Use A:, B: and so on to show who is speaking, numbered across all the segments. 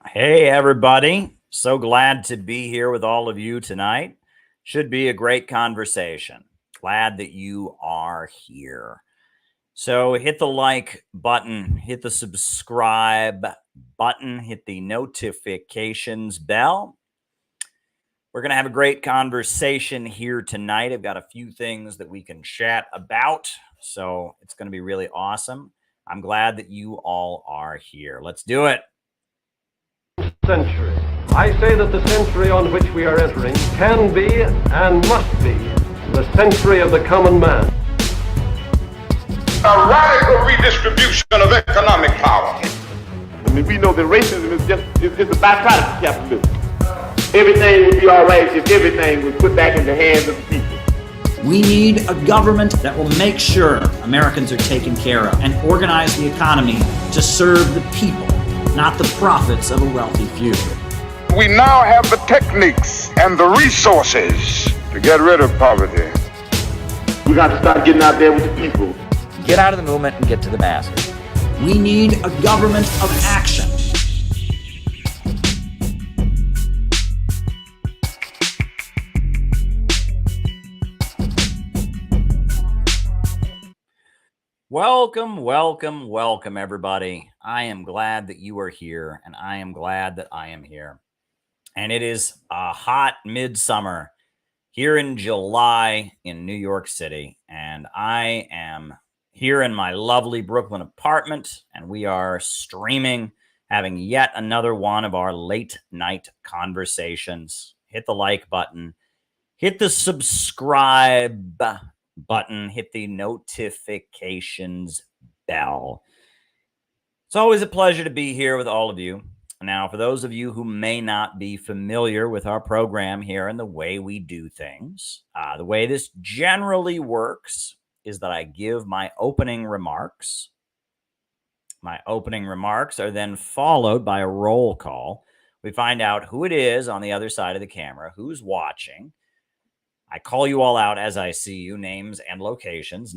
A: Hey, everybody. So glad to be here with all of you tonight. Should be a great conversation. Glad that you are here. So hit the like button, hit the subscribe button, hit the notifications bell. We're going to have a great conversation here tonight. I've got a few things that we can chat about. So it's going to be really awesome. I'm glad that you all are here. Let's do it.
B: Century. I say that the century on which we are entering can be and must be the century of the common man.
C: A radical redistribution of economic power.
D: I mean, we know that racism is just a byproduct of capitalism. Everything would be all right if everything was put back in the hands of the people.
E: We need a government that will make sure Americans are taken care of and organize the economy to serve the people, not the profits of a wealthy few.
C: We now have the techniques and the resources to get rid of poverty.
D: We got to start getting out there with the people.
F: Get out of the movement and get to the masses.
E: We need a government of action.
A: Welcome, everybody. I am glad that you are here, and I am glad that I am here. And it is a hot midsummer here in July in New York City, and I am here in my lovely Brooklyn apartment, and we are streaming, having yet another one of our late night conversations. Hit the like button, hit the subscribe button, hit the notifications bell. It's always a pleasure to be here with all of you. Now, for those of you who may not be familiar with our program here and the way we do things, the way this generally works is that I give my opening remarks. My opening remarks are then followed by a roll call. We find out who it is on the other side of the camera, who's watching. I call you all out as I see you, names and locations.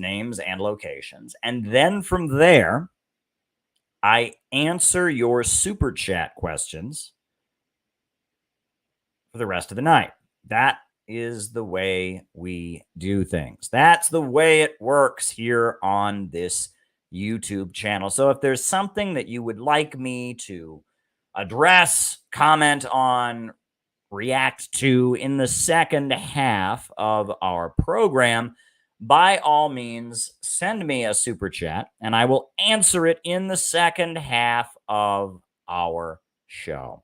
A: And then from there, I answer your super chat questions for the rest of the night. That is the way we do things. That's the way it works here on this YouTube channel. So if there's something that you would like me to address, comment on, react to in the second half of our program, by all means, send me a super chat and I will answer it in the second half of our show.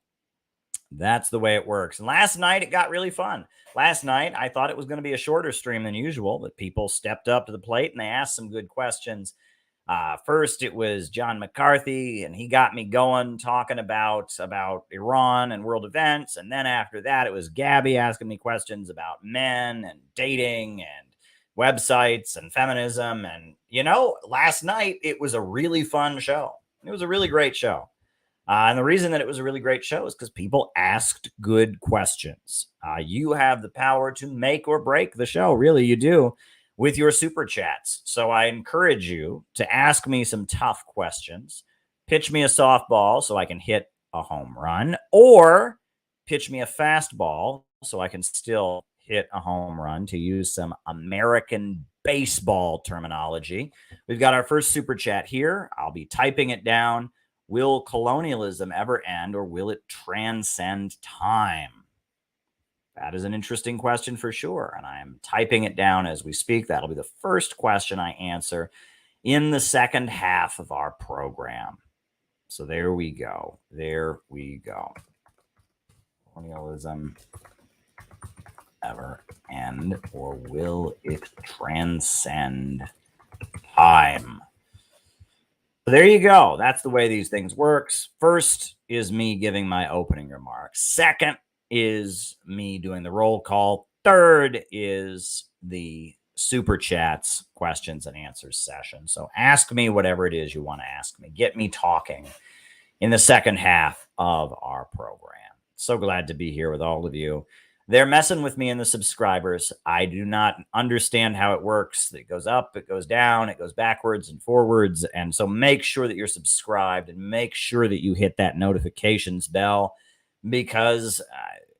A: That's the way it works. And last night, it got really fun. Last night, I thought it was going to be a shorter stream than usual, but people stepped up to the plate and they asked some good questions. First, it was John McCarthy, and he got me going talking about Iran and world events. And then after that, it was Gabby asking me questions about men and dating and websites and feminism. And, last night, it was a really fun show. It was a really great show. And the reason that it was a really great show is because people asked good questions. You have the power to make or break the show. Really, you do, with your super chats. So I encourage you to ask me some tough questions, pitch me a softball so I can hit a home run, or pitch me a fastball so I can still hit a home run, to use some American baseball terminology. We've got our first super chat here. I'll be typing it down. Will colonialism ever end, or will it transcend time? That is an interesting question for sure, and I am typing it down as we speak. That'll be the first question I answer in the second half of our program. So there we go. Colonialism ever end, or will it transcend time? So there you go. That's the way these things works. First is me giving my opening remarks. Second is me doing the roll call. Third is the super chats, questions and answers session. So ask me whatever it is you want to ask me. Get me talking in the second half of our program. So glad to be here with all of you. They're messing with me in the subscribers. I do not understand how it works. It goes up, it goes down, it goes backwards and forwards. And so make sure that you're subscribed and make sure that you hit that notifications bell, because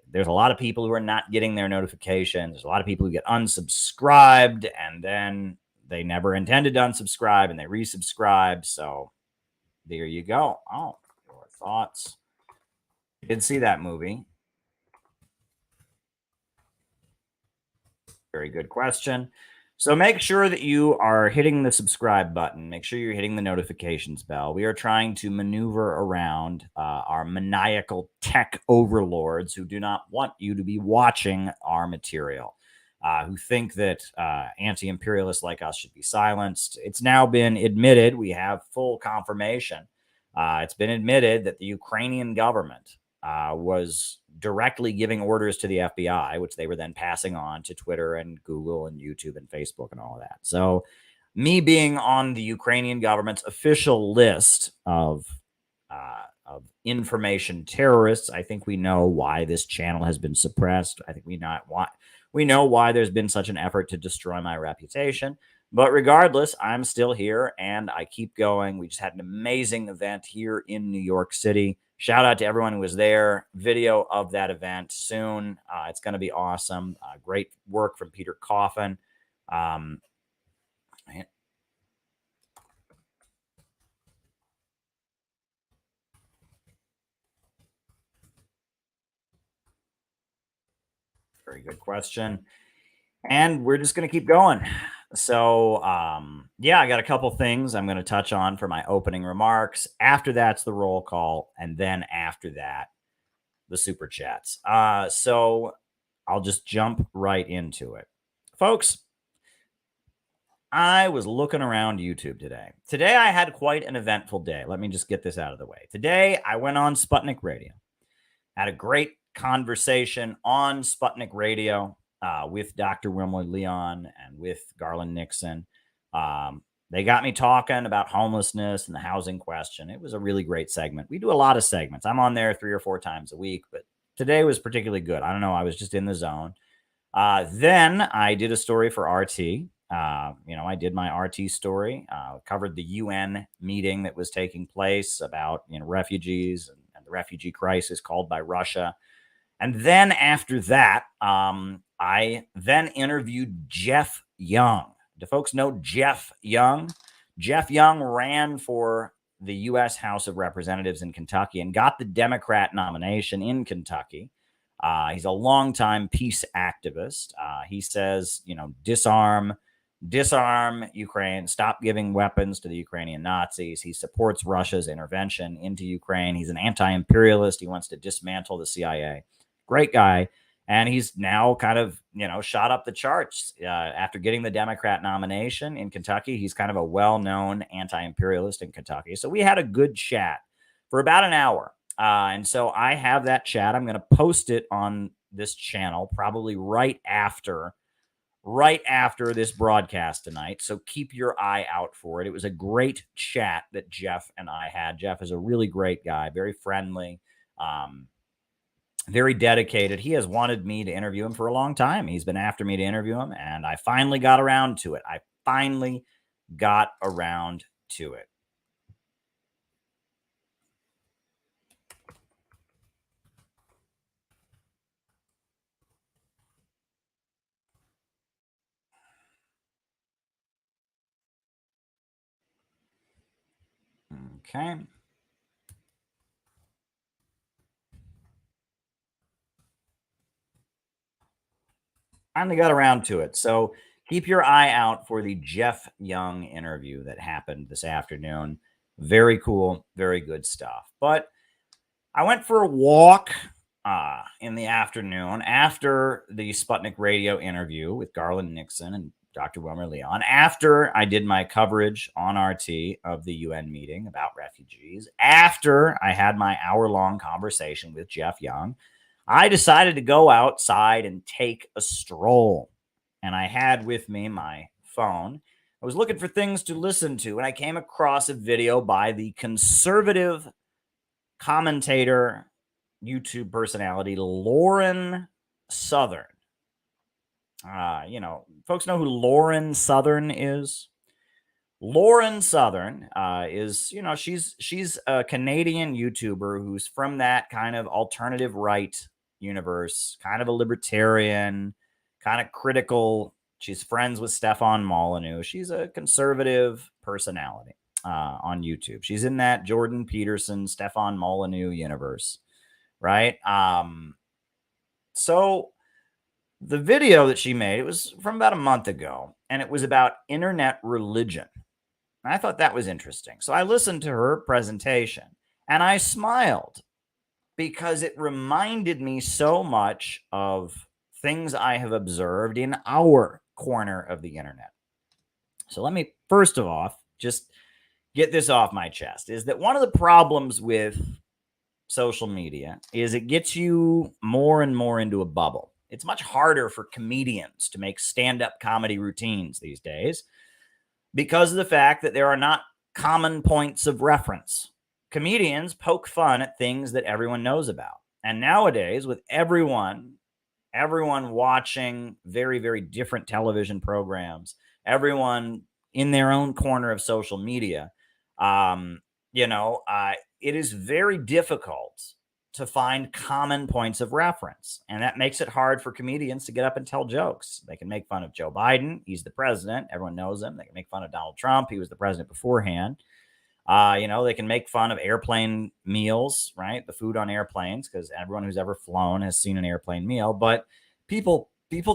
A: there's a lot of people who are not getting their notifications. There's a lot of people who get unsubscribed and then they never intended to unsubscribe and they resubscribe. So there you go. Oh, your thoughts. I did see that movie. Very good question. So make sure that you are hitting the subscribe button. Make sure you're hitting the notifications bell. We are trying to maneuver around our maniacal tech overlords who do not want you to be watching our material, who think that anti-imperialists like us should be silenced. It's now been admitted, we have full confirmation. It's been admitted that the Ukrainian government was directly giving orders to the FBI, which they were then passing on to Twitter and Google and YouTube and Facebook and all of that. So me being on the Ukrainian government's official list of information terrorists, I think we know why this channel has been suppressed. I think we know why there's been such an effort to destroy my reputation. But regardless, I'm still here and I keep going. We just had an amazing event here in New York City. Shout out to everyone who was there. Video of that event soon. It's going to be awesome. Great work from Peter Coffin. Very good question. And we're just going to keep going. So, yeah, I got a couple things I'm going to touch on for my opening remarks. After that's the roll call. And then after that, the super chats. So I'll just jump right into it. Folks, I was looking around YouTube today. Today, I had quite an eventful day. Let me just get this out of the way. Today, I went on Sputnik Radio. Had a great conversation on Sputnik Radio with Dr. Wilmer Leon and with Garland Nixon. They got me talking about homelessness and the housing question. It was a really great segment. We do a lot of segments. I'm on there 3 or 4 times a week, but today was particularly good. I don't know. I was just in the zone. Then I did a story for RT. I did my RT story, covered the UN meeting that was taking place about, refugees and the refugee crisis called by Russia. And then after that, I then interviewed Jeff Young. Do folks know Jeff Young? Jeff Young ran for the U.S. House of Representatives in Kentucky and got the Democrat nomination in Kentucky. He's a longtime peace activist. He says, disarm Ukraine, stop giving weapons to the Ukrainian Nazis. He supports Russia's intervention into Ukraine. He's an anti-imperialist. He wants to dismantle the CIA. Great guy. And he's now kind of, shot up the charts after getting the Democrat nomination in Kentucky. He's kind of a well-known anti-imperialist in Kentucky. So we had a good chat for about an hour. And so I have that chat. I'm going to post it on this channel probably right after this broadcast tonight. So keep your eye out for it. It was a great chat that Jeff and I had. Jeff is a really great guy, very friendly, very dedicated. He has wanted me to interview him for a long time. He's been after me to interview him, and I finally got around to it. Okay. Finally got around to it. So keep your eye out for the Jeff Young interview that happened this afternoon. Very cool, very good stuff. But I went for a walk in the afternoon after the Sputnik Radio interview with Garland Nixon and Dr. Wilmer Leon, after I did my coverage on RT of the UN meeting about refugees, after I had my hour-long conversation with Jeff Young, I decided to go outside and take a stroll. And I had with me my phone. I was looking for things to listen to, and I came across a video by the conservative commentator, YouTube personality, Lauren Southern. Folks know who Lauren Southern is. Lauren Southern is, she's a Canadian YouTuber who's from that kind of alternative right universe, kind of a libertarian, kind of critical. She's friends with Stefan Molyneux. She's a conservative personality on YouTube. She's in that Jordan Peterson, Stefan Molyneux universe, right? So the video that she made, it was from about a month ago, and it was about internet religion. I thought that was interesting. So I listened to her presentation and I smiled because it reminded me so much of things I have observed in our corner of the internet. So let me first of all just get this off my chest, is that one of the problems with social media is it gets you more and more into a bubble. It's much harder for comedians to make stand-up comedy routines these days, because of the fact that there are not common points of reference. Comedians poke fun at things that everyone knows about. And nowadays, with everyone watching very, very different television programs, everyone in their own corner of social media, it is very difficult to find common points of reference. And that makes it hard for comedians to get up and tell jokes. They can make fun of Joe Biden. He's the president. Everyone knows him. They can make fun of Donald Trump. He was the president beforehand. They can make fun of airplane meals, right? The food on airplanes, because everyone who's ever flown has seen an airplane meal. But people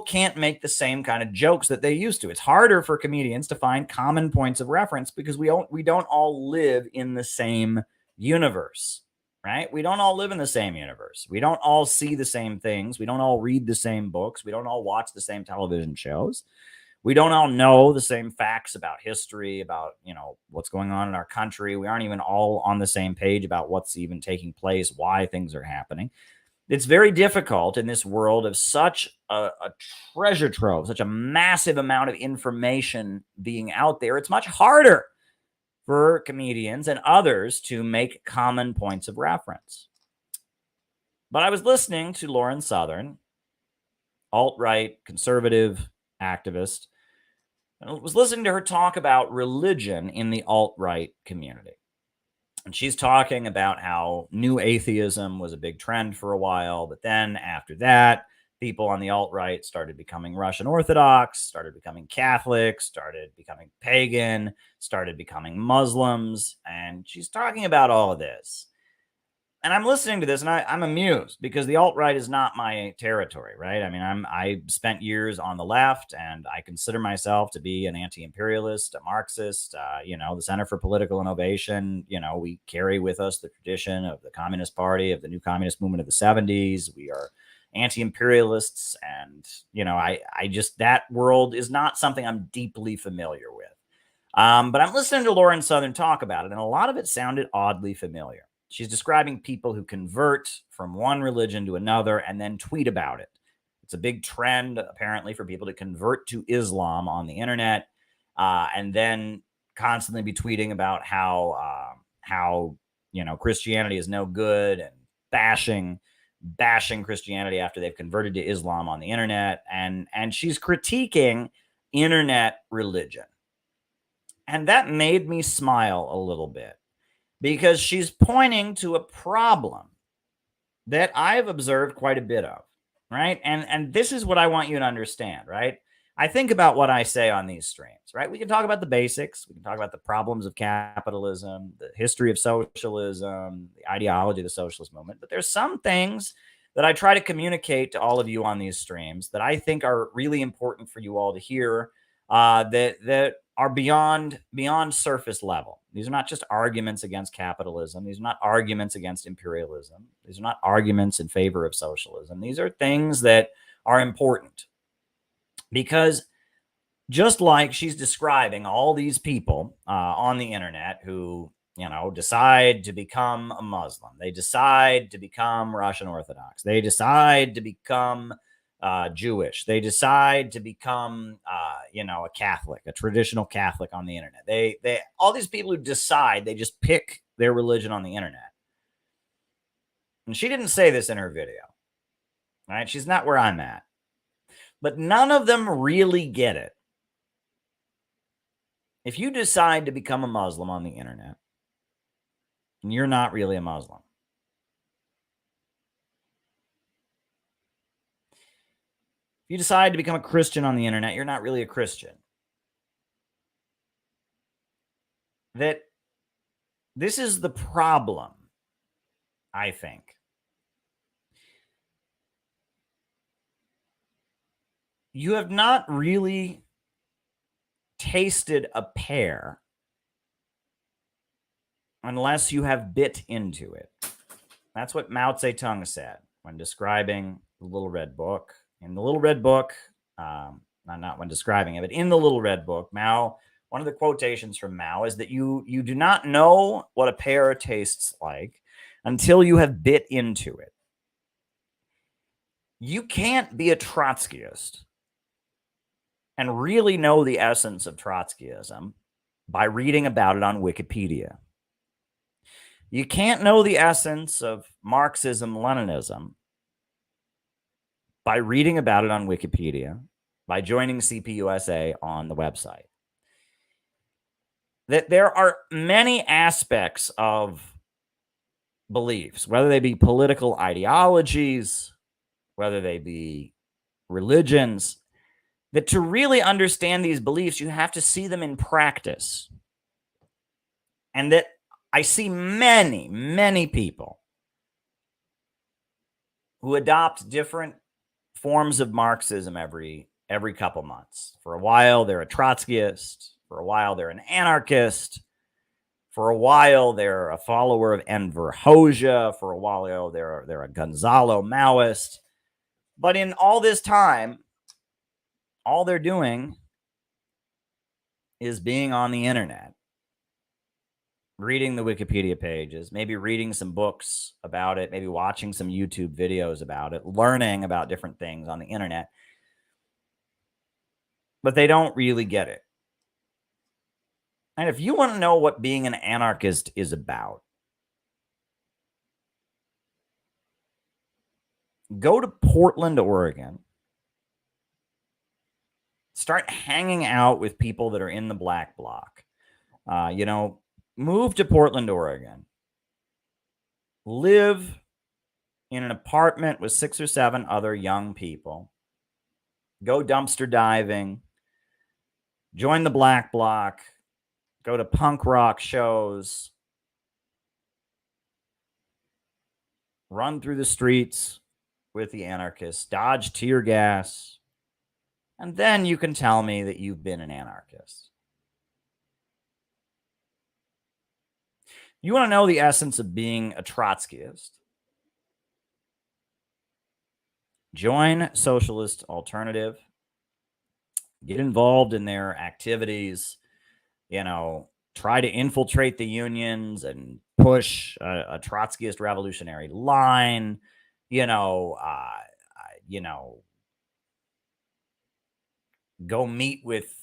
A: can't make the same kind of jokes that they used to. It's harder for comedians to find common points of reference because we don't all live in the same universe. Right? We don't all live in the same universe. We don't all see the same things. We don't all read the same books. We don't all watch the same television shows. We don't all know the same facts about history, about, what's going on in our country. We aren't even all on the same page about what's even taking place, why things are happening. It's very difficult in this world of such a treasure trove, such a massive amount of information being out there. It's much harder for comedians and others to make common points of reference. But I was listening to Lauren Southern, alt-right, conservative activist, and I was listening to her talk about religion in the alt-right community. And she's talking about how new atheism was a big trend for a while, but then after that, people on the alt-right started becoming Russian Orthodox, started becoming Catholic, started becoming pagan, started becoming Muslims. And she's talking about all of this. And I'm listening to this and I'm amused because the alt-right is not my territory, right? I mean, I spent years on the left and I consider myself to be an anti-imperialist, a Marxist, the Center for Political Innovation. We carry with us the tradition of the Communist Party, of the new communist movement of the 70s. We are anti-imperialists, and I just, that world is not something I'm deeply familiar with. But I'm listening to Lauren Southern talk about it, and a lot of it sounded oddly familiar. She's describing people who convert from one religion to another and then tweet about it. It's a big trend, apparently, for people to convert to Islam on the internet, and then constantly be tweeting about how Christianity is no good, and bashing Christianity after they've converted to Islam on the internet. And she's critiquing internet religion. And that made me smile a little bit because she's pointing to a problem that I've observed quite a bit of, right? And this is what I want you to understand, right? I think about what I say on these streams, right? We can talk about the basics. We can talk about the problems of capitalism, the history of socialism, the ideology of the socialist movement. But there's some things that I try to communicate to all of you on these streams that I think are really important for you all to hear, that are beyond surface level. These are not just arguments against capitalism. These are not arguments against imperialism. These are not arguments in favor of socialism. These are things that are important. Because just like she's describing all these people on the internet who, decide to become a Muslim, they decide to become Russian Orthodox, they decide to become Jewish, they decide to become, a Catholic, a traditional Catholic on the internet. They all these people who decide, they just pick their religion on the internet. And she didn't say this in her video. right? She's not where I'm at. But none of them really get it. If you decide to become a Muslim on the internet, and you're not really a Muslim, if you decide to become a Christian on the internet, you're not really a Christian. That this is the problem, I think. You have not really tasted a pear unless you have bit into it. That's what Mao Zedong said when describing the Little Red Book. In the Little Red Book, not when describing it, but in the Little Red Book, Mao, one of the quotations from Mao is that you do not know what a pear tastes like until you have bit into it. You can't be a Trotskyist and really know the essence of Trotskyism by reading about it on Wikipedia. You can't know the essence of Marxism, Leninism by reading about it on Wikipedia, by joining CPUSA on the website. That there are many aspects of beliefs, whether they be political ideologies, whether they be religions, that to really understand these beliefs, you have to see them in practice. And that I see many, many people who adopt different forms of Marxism every couple months. For a while, they're a Trotskyist. For a while, they're an anarchist. For a while, they're a follower of Enver Hoxha. For a while, they're a Gonzalo Maoist. But in all this time, all they're doing is being on the internet, reading the Wikipedia pages, maybe reading some books about it, maybe watching some YouTube videos about it, learning about different things on the internet. But they don't really get it. And if you want to know what being an anarchist is about, go to Portland, Oregon. Start hanging out with people that are in the black bloc. Move to Portland, Oregon. Live in an apartment with 6 or 7 other young people. Go dumpster diving. Join the black bloc. Go to punk rock shows. Run through the streets with the anarchists. Dodge tear gas. And then you can tell me that you've been an anarchist. You want to know the essence of being a Trotskyist? Join Socialist Alternative. Get involved in their activities. Try to infiltrate the unions and push a Trotskyist revolutionary line. Go meet with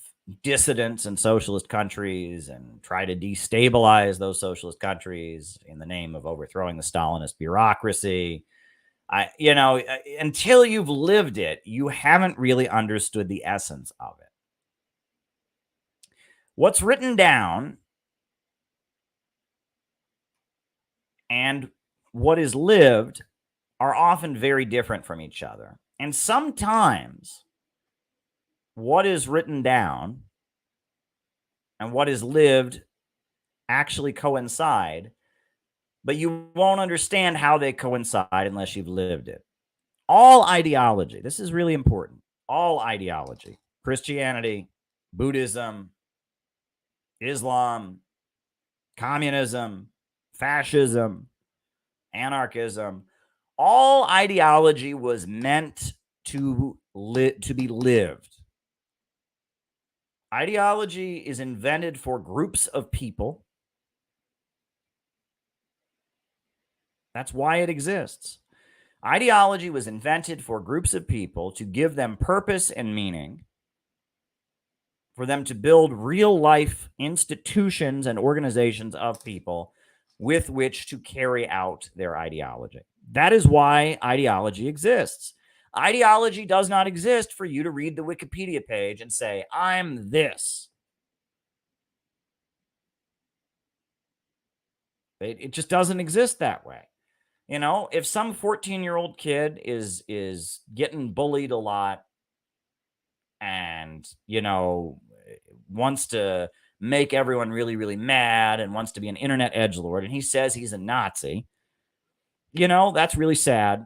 A: dissidents in socialist countries and try to destabilize those socialist countries in the name of overthrowing the Stalinist bureaucracy. Until you've lived it, you haven't really understood the essence of it. What's written down and what is lived are often very different from each other. And sometimes what is written down and what is lived actually coincide, but you won't understand how they coincide unless you've lived it. All ideology, this is really important, all ideology, Christianity, Buddhism, Islam, communism, fascism, anarchism, all ideology was meant to be lived. Ideology is invented for groups of people. That's why it exists. Ideology was invented for groups of people to give them purpose and meaning, for them to build real life institutions and organizations of people with which to carry out their ideology. That is why ideology exists. Ideology does not exist for you to read the Wikipedia page and say, I'm this. It just doesn't exist that way. You know, if some 14-year-old kid is getting bullied a lot and, you know, wants to make everyone really, really mad and wants to be an internet edgelord, and he says he's a Nazi, you know, that's really sad,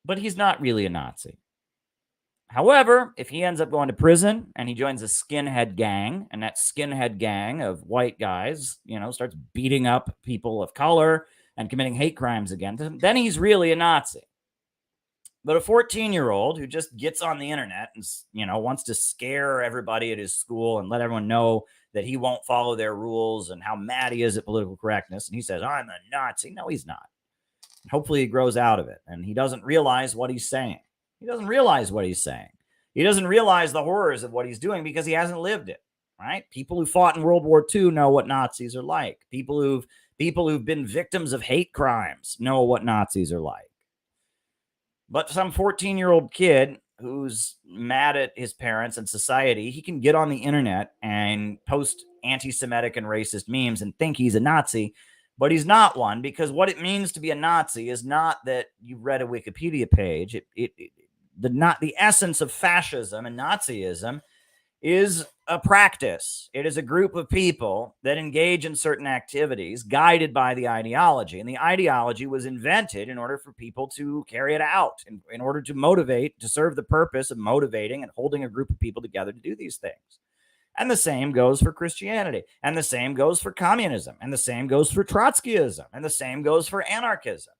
A: but he's not really a Nazi. However, if he ends up going to prison and he joins a skinhead gang, and that skinhead gang of white guys, you know, starts beating up people of color and committing hate crimes against him, then he's really a Nazi. But a 14-year-old who just gets on the internet and, you know, wants to scare everybody at his school and let everyone know that he won't follow their rules and how mad he is at political correctness, and he says, I'm a Nazi. No, he's not. Hopefully he grows out of it and he doesn't realize what he's saying. He doesn't realize what he's saying. He doesn't realize the horrors of what he's doing because he hasn't lived it, right? People who fought in World War II know what Nazis are like. People who've been victims of hate crimes know what Nazis are like. But some 14-year-old kid who's mad at his parents and society, he can get on the internet and post anti-Semitic and racist memes and think he's a Nazi, but he's not one, because what it means to be a Nazi is not that you read a Wikipedia page. The essence of fascism and Nazism is a practice. It is a group of people that engage in certain activities guided by the ideology. And the ideology was invented in order for people to carry it out, in order to motivate, to serve the purpose of motivating and holding a group of people together to do these things. And the same goes for Christianity. And the same goes for communism. And the same goes for Trotskyism. And the same goes for anarchism.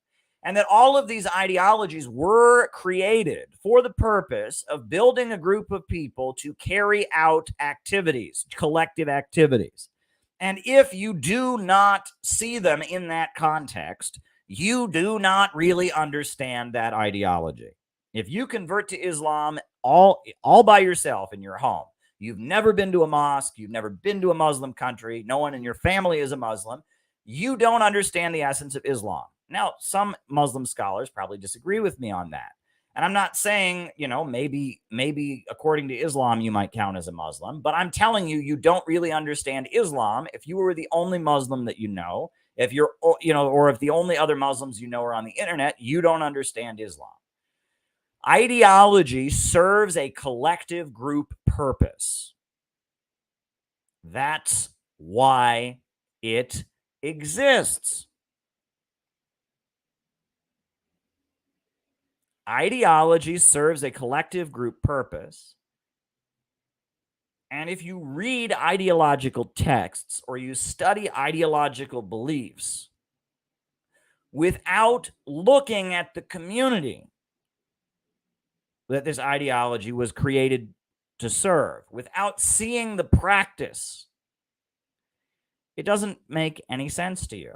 A: And that all of these ideologies were created for the purpose of building a group of people to carry out activities, collective activities. And if you do not see them in that context, you do not really understand that ideology. If you convert to Islam all by yourself in your home, you've never been to a mosque, you've never been to a Muslim country, no one in your family is a Muslim, you don't understand the essence of Islam. Now, some Muslim scholars probably disagree with me on that. And I'm not saying, you know, maybe according to Islam, you might count as a Muslim, but I'm telling you, you don't really understand Islam if you were the only Muslim that you know, if you're, you know, or if the only other Muslims you know are on the internet, you don't understand Islam. Ideology serves a collective group purpose. That's why it exists. Ideology serves a collective group purpose. And if you read ideological texts or you study ideological beliefs without looking at the community that this ideology was created to serve, without seeing the practice, it doesn't make any sense to you.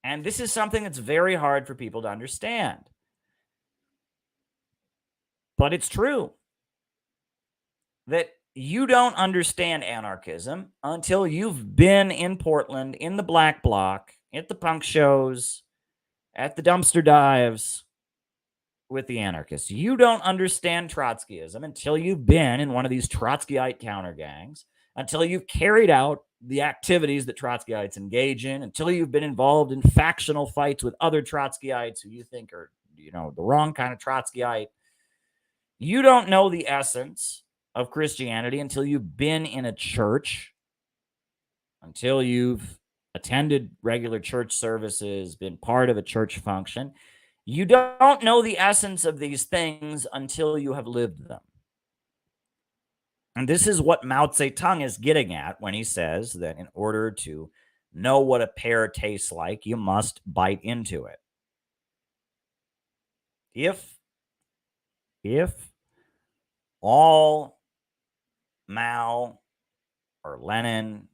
A: And this is something that's very hard for people to understand. But it's true that you don't understand anarchism until you've been in Portland, in the Black Bloc, at the punk shows, at the dumpster dives with the anarchists. You don't understand Trotskyism until you've been in one of these Trotskyite counter gangs, until you've carried out the activities that Trotskyites engage in, until you've been involved in factional fights with other Trotskyites who you think are, you know, the wrong kind of Trotskyite. You don't know the essence of Christianity until you've been in a church, until you've attended regular church services, been part of a church function. You don't know the essence of these things until you have lived them. And this is what Mao Zedong is getting at when he says that in order to know what a pear tastes like, you must bite into it. If all Mao or Lenin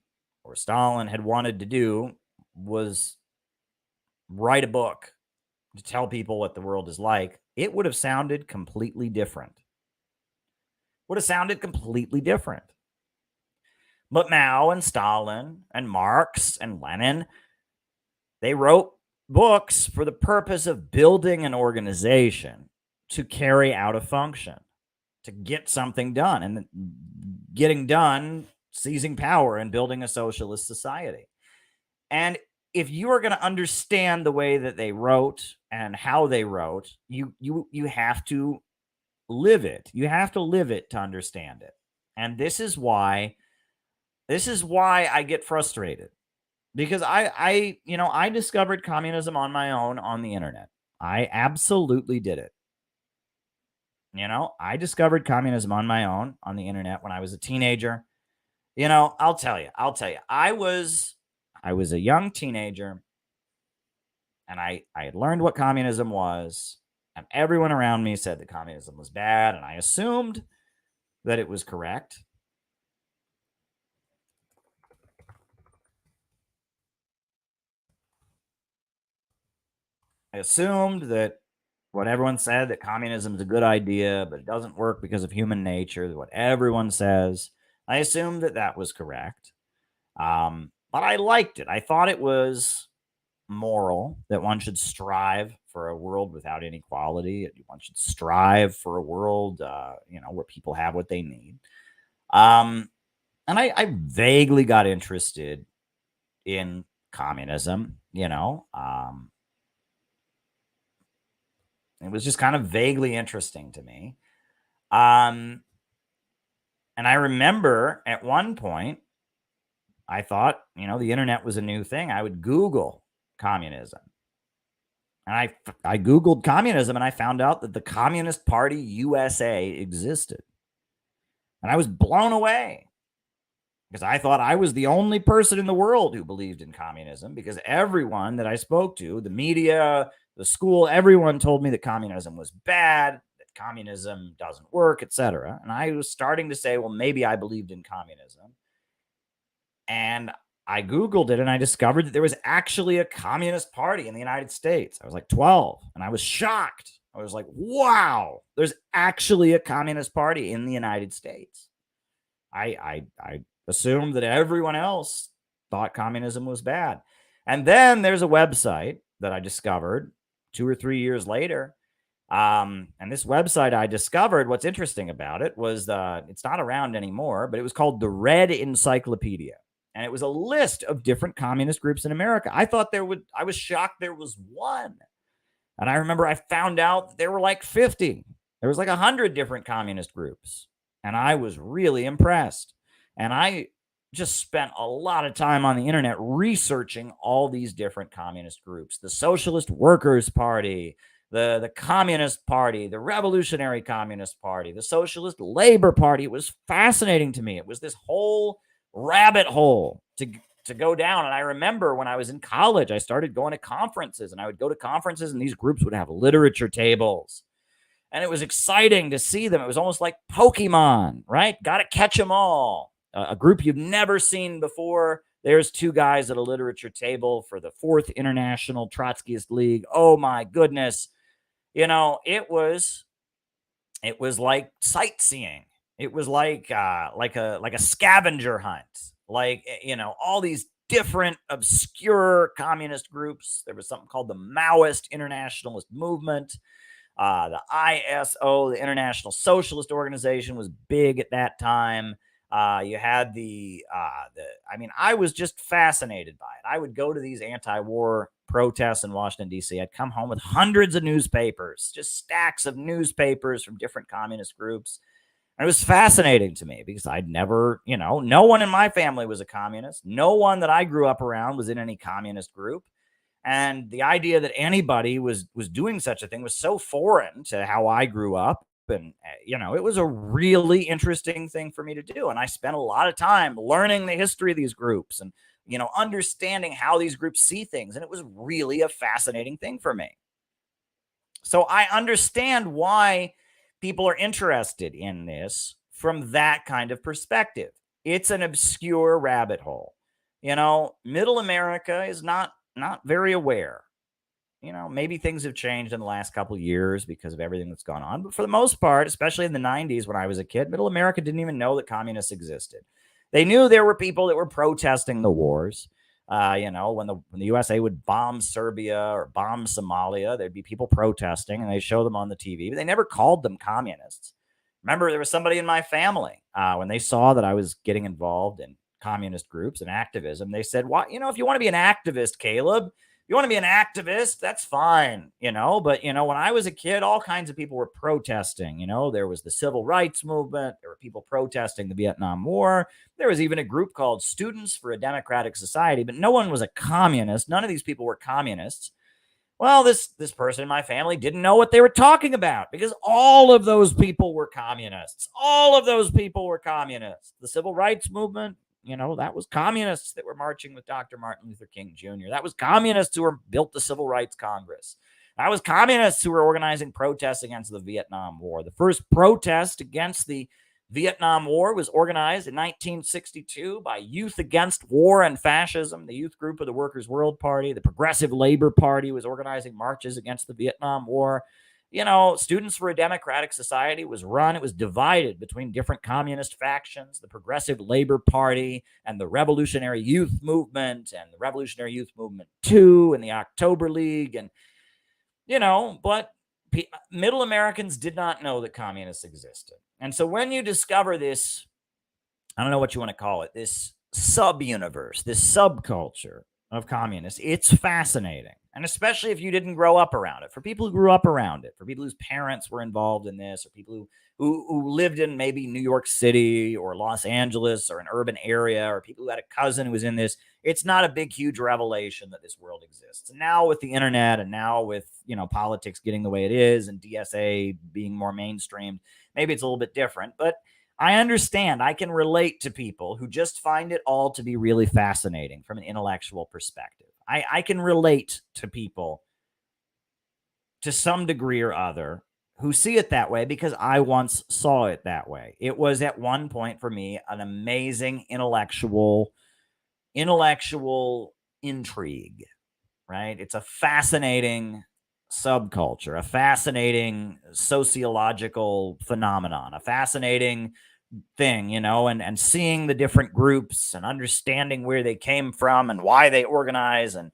A: or Stalin had wanted to do was write a book to tell people what the world is like, it would have sounded completely different. But Mao and Stalin and Marx and Lenin, they wrote books for the purpose of building an organization to carry out a function, to get something done, and getting done, seizing power and building a socialist society. And if you are going to understand the way that they wrote and how they wrote, you have to live it. You have to live it to understand it. And this is why I get frustrated, because I discovered communism on my own on the internet. I absolutely did it. I discovered communism on my own on the internet when I was a teenager. I'll tell you, I was a young teenager, and I had learned what communism was, and everyone around me said that communism was bad, and I assumed that it was correct. I assumed that what everyone said, that communism is a good idea, but it doesn't work because of human nature, what everyone says, I assumed that that was correct. But I liked it. I thought it was moral, that one should strive for a world without inequality. One should strive for a world, where people have what they need. And I vaguely got interested in communism, it was just kind of vaguely interesting to me. And I remember at one point, I thought, the internet was a new thing. I would Google communism. And I Googled communism, and I found out that the Communist Party USA existed. And I was blown away, because I thought I was the only person in the world who believed in communism, because everyone that I spoke to, the media, the school, everyone told me that communism was bad, that communism doesn't work, etc. And I was starting to say, well, maybe I believed in communism. And I Googled it, and I discovered that there was actually a Communist Party in the United States. I was like 12, and I was shocked. I was like, wow, there's actually a Communist Party in the United States. I assumed that everyone else thought communism was bad. And then there's a website that I discovered 2 or 3 years later. And this website I discovered, what's interesting about it was it's not around anymore, but it was called the Red Encyclopedia. And it was a list of different communist groups in America. I was shocked there was one. And I remember I found out that there were like 50. There was like 100 different communist groups. And I was really impressed. And I just spent a lot of time on the internet researching all these different communist groups. The Socialist Workers' Party, the Communist Party, the Revolutionary Communist Party, the Socialist Labor Party. It was fascinating to me. It was this whole rabbit hole to go down. And I remember when I was in college, I started going to conferences, and I would go to conferences, and these groups would have literature tables. And it was exciting to see them. It was almost like Pokemon, right? Got to catch them all. A group you've never seen before. There's 2 guys at a literature table for the 4th International Trotskyist League. Oh my goodness. It was like sightseeing. It was like a scavenger hunt. All these different obscure communist groups. There was something called the Maoist Internationalist Movement. The ISO, the International Socialist Organization, was big at that time. You had I was just fascinated by it. I would go to these anti-war protests in Washington, D.C. I'd come home with hundreds of newspapers, just stacks of newspapers from different communist groups. And it was fascinating to me because I'd never, no one in my family was a communist. No one that I grew up around was in any communist group. And the idea that anybody was doing such a thing was so foreign to how I grew up. And, it was a really interesting thing for me to do. And I spent a lot of time learning the history of these groups and, understanding how these groups see things. And it was really a fascinating thing for me. So I understand why people are interested in this from that kind of perspective. It's an obscure rabbit hole. Middle America is not very aware. Maybe things have changed in the last couple of years because of everything that's gone on. But for the most part, especially in the 90s when I was a kid, Middle America didn't even know that communists existed. They knew there were people that were protesting the wars. When the USA would bomb Serbia or bomb Somalia, there'd be people protesting, and they show them on the TV, but they never called them communists. Remember, there was somebody in my family when they saw that I was getting involved in communist groups and activism. They said, "What? If you want to be an activist, Caleb, you want to be an activist, that's fine, but when I was a kid, all kinds of people were protesting. There was the civil rights movement, there were people protesting the Vietnam War, there was even a group called Students for a Democratic Society, but no one was a communist. None of these people were communists." Well, this person in my family didn't know what they were talking about, because all of those people were communists. All of those people were communists. The civil rights movement, that was communists that were marching with Dr. Martin Luther King Jr. That was communists who built the Civil Rights Congress. That was communists who were organizing protests against the Vietnam War. The first protest against the Vietnam War was organized in 1962 by Youth Against War and Fascism, the youth group of the Workers' World Party. The Progressive Labor Party was organizing marches against the Vietnam War. Students for a Democratic Society was divided between different communist factions, the Progressive Labor Party and the Revolutionary Youth Movement and the Revolutionary Youth Movement 2 and the October League. And, but middle Americans did not know that communists existed. And so when you discover this, I don't know what you want to call it, this sub-universe, this subculture of communists, it's fascinating. And especially if you didn't grow up around it. For people who grew up around it, for people whose parents were involved in this, or people who lived in maybe New York City or Los Angeles or an urban area, or people who had a cousin who was in this, it's not a big, huge revelation that this world exists. And now with the internet, and now with, politics getting the way it is, and DSA being more mainstream, maybe it's a little bit different. But I understand. I can relate to people who just find it all to be really fascinating from an intellectual perspective. I can relate to people to some degree or other who see it that way, because I once saw it that way. It was at one point for me an amazing intellectual intrigue, right? It's a fascinating subculture, a fascinating sociological phenomenon, a fascinating thing, and seeing the different groups and understanding where they came from and why they organize and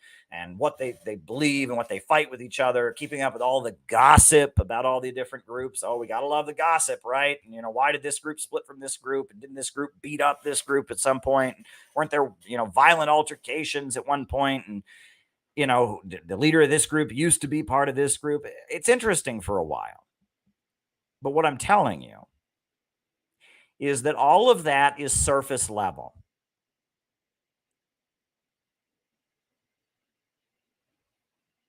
A: what they believe and what they fight with each other, keeping up with all the gossip about all the different groups. Oh, we got to love the gossip, right? And, why did this group split from this group? And didn't this group beat up this group at some point? Weren't there, violent altercations at one point? And, the leader of this group used to be part of this group. It's interesting for a while. But what I'm telling you is that all of that is surface level.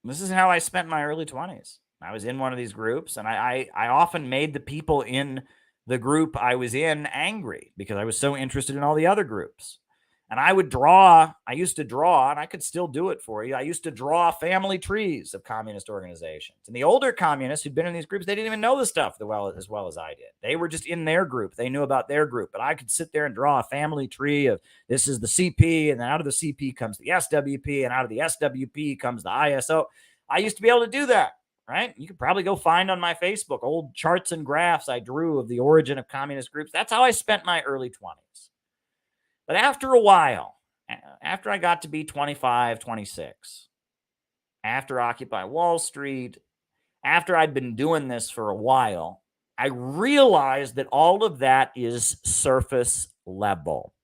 A: This is how I spent my early 20s. I was in one of these groups, and I often made the people in the group I was in angry because I was so interested in all the other groups. And I used to draw, and I could still do it for you. I used to draw family trees of communist organizations. And the older communists who'd been in these groups, they didn't even know the stuff as well as I did. They were just in their group. They knew about their group. But I could sit there and draw a family tree of, this is the CP, and then out of the CP comes the SWP, and out of the SWP comes the ISO. I used to be able to do that, right? You could probably go find on my Facebook old charts and graphs I drew of the origin of communist groups. That's how I spent my early 20s. But after a while, after I got to be 25, 26, after Occupy Wall Street, after I'd been doing this for a while, I realized that all of that is surface level.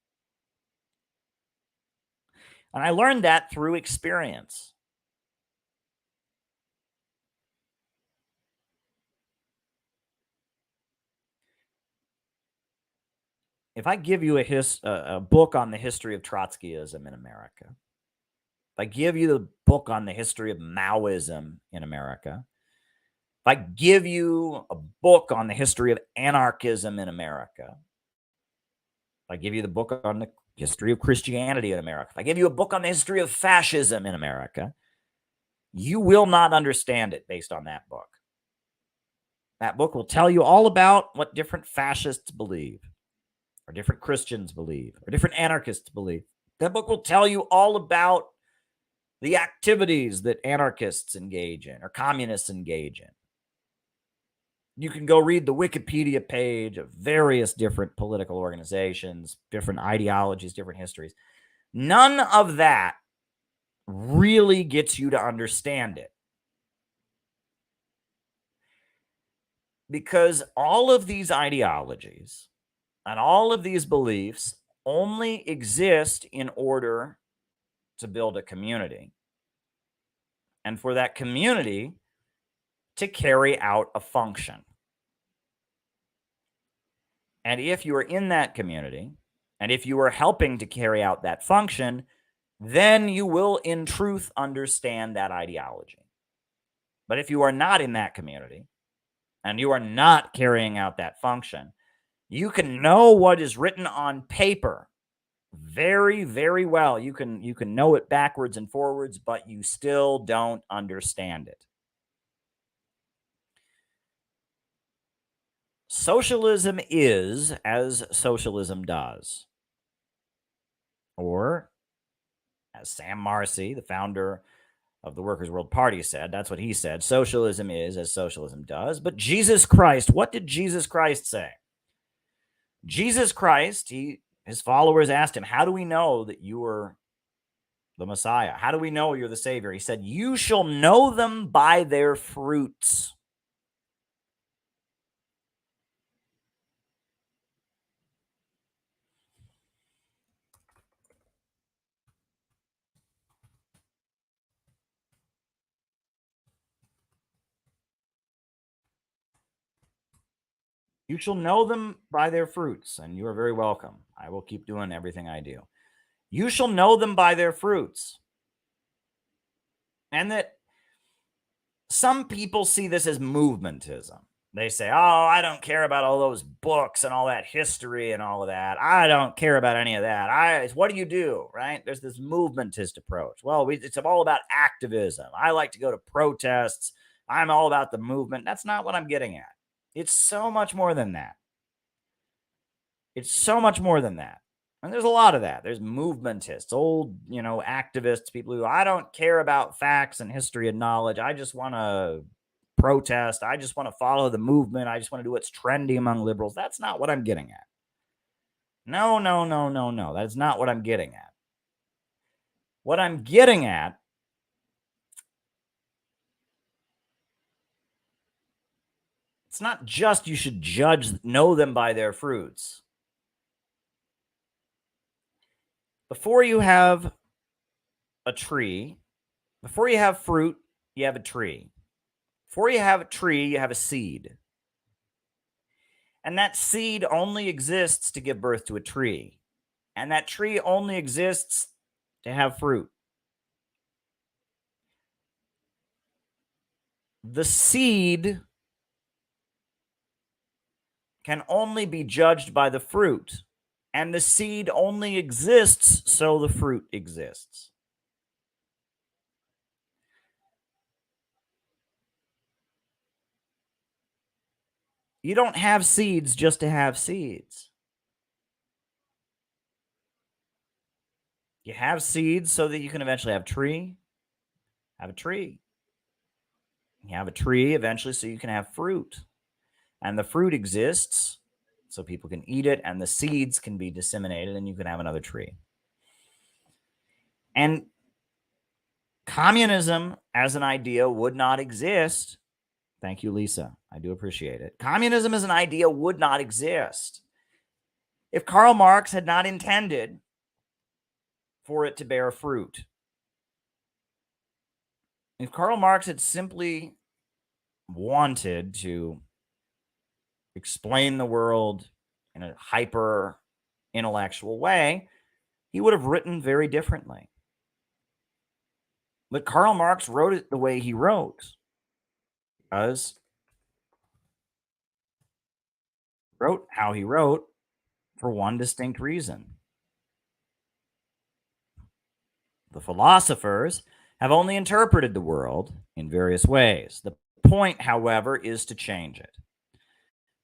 A: And I learned that through experience. If I give you a book on the history of Trotskyism in America, if I give you the book on the history of Maoism in America, if I give you a book on the history of anarchism in America, if I give you the book on the history of Christianity in America, if I give you a book on the history of fascism in America, you will not understand it based on that book. That book will tell you all about what different fascists believe, or different Christians believe, or different anarchists believe. That book will tell you all about the activities that anarchists engage in or communists engage in. You can go read the Wikipedia page of various different political organizations, different ideologies, different histories. None of that really gets you to understand it. Because all of these ideologies and all of these beliefs only exist in order to build a community. And for that community to carry out a function. And if you are in that community, and if you are helping to carry out that function, then you will in truth understand that ideology. But if you are not in that community, and you are not carrying out that function, you can know what is written on paper very, very well. You can know it backwards and forwards, but you still don't understand it. Socialism is as socialism does. Or, as Sam Marcy, the founder of the Workers' World Party, said, that's what he said, socialism is as socialism does. But Jesus Christ, what did Jesus Christ say? Jesus Christ, his followers asked him, how do we know that you are the Messiah? How do we know you're the Savior? He said, you shall know them by their fruits. You shall know them by their fruits, and you are very welcome. I will keep doing everything I do. You shall know them by their fruits. And that some people see this as movementism. They say, oh, I don't care about all those books and all that history and all of that. I don't care about any of that. What do you do, right? There's this movementist approach. Well, it's all about activism. I like to go to protests. I'm all about the movement. That's not what I'm getting at. It's so much more than that. It's so much more than that. And there's a lot of that. There's movementists, old, activists, people who I don't care about facts and history and knowledge. I just want to protest. I just want to follow the movement. I just want to do what's trendy among liberals. That's not what I'm getting at. No. That is not what I'm getting at. What I'm getting at it's not just you should know them by their fruits. Before you have a tree, before you have fruit, you have a tree. Before you have a tree, you have a seed. And that seed only exists to give birth to a tree. And that tree only exists to have fruit. The seed can only be judged by the fruit, and the seed only exists so the fruit exists. You don't have seeds just to have seeds. You have seeds so that you can eventually have a tree. You have a tree eventually so you can have fruit. And the fruit exists so people can eat it, and the seeds can be disseminated, and you can have another tree. And communism as an idea would not exist. Thank you, Lisa. I do appreciate it. Communism as an idea would not exist if Karl Marx had not intended for it to bear fruit. If Karl Marx had simply wanted to explain the world in a hyper intellectual way, he would have written very differently. But Karl Marx wrote it the way he wrote because wrote how he wrote for one distinct reason. The philosophers have only interpreted the world in various ways. The point, however, is to change it.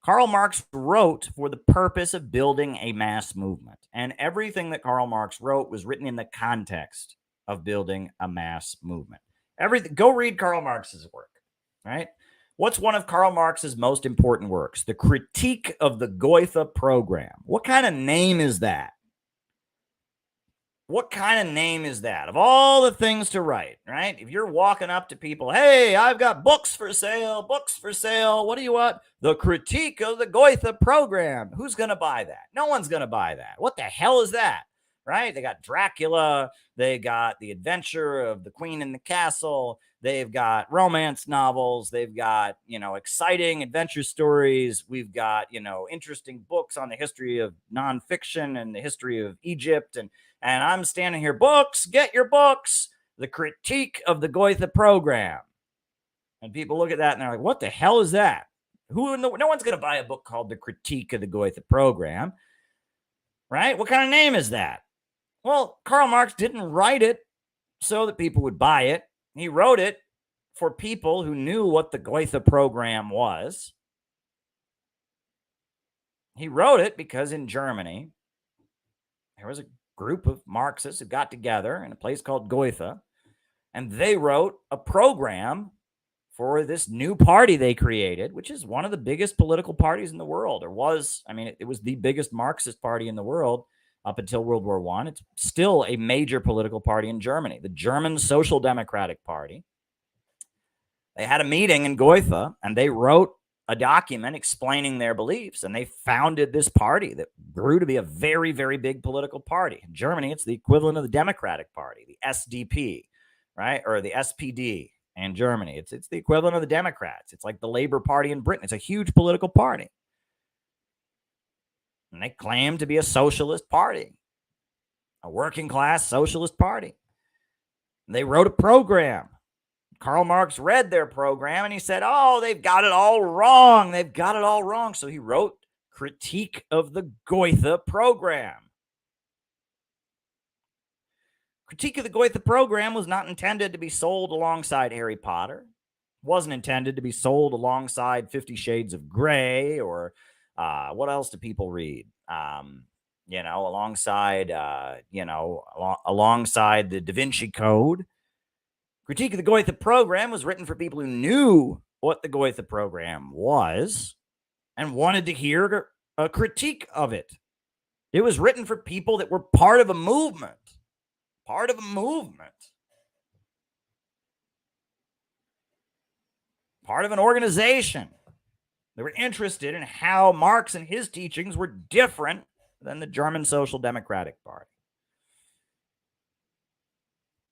A: Karl Marx wrote for the purpose of building a mass movement, and everything that Karl Marx wrote was written in the context of building a mass movement. Go read Karl Marx's work, right? What's one of Karl Marx's most important works? The Critique of the Goethe Program. What kind of name is that? What kind of name is that? Of all the things to write, right? If you're walking up to people, hey, I've got books for sale, books for sale. What do you want? The Critique of the Goethe Program. Who's going to buy that? No one's going to buy that. What the hell is that? Right? They got Dracula. They got The Adventure of the Queen in the Castle. They've got romance novels. They've got, exciting adventure stories. We've got, interesting books on the history of nonfiction and the history of Egypt. And I'm standing here, books, get your books. The Critique of the Goethe Program. And people look at that and they're like, what the hell is that? No one's going to buy a book called The Critique of the Goethe Program. Right? What kind of name is that? Well, Karl Marx didn't write it so that people would buy it. He wrote it for people who knew what the Goethe Program was. He wrote it because in Germany, there was a group of Marxists who got together in a place called Goethe, and they wrote a program for this new party they created, which is one of the biggest political parties in the world, or was. It was the biggest Marxist party in the world up until World War I. It's still a major political party in Germany, the German Social Democratic Party. They had a meeting in Goethe, and they wrote a document explaining their beliefs, and they founded this party that grew to be a very, very big political party. In Germany, it's the equivalent of the Democratic Party, the SDP, right? Or the SPD in Germany. It's the equivalent of the Democrats. It's like the Labor Party in Britain. It's a huge political party. And they claim to be a socialist party, a working class socialist party. And they wrote a program. Karl Marx read their program and he said, oh, they've got it all wrong. They've got it all wrong. So he wrote Critique of the Goethe Program. Critique of the Goethe Program was not intended to be sold alongside Harry Potter. It wasn't intended to be sold alongside 50 Shades of Grey or what else do people read? Alongside the Da Vinci Code. Critique of the Goethe Program was written for people who knew what the Goethe Program was and wanted to hear a critique of it. It was written for people that were part of a movement. Part of a movement. Part of an organization. They were interested in how Marx and his teachings were different than the German Social Democratic Party.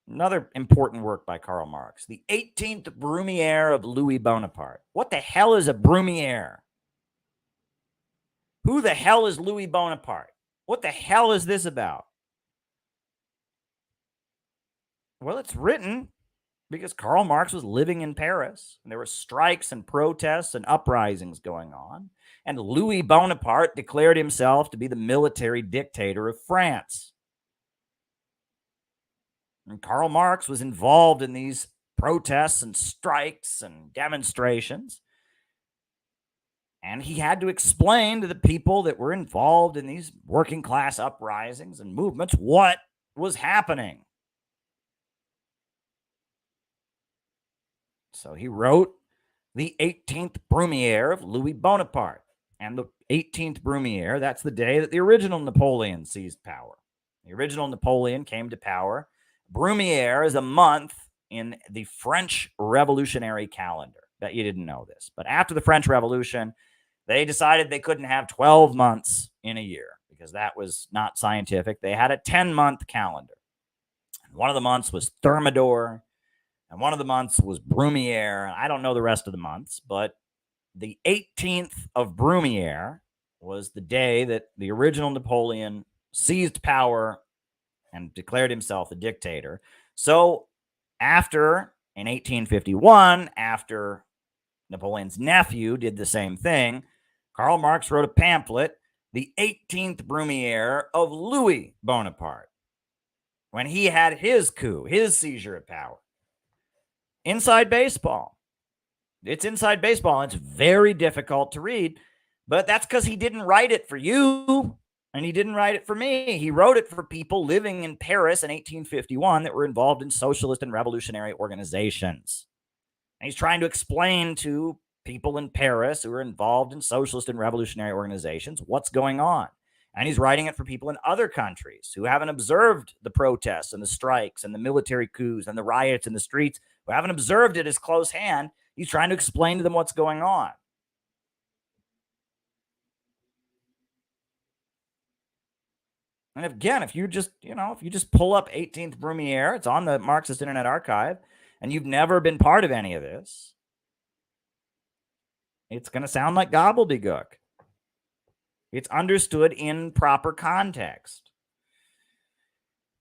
A: Another important work by Karl Marx, the 18th Brumaire of Louis Bonaparte. What the hell is a Brumaire? Who the hell is Louis Bonaparte? What the hell is this about? Well, it's written because Karl Marx was living in Paris, and there were strikes and protests and uprisings going on, and Louis Bonaparte declared himself to be the military dictator of France. And Karl Marx was involved in these protests and strikes and demonstrations, and he had to explain to the people that were involved in these working class uprisings and movements what was happening. So he wrote the 18th Brumaire of Louis Bonaparte. And the 18th Brumaire, that's the day that the original Napoleon seized power. The original Napoleon came to power. Brumaire is a month in the French revolutionary calendar. Bet you didn't know this. But after the French Revolution, they decided they couldn't have 12 months in a year because that was not scientific. They had a 10-month calendar. And one of the months was Thermidor. And one of the months was Brumaire. I don't know the rest of the months, but the 18th of Brumaire was the day that the original Napoleon seized power and declared himself a dictator. So after, in 1851, after Napoleon's nephew did the same thing, Karl Marx wrote a pamphlet, the 18th Brumaire of Louis Bonaparte, when he had his coup, his seizure of power. Inside baseball. It's inside baseball. It's very difficult to read, but that's because he didn't write it for you, and he didn't write it for me. He wrote it for people living in Paris in 1851 that were involved in socialist and revolutionary organizations. And he's trying to explain to people in Paris who are involved in socialist and revolutionary organizations what's going on. And he's writing it for people in other countries who haven't observed the protests and the strikes and the military coups and the riots in the streets, who haven't observed it as close hand. He's trying to explain to them what's going on. And again, if you just pull up 18th Brumaire, it's on the Marxist Internet Archive, and you've never been part of any of this, it's going to sound like gobbledygook. It's understood in proper context.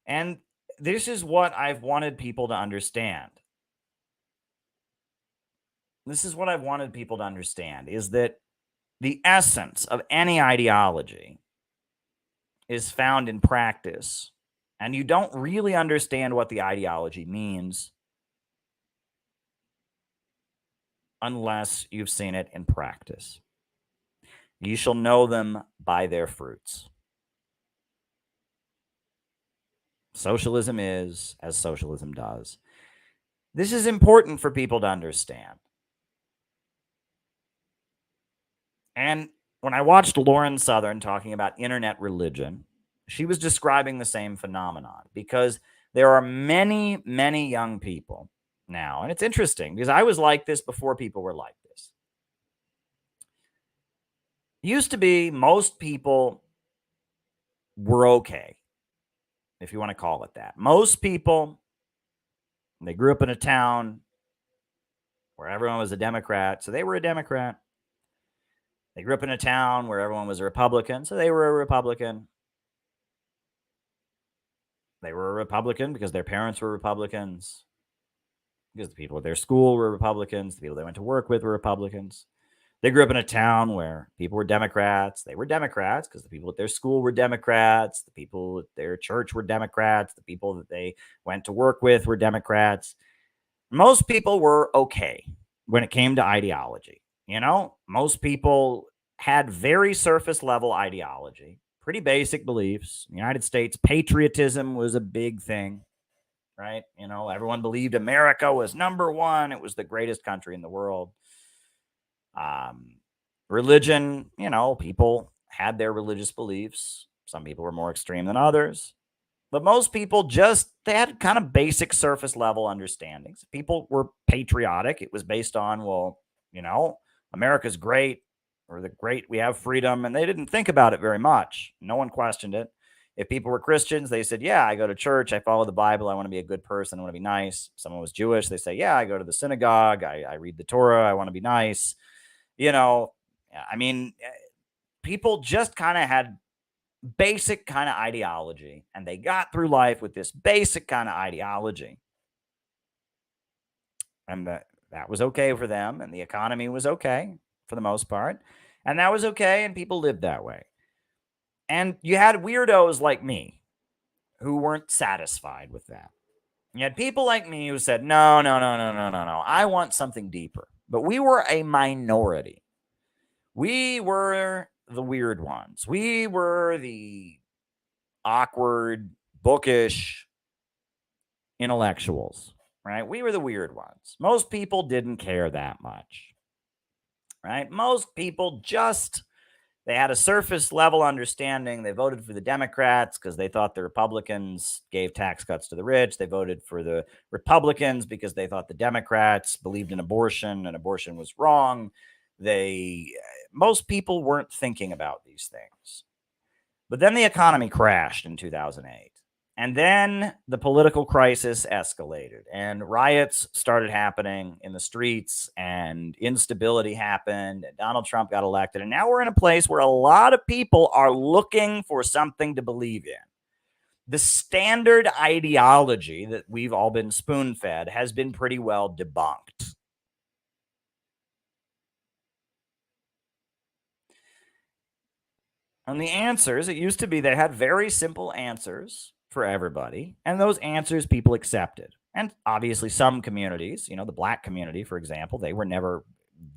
A: And this is what I've wanted people to understand. This is what I've wanted people to understand, is that the essence of any ideology is found in practice. And you don't really understand what the ideology means unless you've seen it in practice. You shall know them by their fruits. Socialism is as socialism does. This is important for people to understand. And when I watched Lauren Southern talking about internet religion, she was describing the same phenomenon, because there are many, many young people now. And it's interesting because I was like this before people were like this. It used to be most people were okay, if you want to call it that. Most people, they grew up in a town where everyone was a Democrat, so they were a Democrat. They grew up in a town where everyone was a Republican, so they were a Republican. They were a Republican because their parents were Republicans, because the people at their school were Republicans, the people they went to work with were Republicans. They grew up in a town where people were Democrats. They were Democrats because the people at their school were Democrats. The people at their church were Democrats. The people that they went to work with were Democrats. Most people were okay when it came to ideology. You know, most people had very surface level ideology, pretty basic beliefs. In the United States, patriotism was a big thing, right? You know, everyone believed America was number one. It was the greatest country in the world. Religion, you know, people had their religious beliefs. Some people were more extreme than others. But most people they had kind of basic surface level understandings. People were patriotic. It was based on, well, you know, America's great, we have freedom, and they didn't think about it very much. No one questioned it. If people were Christians, they said, yeah, I go to church, I follow the Bible, I want to be a good person, I want to be nice. Someone was Jewish, they say, yeah, I go to the synagogue, I read the Torah, I want to be nice. You know, I mean, people just kind of had basic kind of ideology, and they got through life with this basic kind of ideology. And that was okay for them, and the economy was okay for the most part, and that was okay, and people lived that way. And you had weirdos like me who weren't satisfied with that. You had people like me who said, no, I want something deeper. But we were a minority. We were the weird ones. We were the awkward, bookish intellectuals, right? We were the weird ones. Most people didn't care that much, right? Most people they had a surface level understanding. They voted for the Democrats because they thought the Republicans gave tax cuts to the rich. They voted for the Republicans because they thought the Democrats believed in abortion and abortion was wrong. Most people weren't thinking about these things. But then the economy crashed in 2008. And then the political crisis escalated, and riots started happening in the streets, and instability happened, and Donald Trump got elected. And now we're in a place where a lot of people are looking for something to believe in. The standard ideology that we've all been spoon-fed has been pretty well debunked. And the answers, it used to be they had very simple answers for everybody, and those answers people accepted. And obviously some communities, you know, the black community, for example, they were never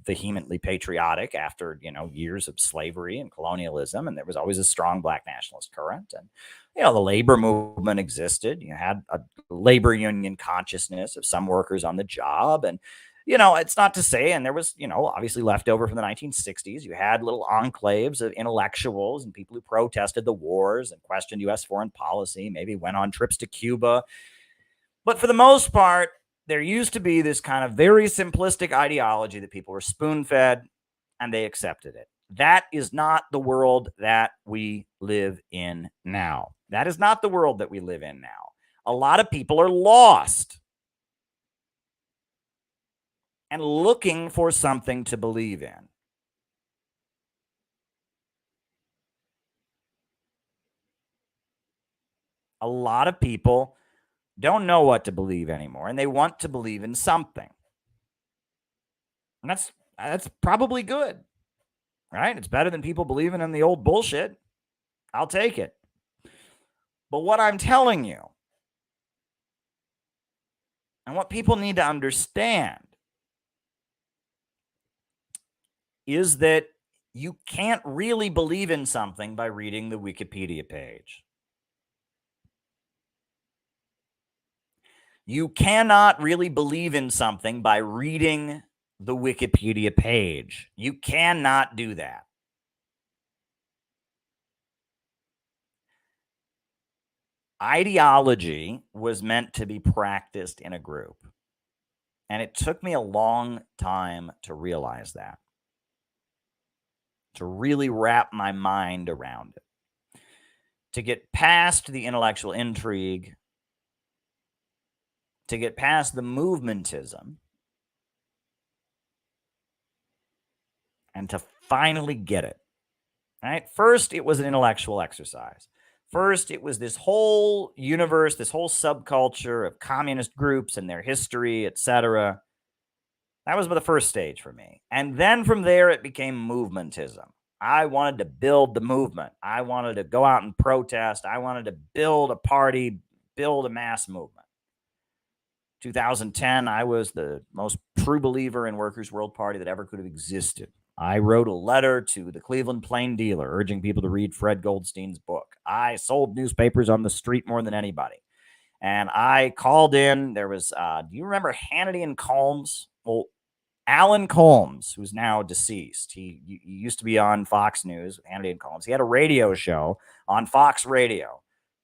A: vehemently patriotic after, you know, years of slavery and colonialism, and there was always a strong black nationalist current. And, you know, the labor movement existed. You had a labor union consciousness of some workers on the job, and it's not to say, and there was, obviously left over from the 1960s. You had little enclaves of intellectuals and people who protested the wars and questioned U.S. foreign policy, maybe went on trips to Cuba. But for the most part, there used to be this kind of very simplistic ideology that people were spoon-fed and they accepted it. That is not the world that we live in now. That is not the world that we live in now. A lot of people are lost and looking for something to believe in. A lot of people don't know what to believe anymore, and they want to believe in something. And that's probably good, right? It's better than people believing in the old bullshit. I'll take it. But what I'm telling you, and what people need to understand, is that you can't really believe in something by reading the Wikipedia page. You cannot really believe in something by reading the Wikipedia page. You cannot do that. Ideology was meant to be practiced in a group. And it took me a long time to realize that, to really wrap my mind around it, to get past the intellectual intrigue, to get past the movementism, and to finally get it. Right? First, it was an intellectual exercise. First, it was this whole universe, this whole subculture of communist groups and their history, etc. That was the first stage for me. And then from there, it became movementism. I wanted to build the movement. I wanted to go out and protest. I wanted to build a party, build a mass movement. 2010, I was the most true believer in Workers' World Party that ever could have existed. I wrote a letter to the Cleveland Plain Dealer urging people to read Fred Goldstein's book. I sold newspapers on the street more than anybody. And I called in. There was, do you remember Hannity and Colmes? Well, Alan Colmes, who's now deceased, he used to be on Fox News, Hannity and Colmes. He had a radio show on Fox Radio.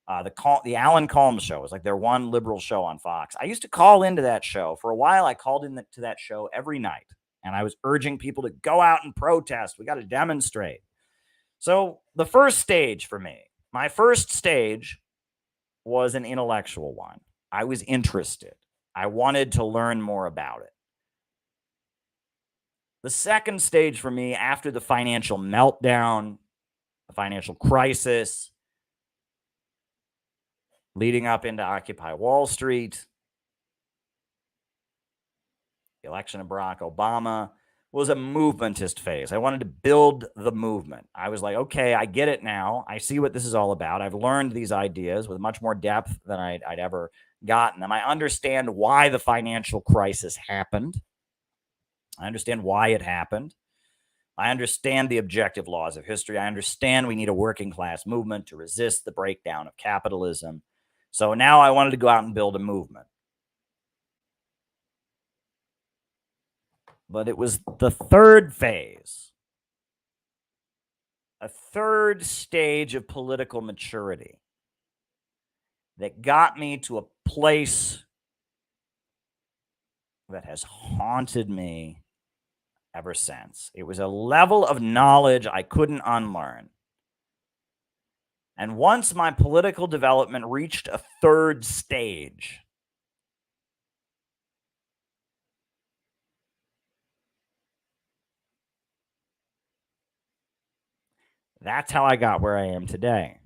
A: The Alan Colmes show was like their one liberal show on Fox. I used to call into that show. For a while, I called into that show every night. And I was urging people to go out and protest. We got to demonstrate. So the first stage for me, my first stage was an intellectual one. I was interested. I wanted to learn more about it. The second stage for me, after the financial meltdown, the financial crisis, leading up into Occupy Wall Street, the election of Barack Obama, was a movementist phase. I wanted to build the movement. I was like, okay, I get it now. I see what this is all about. I've learned these ideas with much more depth than I'd ever gotten them. I understand why the financial crisis happened. I understand why it happened. I understand the objective laws of history. I understand we need a working class movement to resist the breakdown of capitalism. So now I wanted to go out and build a movement. But it was the third phase, a third stage of political maturity that got me to a place that has haunted me ever since. It was a level of knowledge I couldn't unlearn. And once my political development reached a third stage, that's how I got where I am today.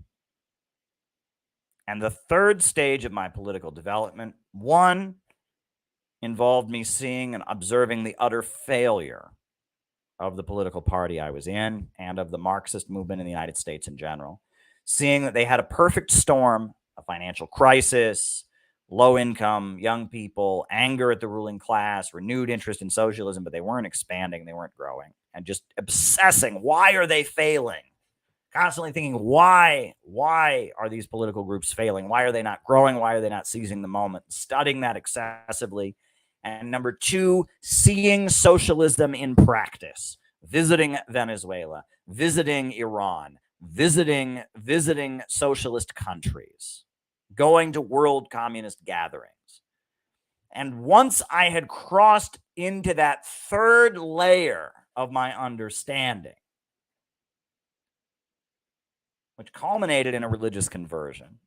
A: And the third stage of my political development, one, involved me seeing and observing the utter failure of the political party I was in and of the Marxist movement in the United States in general, seeing that they had a perfect storm, a financial crisis, low income, young people, anger at the ruling class, renewed interest in socialism, but they weren't expanding, they weren't growing, and just obsessing, why are they failing? Constantly thinking, why are these political groups failing? Why are they not growing? Why are they not seizing the moment? Studying that excessively And number two, seeing socialism in practice, visiting Venezuela, visiting Iran, visiting socialist countries, going to world communist gatherings. And once I had crossed into that third layer of my understanding, which culminated in a religious conversion,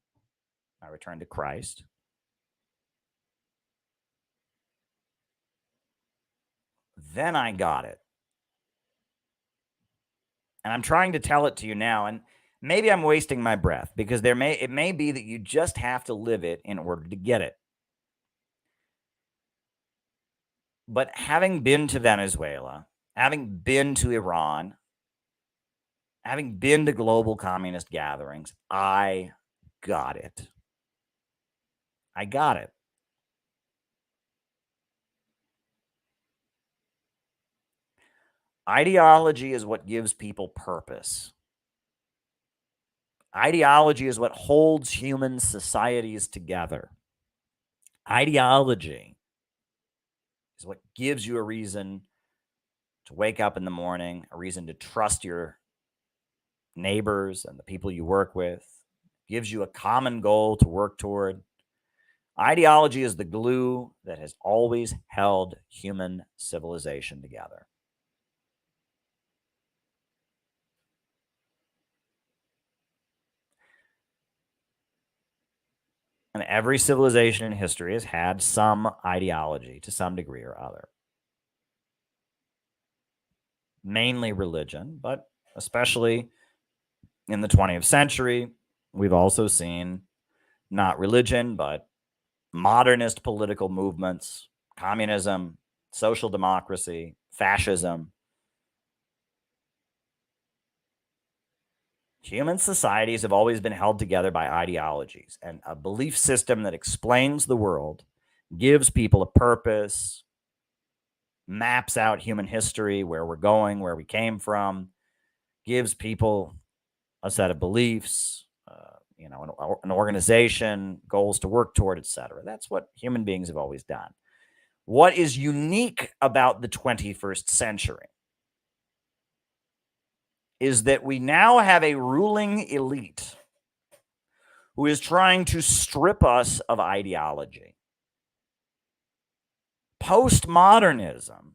A: I returned to Christ. Then I got it. And I'm trying to tell it to you now, and maybe I'm wasting my breath because it may be that you just have to live it in order to get it. But having been to Venezuela, having been to Iran, having been to global communist gatherings, I got it. I got it. Ideology is what gives people purpose. Ideology is what holds human societies together. Ideology is what gives you a reason to wake up in the morning, a reason to trust your neighbors and the people you work with, gives you a common goal to work toward. Ideology is the glue that has always held human civilization together. And every civilization in history has had some ideology to some degree or other. Mainly religion, but especially in the 20th century, we've also seen not religion, but modernist political movements, communism, social democracy, fascism. Human societies have always been held together by ideologies and a belief system that explains the world, gives people a purpose, maps out human history, where we're going, where we came from, gives people a set of beliefs, an organization, goals to work toward, etc. That's what human beings have always done. What is unique about the 21st century is that we now have a ruling elite who is trying to strip us of ideology. Postmodernism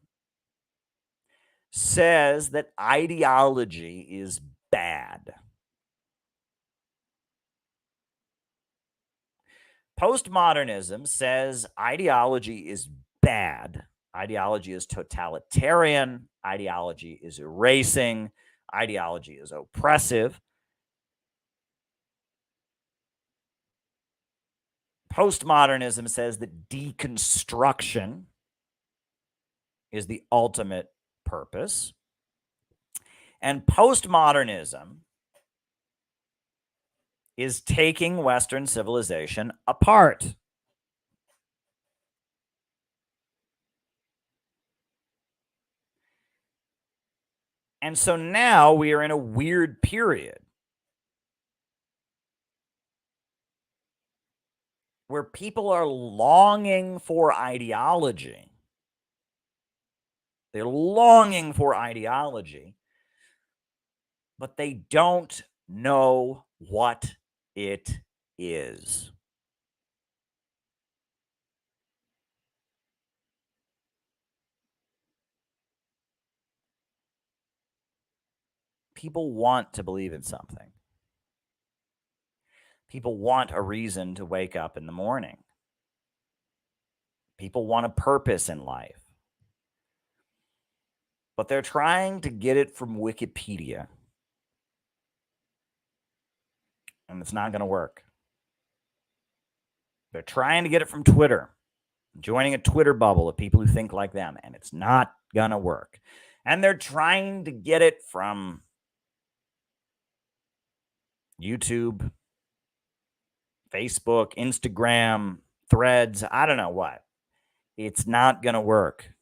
A: says that ideology is bad. Postmodernism says ideology is bad. Ideology is totalitarian. Ideology is erasing. Ideology is oppressive. Postmodernism says that deconstruction is the ultimate purpose. And postmodernism is taking Western civilization apart. And so now we are in a weird period where people are longing for ideology. They're longing for ideology, but they don't know what it is. People want to believe in something. People want a reason to wake up in the morning. People want a purpose in life. But they're trying to get it from Wikipedia. And it's not going to work. They're trying to get it from Twitter, joining a Twitter bubble of people who think like them, and it's not going to work. And they're trying to get it from YouTube, Facebook, Instagram, Threads, I don't know what. It's not going to work.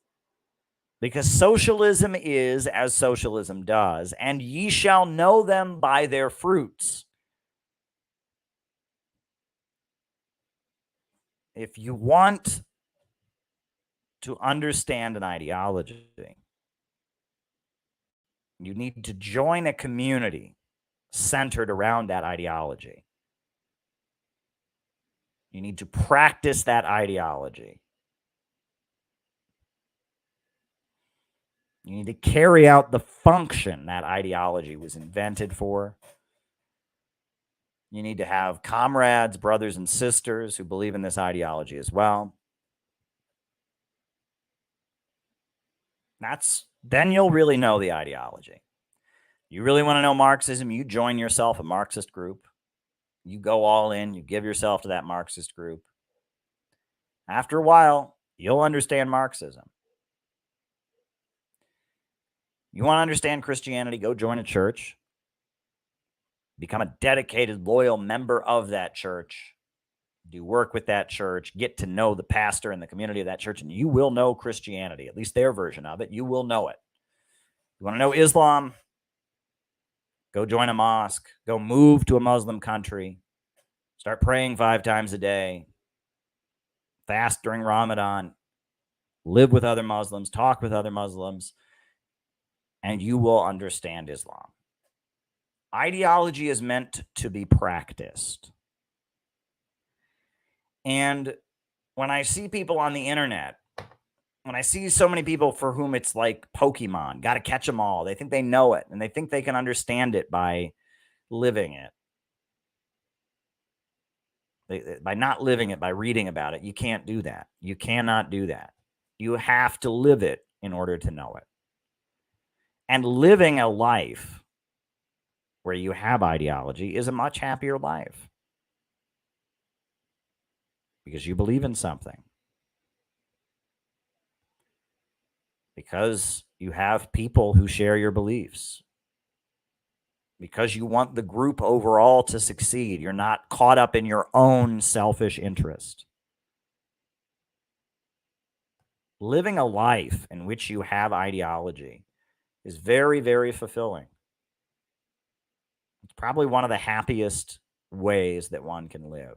A: Because socialism is as socialism does, and ye shall know them by their fruits. If you want to understand an ideology, you need to join a community centered around that ideology. You need to practice that ideology. You need to carry out the function that ideology was invented for. You need to have comrades, brothers, and sisters who believe in this ideology as well. Then you'll really know the ideology. You really want to know Marxism, you join yourself a Marxist group. You go all in, you give yourself to that Marxist group. After a while, you'll understand Marxism. You want to understand Christianity, go join a church. Become a dedicated, loyal member of that church. Do work with that church. Get to know the pastor and the community of that church, and you will know Christianity, at least their version of it. You will know it. You want to know Islam? Go join a mosque. Go move to a Muslim country. Start praying 5 times a day. Fast during Ramadan. Live with other Muslims. Talk with other Muslims. And you will understand Islam. Ideology is meant to be practiced. And when I see people on the internet, when I see so many people for whom it's like Pokemon, got to catch them all, they think they know it, and they think they can understand it by living it. By not living it, by reading about it, you can't do that. You cannot do that. You have to live it in order to know it. And living a life where you have ideology is a much happier life. Because you believe in something. Because you have people who share your beliefs. Because you want the group overall to succeed. You're not caught up in your own selfish interest. Living a life in which you have ideology is very, very fulfilling. It's probably one of the happiest ways that one can live.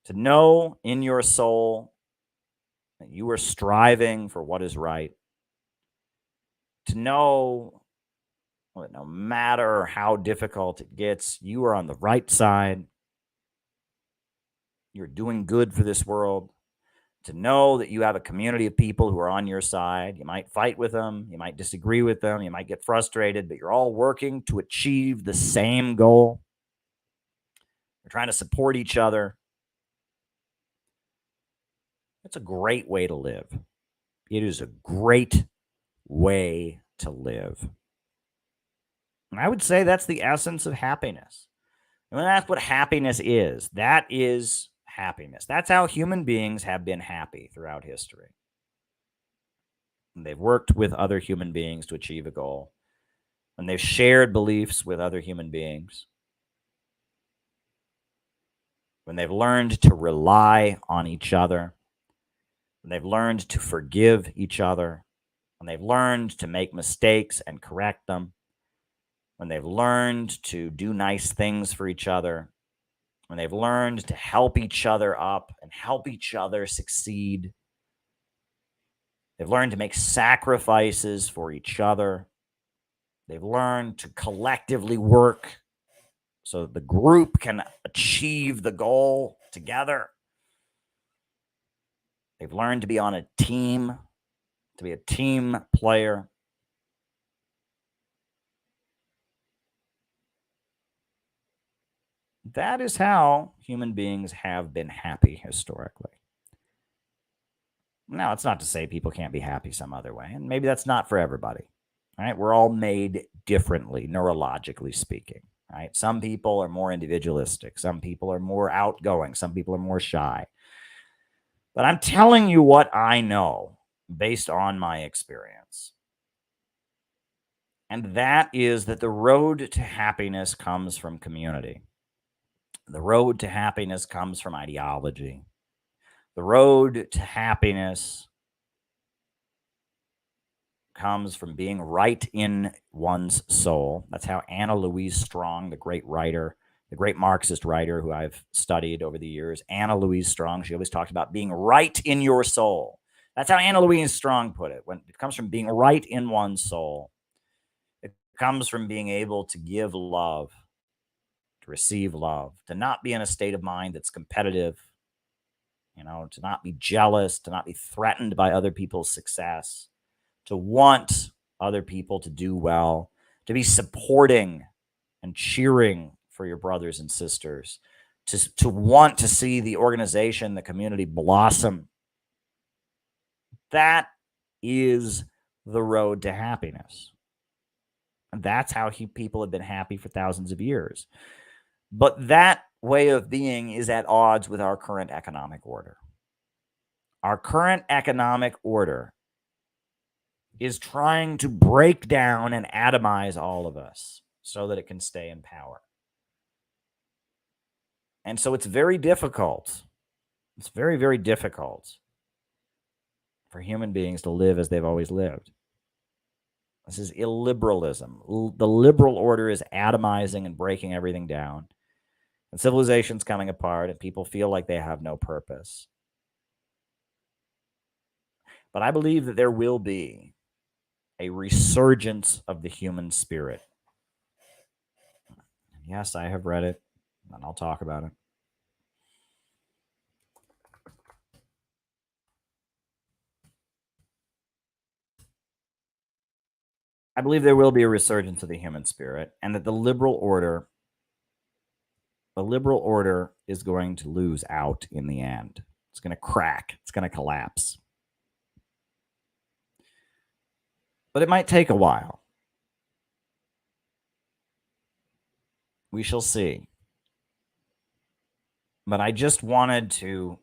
A: To know in your soul that you are striving for what is right. To know that no matter how difficult it gets, you are on the right side. You're doing good for this world. To know that you have a community of people who are on your side. You might fight with them. You might disagree with them. You might get frustrated, but you're all working to achieve the same goal. You're trying to support each other. It's a great way to live. It is a great way to live. And I would say that's the essence of happiness. And that's what happiness is. That is happiness. That's how human beings have been happy throughout history. And they've worked with other human beings to achieve a goal. And they've shared beliefs with other human beings. When they've learned to rely on each other. When they've learned to forgive each other. When they've learned to make mistakes and correct them. When they've learned to do nice things for each other. When they've learned to help each other up and help each other succeed. They've learned to make sacrifices for each other. They've learned to collectively work so that the group can achieve the goal together. They've learned to be on a team, to be a team player. That is how human beings have been happy historically. Now, it's not to say people can't be happy some other way, and maybe that's not for everybody. All right, we're all made differently, neurologically speaking. Right? Some people are more individualistic. Some people are more outgoing. Some people are more shy. But I'm telling you what I know based on my experience. And that is that the road to happiness comes from community. The road to happiness comes from ideology. The road to happiness comes from being right in one's soul. That's how Anna Louise Strong, the great writer, the great Marxist writer who I've studied over the years, Anna Louise Strong, she always talks about being right in your soul. That's how Anna Louise Strong put it. When it comes from being right in one's soul, it comes from being able to give love, to receive love, to not be in a state of mind that's competitive, to not be jealous, to not be threatened by other people's success, to want other people to do well, to be supporting and cheering for your brothers and sisters, to want to see the organization, the community blossom. That is the road to happiness. And that's how people have been happy for thousands of years. But that way of being is at odds with our current economic order. Our current economic order is trying to break down and atomize all of us so that it can stay in power. And so it's very difficult. It's very, very difficult for human beings to live as they've always lived. This is illiberalism. The liberal order is atomizing and breaking everything down. And civilization's coming apart, and people feel like they have no purpose. But I believe that there will be a resurgence of the human spirit. Yes, I have read it, and I'll talk about it. I believe there will be a resurgence of the human spirit, and that the liberal order is going to lose out in the end. It's going to crack. It's going to collapse. But it might take a while. We shall see. But I just wanted to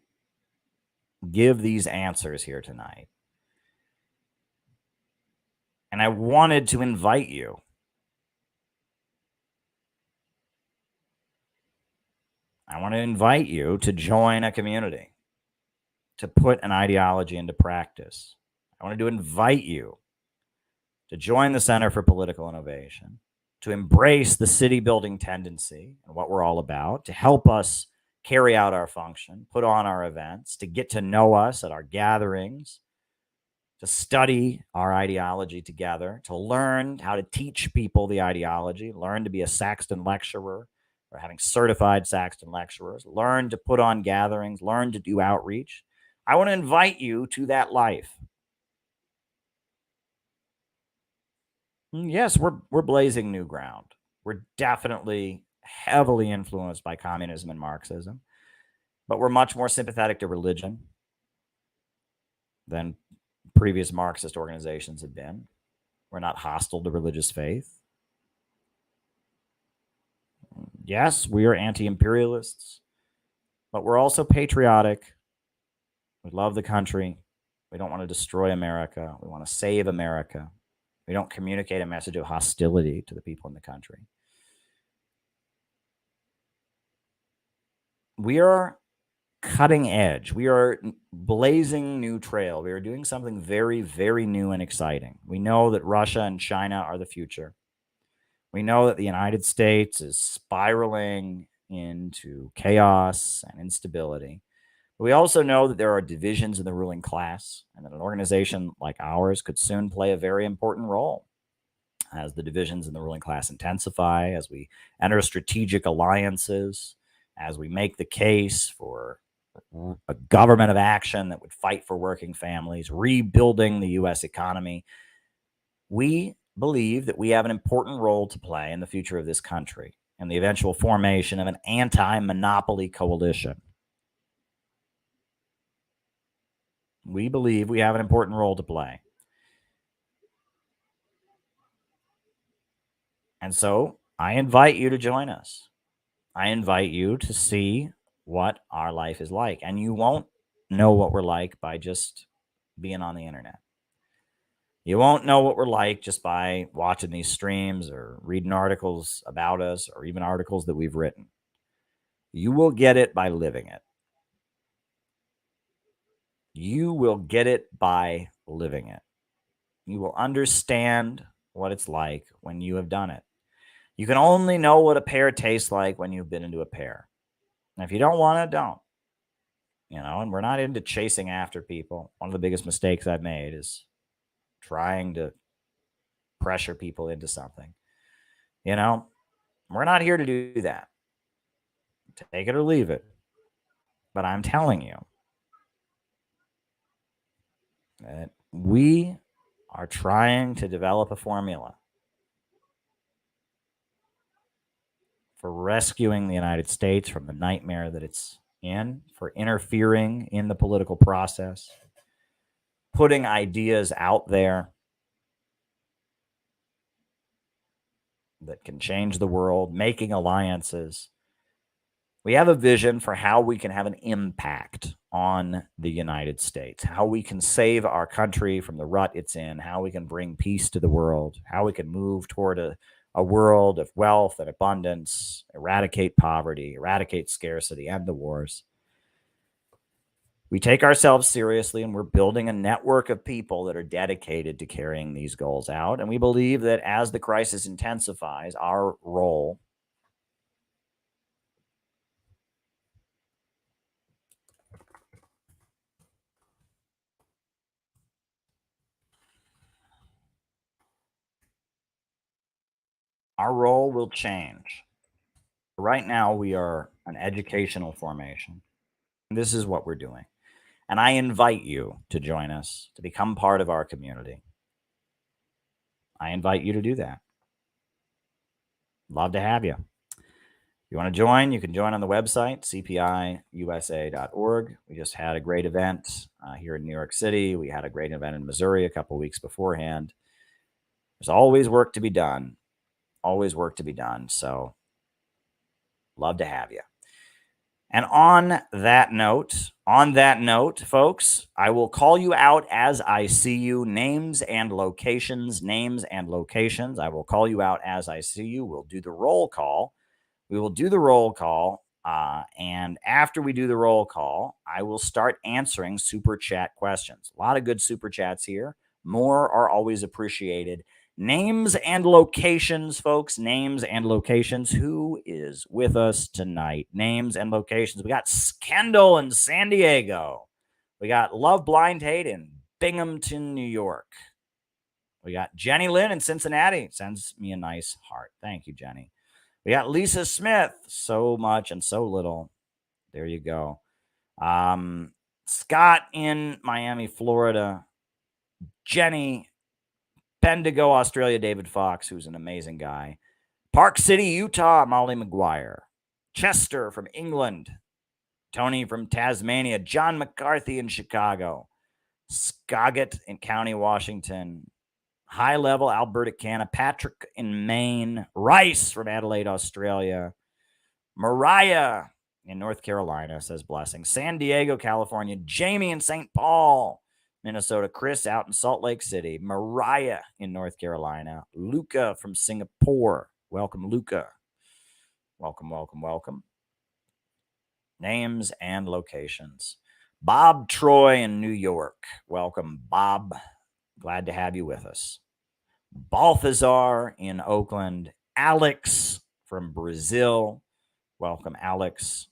A: give these answers here tonight. And I wanted to invite you. I want to invite you to join a community, to put an ideology into practice. I wanted to invite you to join the Center for Political Innovation, to embrace the city building tendency and what we're all about, to help us carry out our function, put on our events, to get to know us at our gatherings, to study our ideology together, to learn how to teach people the ideology, learn to be a Saxton lecturer or having certified Saxton lecturers, learn to put on gatherings, learn to do outreach. I want to invite you to that life. Yes, we're blazing new ground. We're definitely heavily influenced by communism and Marxism, but we're much more sympathetic to religion than previous Marxist organizations have been. We're not hostile to religious faith. Yes, we are anti-imperialists, but we're also patriotic. We love the country. We don't want to destroy America. We want to save America. We don't communicate a message of hostility to the people in the country. We are cutting edge. We are blazing new trail. We are doing something very, very new and exciting. We know that Russia and China are the future. We know that the United States is spiraling into chaos and instability. But we also know that there are divisions in the ruling class, and that an organization like ours could soon play a very important role as the divisions in the ruling class intensify, as we enter strategic alliances, as we make the case for a government of action that would fight for working families, rebuilding the U.S. economy. We believe that we have an important role to play in the future of this country and the eventual formation of an anti-monopoly coalition. We believe we have an important role to play. And so I invite you to join us. I invite you to see what our life is like. And you won't know what we're like by just being on the internet. You won't know what we're like just by watching these streams or reading articles about us or even articles that we've written. You will get it by living it. You will get it by living it. You will understand what it's like when you have done it. You can only know what a pear tastes like when you've been into a pear. And if you don't want it, don't. And we're not into chasing after people. One of the biggest mistakes I've made is trying to pressure people into something. We're not here to do that. Take it or leave it. But I'm telling you that we are trying to develop a formula for rescuing the United States from the nightmare that it's in, for interfering in the political process, putting ideas out there that can change the world, making alliances. We have a vision for how we can have an impact on the United States, how we can save our country from the rut it's in, how we can bring peace to the world, how we can move toward a world of wealth and abundance, eradicate poverty, eradicate scarcity and the wars. We take ourselves seriously, and we're building a network of people that are dedicated to carrying these goals out. And we believe that as the crisis intensifies, our role will change. Right now, we are an educational formation. This is what we're doing. And I invite you to join us, to become part of our community. I invite you to do that. Love to have you. If you want to join, you can join on the website, cpiusa.org. We just had a great event here in New York City. We had a great event in Missouri a couple weeks beforehand. There's always work to be done. Always work to be done. So, love to have you. And on that note, folks, I will call you out as I see you. Names and locations. I will call you out as I see you. We'll do the roll call. And after we do the roll call, I will start answering super chat questions. A lot of good super chats here. More are always appreciated. Names and locations, folks. Names and locations. Who is with us tonight? Names and locations. We got Kendall in San Diego. We got Love Blind Hate in Binghamton, New York. We got Jenny Lynn in Cincinnati. Sends me a nice heart. Thank you, Jenny. We got Lisa Smith. So much and so little. There you go. Scott in Miami, Florida. Jenny, Bendigo, Australia, David Fox, who's an amazing guy. Park City, Utah, Molly McGuire. Chester from England. Tony from Tasmania. John McCarthy in Chicago. Skagit in County, Washington. High Level, Alberta, Canada. Patrick in Maine. Rice from Adelaide, Australia. Mariah in North Carolina says blessing. San Diego, California. Jamie in St. Paul, Minnesota. Chris out in Salt Lake City. Mariah in North Carolina. Luca from Singapore. Welcome, Luca. Welcome. Names and locations. Bob Troy in New York. Welcome, Bob. Glad to have you with us. Balthazar in Oakland. Alex from Brazil. Welcome, Alex.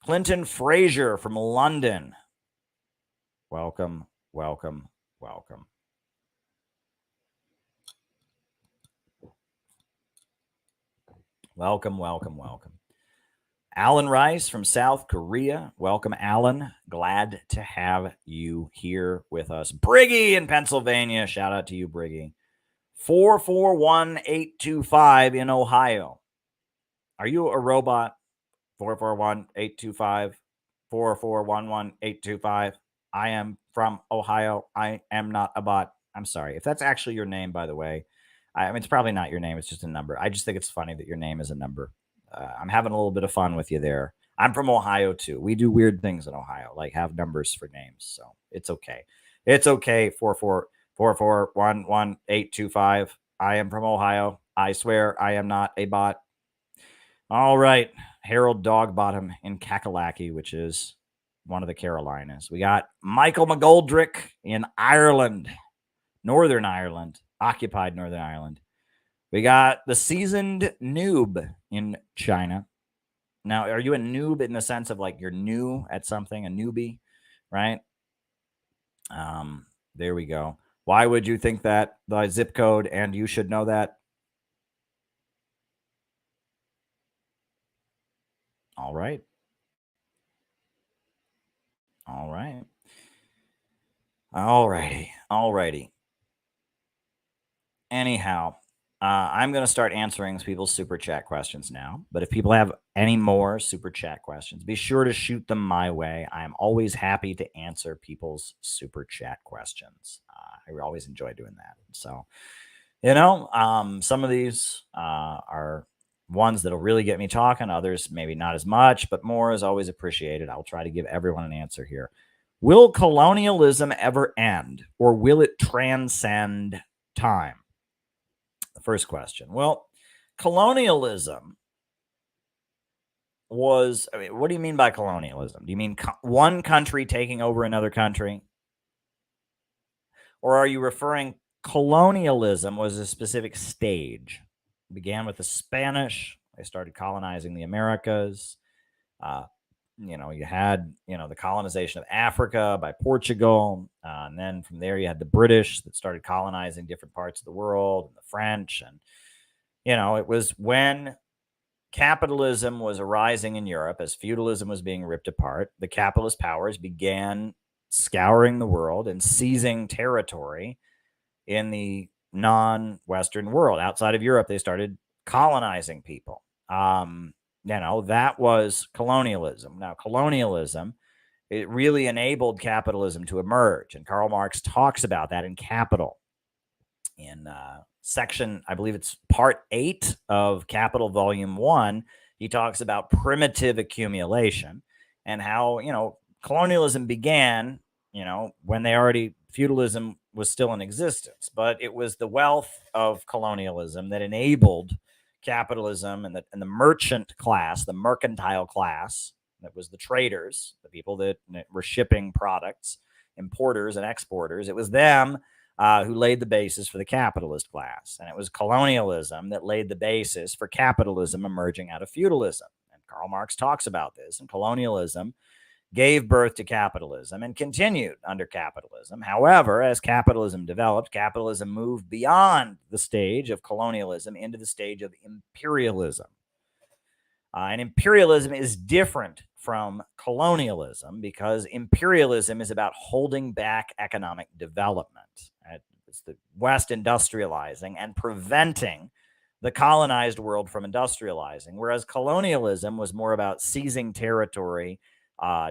A: Clinton Frazier from London. Welcome. Alan Rice from South Korea. Welcome, Alan. Glad to have you here with us. Briggy in Pennsylvania. Shout out to you, Briggy. 441825 in Ohio. Are you a robot? 441825 4411825. I am from Ohio. I am not a bot. I'm sorry. If that's actually your name, by the way, I mean, it's probably not your name. It's just a number. I just think it's funny that your name is a number. I'm having a little bit of fun with you there. I'm from Ohio, too. We do weird things in Ohio, like have numbers for names. So it's okay. 4411825. I am from Ohio. I swear I am not a bot. All right. Harold Dogbottom in Kakalaki, which is one of the Carolinas. We got Michael McGoldrick in Ireland, Northern Ireland, occupied Northern Ireland. We got the Seasoned Noob in China. Now, are you a noob in the sense of like you're new at something, a newbie, right? There we go. Why would you think that the zip code and you should know that? All right. All right. All righty. All righty. Anyhow, I'm going to start answering people's super chat questions now. But if people have any more super chat questions, be sure to shoot them my way. I'm always happy to answer people's super chat questions. I always enjoy doing that. So, some of these are ones that'll really get me talking. Others, maybe not as much, but more is always appreciated. I'll try to give everyone an answer here. Will colonialism ever end, or will it transcend time? The first question. Well, colonialism was, what do you mean by colonialism? Do you mean one country taking over another country? Or are you referring colonialism was a specific stage? It began with the Spanish. They started colonizing the Americas. You had, the colonization of Africa by Portugal. And then from there, you had the British that started colonizing different parts of the world, and the French. And, it was when capitalism was arising in Europe, as feudalism was being ripped apart, the capitalist powers began scouring the world and seizing territory in the non-Western world. Outside of Europe, they started colonizing people. That was colonialism. Now, colonialism, it really enabled capitalism to emerge. And Karl Marx talks about that in Capital. In section, I believe it's part 8 of Capital Volume 1, he talks about primitive accumulation and how, colonialism began, when feudalism was still in existence. But it was the wealth of colonialism that enabled capitalism and the merchant class, the mercantile class, that was the traders, the people that were shipping products, importers and exporters. It was them who laid the basis for the capitalist class. And it was colonialism that laid the basis for capitalism emerging out of feudalism. And Karl Marx talks about this. And colonialism gave birth to capitalism and continued under capitalism. However, as capitalism developed, capitalism moved beyond the stage of colonialism into the stage of imperialism. And imperialism is different from colonialism because imperialism is about holding back economic development. It's the West industrializing and preventing the colonized world from industrializing, whereas colonialism was more about seizing territory,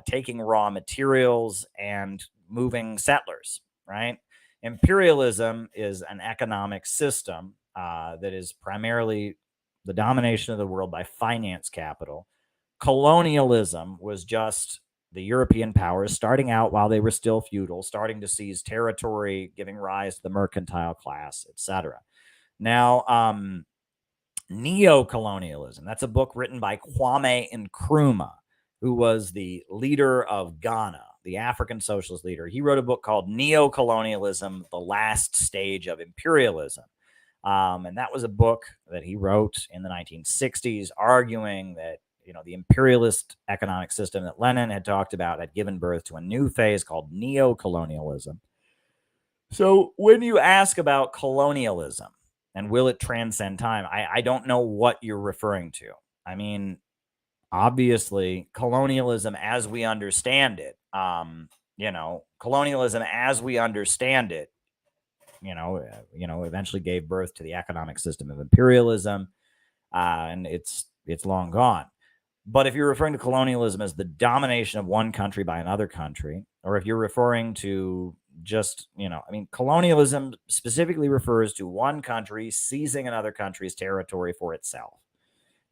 A: taking raw materials and moving settlers, right? Imperialism is an economic system that is primarily the domination of the world by finance capital. Colonialism was just the European powers starting out while they were still feudal, starting to seize territory, giving rise to the mercantile class, etc. Now, neo-colonialism, that's a book written by Kwame Nkrumah, who was the leader of Ghana, the African socialist leader. He wrote a book called Neo-Colonialism, The Last Stage of Imperialism. And that was a book that he wrote in the 1960s, arguing that, the imperialist economic system that Lenin had talked about had given birth to a new phase called neo-colonialism. So when you ask about colonialism and will it transcend time, I don't know what you're referring to. I mean, obviously, colonialism as we understand it, colonialism as we understand it, eventually gave birth to the economic system of imperialism, and it's long gone. But if you're referring to colonialism as the domination of one country by another country, or if you're referring to just, colonialism specifically refers to one country seizing another country's territory for itself.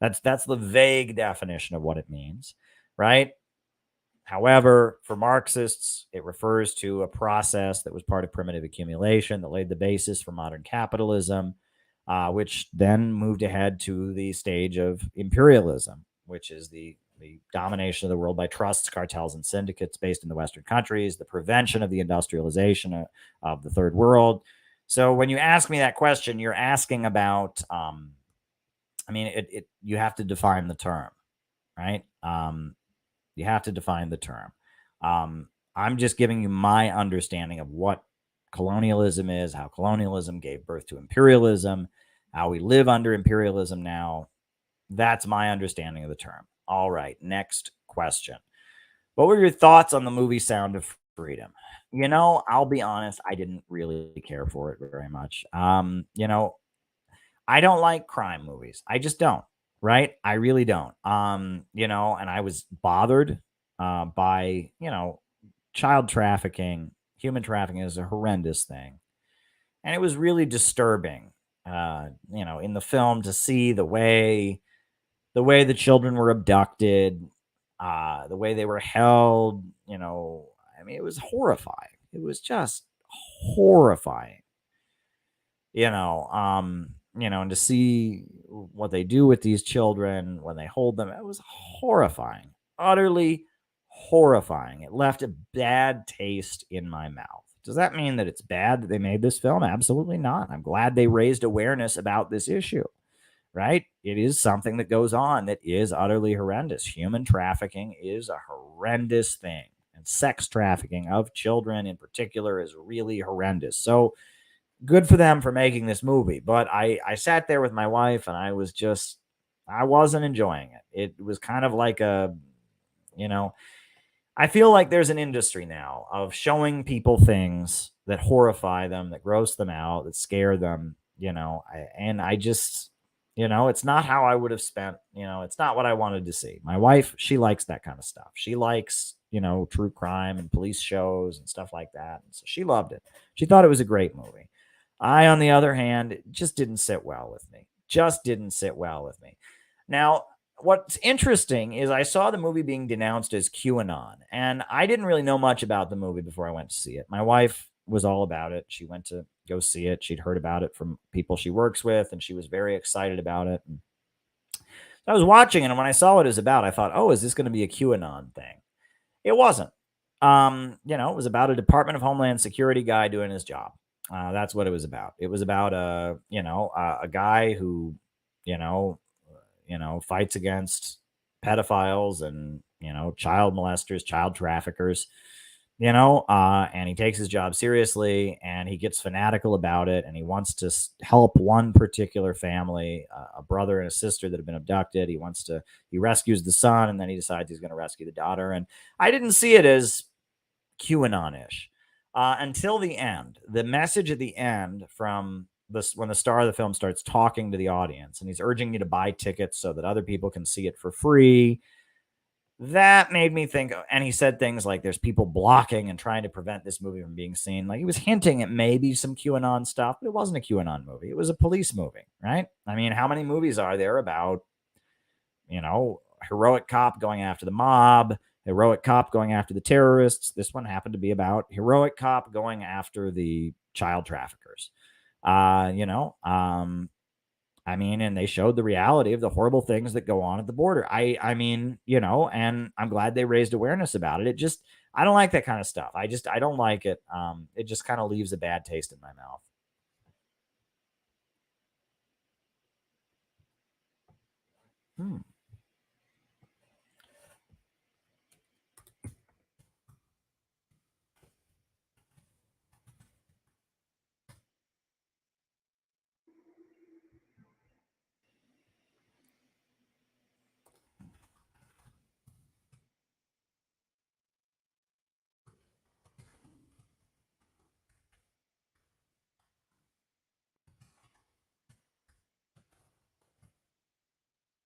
A: That's the vague definition of what it means, right? However, for Marxists, it refers to a process that was part of primitive accumulation that laid the basis for modern capitalism, which then moved ahead to the stage of imperialism, which is the domination of the world by trusts, cartels, and syndicates based in the Western countries, the prevention of the industrialization of the third world. So when you ask me that question, you're asking about, you have to define the term. right? You have to define the term. I'm just giving you my understanding of what colonialism is, how colonialism gave birth to imperialism, how we live under imperialism now. That's my understanding of the term. All right, next question. What were your thoughts on the movie Sound of Freedom? I'll be honest, I didn't really care for it very much. I don't like crime movies. I just don't, right? I really don't. And I was bothered by, child trafficking. Human trafficking is a horrendous thing. And it was really disturbing, in the film to see the way the children were abducted, the way they were held, I mean, it was horrifying. It was just horrifying, and to see what they do with these children when they hold them, it was horrifying, utterly horrifying. It left a bad taste in my mouth. Does that mean that it's bad that they made this film? Absolutely not. I'm glad they raised awareness about this issue, right? It is something that goes on that is utterly horrendous. Human trafficking is a horrendous thing, and sex trafficking of children in particular is really horrendous. So good for them for making this movie. But I sat there with my wife and I wasn't enjoying it. It was kind of like I feel like there's an industry now of showing people things that horrify them, that gross them out, that scare them, and I just, it's not how I would have spent, it's not what I wanted to see. My wife, she likes that kind of stuff. She likes, true crime and police shows and stuff like that. And so she loved it. She thought it was a great movie. I, on the other hand, it just didn't sit well with me. Now, what's interesting is I saw the movie being denounced as QAnon, and I didn't really know much about the movie before I went to see it. My wife was all about it. She went to go see it. She'd heard about it from people she works with, and she was very excited about it. And so I was watching it, and when I saw what it was about, I thought, oh, is this going to be a QAnon thing? It wasn't. It was about a Department of Homeland Security guy doing his job. That's what it was about. It was about a guy who, fights against pedophiles and, child molesters, child traffickers, and he takes his job seriously and he gets fanatical about it. And he wants to help one particular family, a brother and a sister that have been abducted. He rescues the son, and then he decides he's going to rescue the daughter. And I didn't see it as QAnon-ish. Until the end. The message at the end from this, when the star of the film starts talking to the audience and he's urging you to buy tickets so that other people can see it for free, that made me think. And he said things like there's people blocking and trying to prevent this movie from being seen. Like he was hinting at maybe some QAnon stuff, but it wasn't a QAnon movie. It was a police movie, right? I mean, how many movies are there about, heroic cop going after the mob, heroic cop going after the terrorists? This one happened to be about heroic cop going after the child traffickers. And they showed the reality of the horrible things that go on at the border. And I'm glad they raised awareness about it. I don't like that kind of stuff. I don't like it. It just kind of leaves a bad taste in my mouth.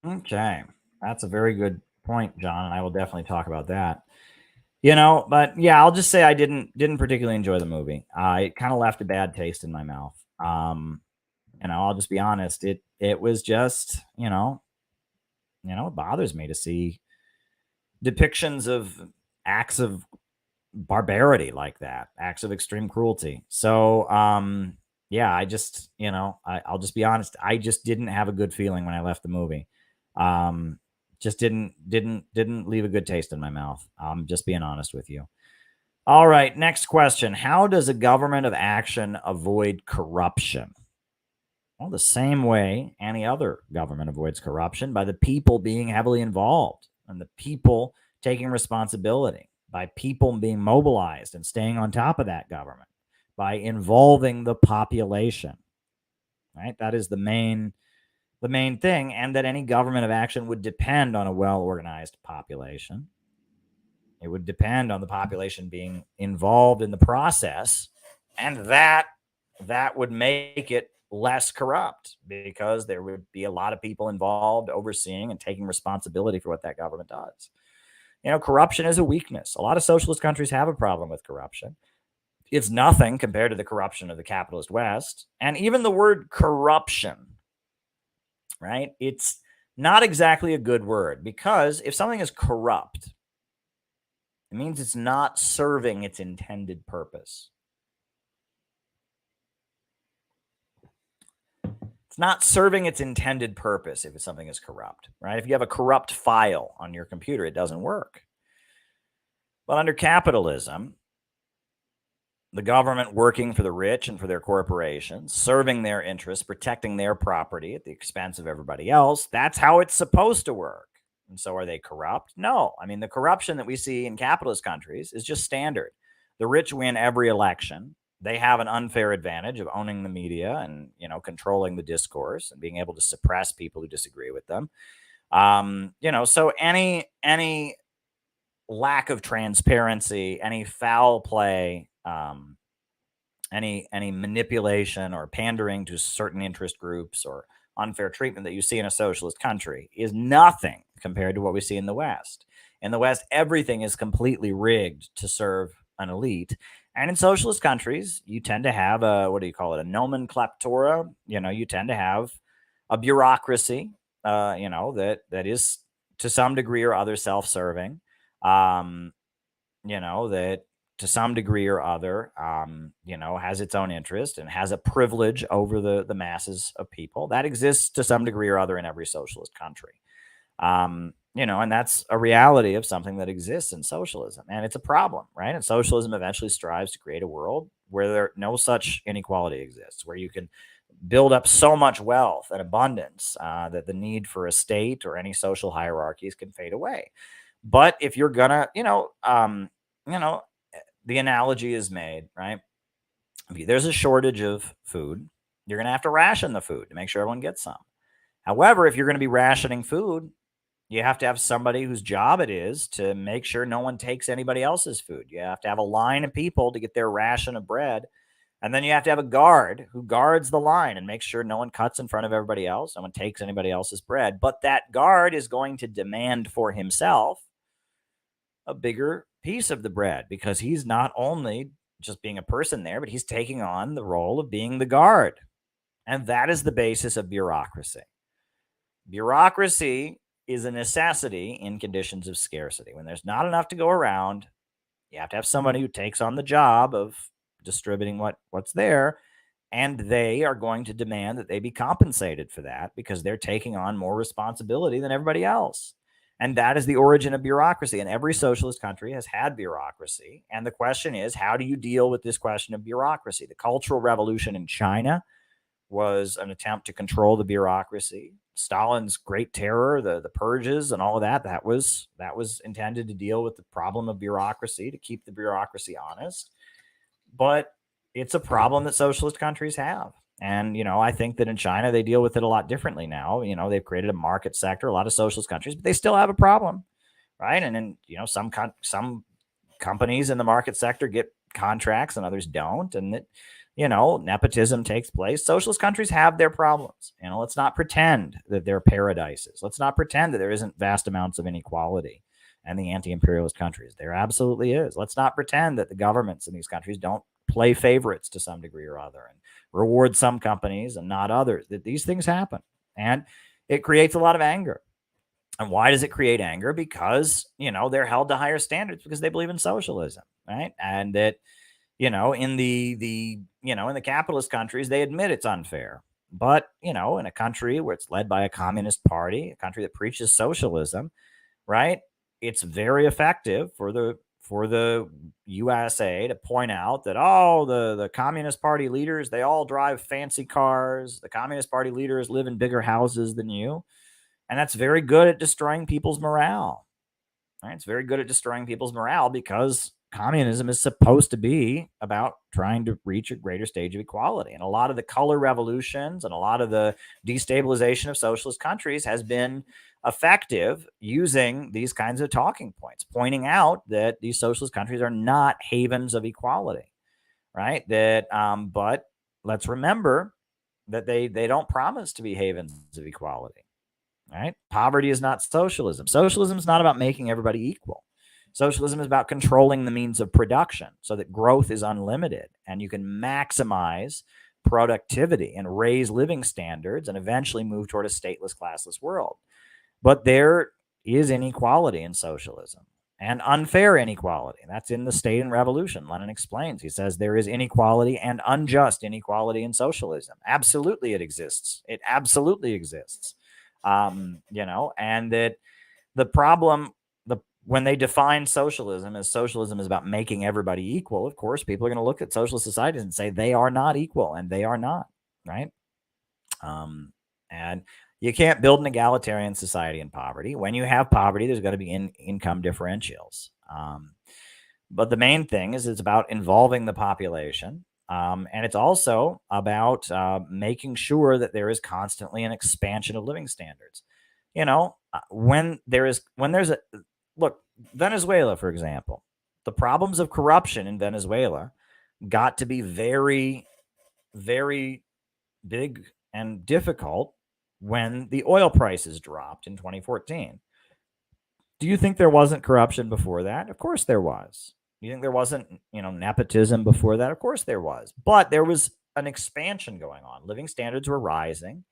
A: Okay. That's a very good point, John, and I will definitely talk about that. But yeah, I'll just say I didn't particularly enjoy the movie. It kind of left a bad taste in my mouth. I'll just be honest. It was just, it bothers me to see depictions of acts of barbarity like that, acts of extreme cruelty. So, yeah, I'll just be honest. I just didn't have a good feeling when I left the movie. Just didn't leave a good taste in my mouth. I'm just being honest with you. All right, next question. How does a government of action avoid corruption? Well, the same way any other government avoids corruption, by the people being heavily involved. and the people taking responsibility, by people being mobilized and staying on top of that government, by involving the population, right? That is the main thing, and that any government of action would depend on a well-organized population. It would depend on the population being involved in the process, and that would make it less corrupt, because there would be a lot of people involved overseeing and taking responsibility for what that government does. Corruption is a weakness. A lot of socialist countries have a problem with corruption. It's nothing compared to the corruption of the capitalist West. And even the word corruption, right? It's not exactly a good word, because if something is corrupt, it means it's not serving its intended purpose. It's not serving its intended purpose if something is corrupt, right? If you have a corrupt file on your computer, it doesn't work. But under capitalism, the government working for the rich and for their corporations, serving their interests, protecting their property at the expense of everybody else, that's how it's supposed to work. And so are they corrupt? No. I mean, the corruption that we see in capitalist countries is just standard. The rich win every election. They have an unfair advantage of owning the media and, controlling the discourse and being able to suppress people who disagree with them. So any lack of transparency, any foul play, any manipulation or pandering to certain interest groups or unfair treatment that you see in a socialist country is nothing compared to what we see in the West. In the West, everything is completely rigged to serve an elite. And in socialist countries, you tend to have a nomenclatura. You tend to have a bureaucracy, that is to some degree or other self-serving, that to some degree or other, has its own interest and has a privilege over the masses of people. That exists to some degree or other in every socialist country. And that's a reality of something that exists in socialism. And it's a problem, right? And socialism eventually strives to create a world where no such inequality exists, where you can build up so much wealth and abundance that the need for a state or any social hierarchies can fade away. But if you're gonna, the analogy is made, right? If there's a shortage of food, you're going to have to ration the food to make sure everyone gets some. However, if you're going to be rationing food, you have to have somebody whose job it is to make sure no one takes anybody else's food. You have to have a line of people to get their ration of bread. And then you have to have a guard who guards the line and makes sure no one cuts in front of everybody else, no one takes anybody else's bread. But that guard is going to demand for himself a bigger piece of the bread, because he's not only just being a person there, but he's taking on the role of being the guard. And that is the basis of bureaucracy. Bureaucracy is a necessity in conditions of scarcity. When there's not enough to go around, you have to have somebody who takes on the job of distributing what's there, and they are going to demand that they be compensated for that because they're taking on more responsibility than everybody else. And that is the origin of bureaucracy. And every socialist country has had bureaucracy. And the question is, how do you deal with this question of bureaucracy? The Cultural Revolution in China was an attempt to control the bureaucracy. Stalin's Great Terror, the purges and all of that was intended to deal with the problem of bureaucracy, to keep the bureaucracy honest. But it's a problem that socialist countries have. And, I think that in China, they deal with it a lot differently now. They've created a market sector, a lot of socialist countries, but they still have a problem, right? And then, some companies in the market sector get contracts and others don't. And that, nepotism takes place. Socialist countries have their problems. Let's not pretend that they're paradises. Let's not pretend that there isn't vast amounts of inequality in the anti-imperialist countries. There absolutely is. Let's not pretend that the governments in these countries don't play favorites to some degree or other and reward some companies and not others. That these things happen, and it creates a lot of anger. And why does it create anger? Because, they're held to higher standards because they believe in socialism, right? And that, in the capitalist countries, they admit it's unfair. But, in a country where it's led by a communist party, a country that preaches socialism, right? It's very effective for the USA to point out that, the Communist Party leaders, they all drive fancy cars. The Communist Party leaders live in bigger houses than you. And that's very good at destroying people's morale. Right? It's very good at destroying people's morale because communism is supposed to be about trying to reach a greater stage of equality. And a lot of the color revolutions and a lot of the destabilization of socialist countries has been effective using these kinds of talking points, pointing out that these socialist countries are not havens of equality, right? But let's remember that they don't promise to be havens of equality, right? Poverty is not socialism. Socialism is not about making everybody equal. Socialism is about controlling the means of production so that growth is unlimited and you can maximize productivity and raise living standards and eventually move toward a stateless, classless world. But there is inequality in socialism and unfair inequality. That's in The State and Revolution. Lenin explains. He says there is inequality and unjust inequality in socialism. Absolutely, it exists. It absolutely exists. And that the problem, when they define socialism as socialism is about making everybody equal, of course, people are going to look at socialist societies and say they are not equal, and they are not, right? And you can't build an egalitarian society in poverty. When you have poverty, there's got to be income differentials. But the main thing is it's about involving the population. And it's also about making sure that there is constantly an expansion of living standards. When there's a look, Venezuela, for example, the problems of corruption in Venezuela got to be very, very big and difficult when the oil prices dropped in 2014. Do you think there wasn't corruption before that? Of course there was. You think there wasn't, nepotism before that? Of course there was. But there was an expansion going on. Living standards were rising.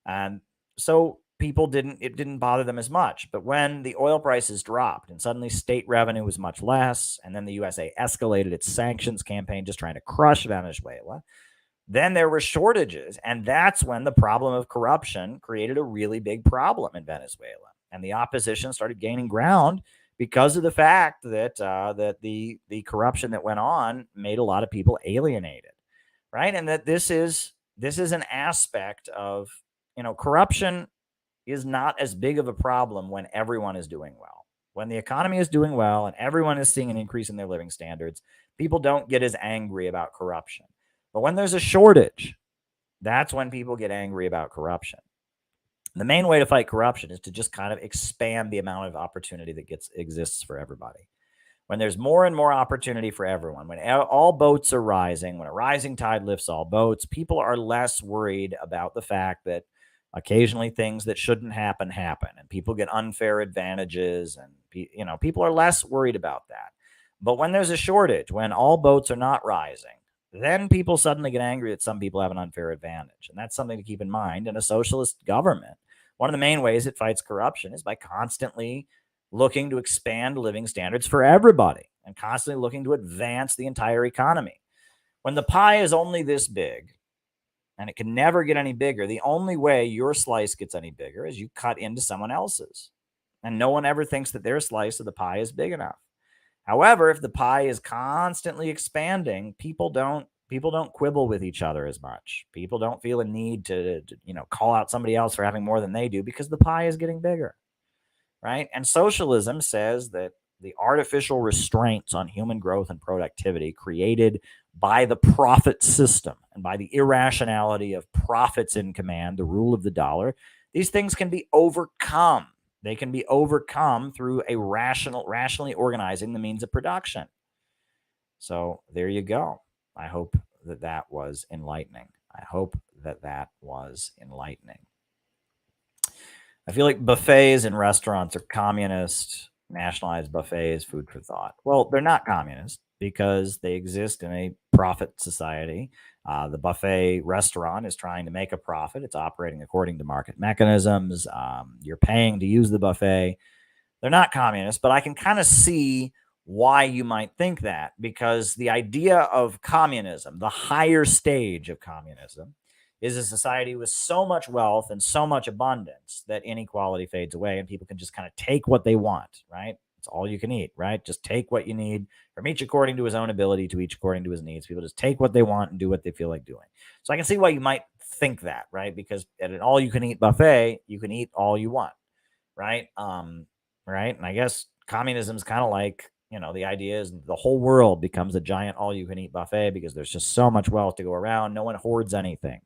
A: And so it didn't bother them as much. But when the oil prices dropped and suddenly state revenue was much less, and then the USA escalated its sanctions campaign just trying to crush Venezuela, then there were shortages. And that's when the problem of corruption created a really big problem in Venezuela. And the opposition started gaining ground because of the fact that the corruption that went on made a lot of people alienated, right? And that this is an aspect of, corruption is not as big of a problem when everyone is doing well. When the economy is doing well and everyone is seeing an increase in their living standards, people don't get as angry about corruption. But when there's a shortage, that's when people get angry about corruption. The main way to fight corruption is to just kind of expand the amount of opportunity that exists for everybody. When there's more and more opportunity for everyone, when all boats are rising, when a rising tide lifts all boats, people are less worried about the fact that occasionally things that shouldn't happen, and people get unfair advantages, and people are less worried about that. But when there's a shortage, when all boats are not rising, then people suddenly get angry that some people have an unfair advantage. And that's something to keep in mind in a socialist government. One of the main ways it fights corruption is by constantly looking to expand living standards for everybody and constantly looking to advance the entire economy. When the pie is only this big and it can never get any bigger, the only way your slice gets any bigger is you cut into someone else's. And no one ever thinks that their slice of the pie is big enough. However, if the pie is constantly expanding, people don't quibble with each other as much. People don't feel a need to call out somebody else for having more than they do because the pie is getting bigger, right? And socialism says that the artificial restraints on human growth and productivity created by the profit system and by the irrationality of profits in command, the rule of the dollar, these things can be overcome. They can be overcome through rationally organizing the means of production. So there you go. I hope that was enlightening. I feel like buffets in restaurants are communist, nationalized buffets, food for thought. Well, they're not communist because they exist in a profit society. The buffet restaurant is trying to make a profit. It's operating according to market mechanisms. You're paying to use the buffet. They're not communist, but I can kind of see why you might think that, because the idea of communism, the higher stage of communism, is a society with so much wealth and so much abundance that inequality fades away and people can just kind of take what they want, right? It's all you can eat, right? Just take what you need from each according to his own ability, to each according to his needs. People just take what they want and do what they feel like doing. So I can see why you might think that, right? Because at an all-you-can-eat buffet, you can eat all you want, right? Right? And I guess communism is kind of like, the idea is the whole world becomes a giant all-you-can-eat buffet because there's just so much wealth to go around. No one hoards anything,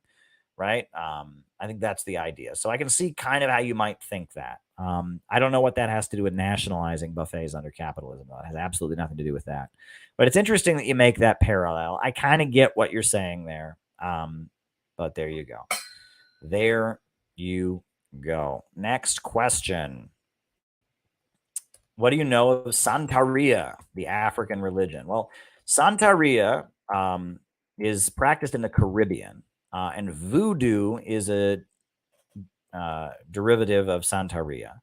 A: right? I think that's the idea. So I can see kind of how you might think that. I don't know what that has to do with nationalizing buffets under capitalism. It has absolutely nothing to do with that. But it's interesting that you make that parallel. I kind of get what you're saying there. But there you go. There you go. Next question. What do you know of Santeria, the African religion? Well, Santeria is practiced in the Caribbean, and voodoo is a derivative of Santeria.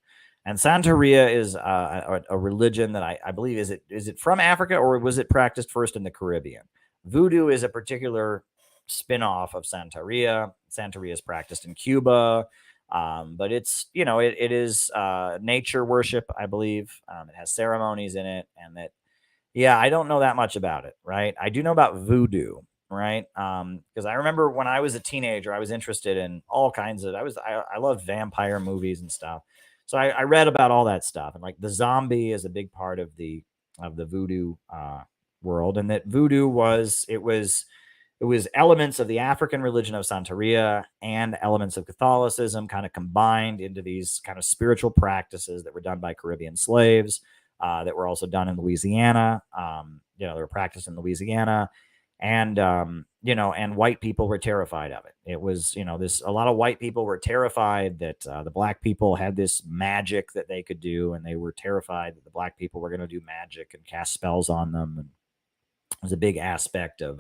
A: And Santeria is a religion that I believe, is it from Africa, or was it practiced first in the Caribbean? Voodoo is a particular spin-off of Santeria. Santeria is practiced in Cuba. But it's, it is nature worship, I believe. It has ceremonies in it, and that, I don't know that much about it, right? I do know about voodoo, right? Because I remember when I was a teenager, I was interested in all kinds of, I loved vampire movies and stuff. So I read about all that stuff, and like the zombie is a big part of the voodoo world, and that voodoo was elements of the African religion of Santeria and elements of Catholicism kind of combined into these kind of spiritual practices that were done by Caribbean slaves, that were also done in Louisiana. They were practiced in Louisiana, and and white people were terrified of it. It was, a lot of white people were terrified that the black people had this magic that they could do, and they were terrified that the black people were going to do magic and cast spells on them. And it was a big aspect of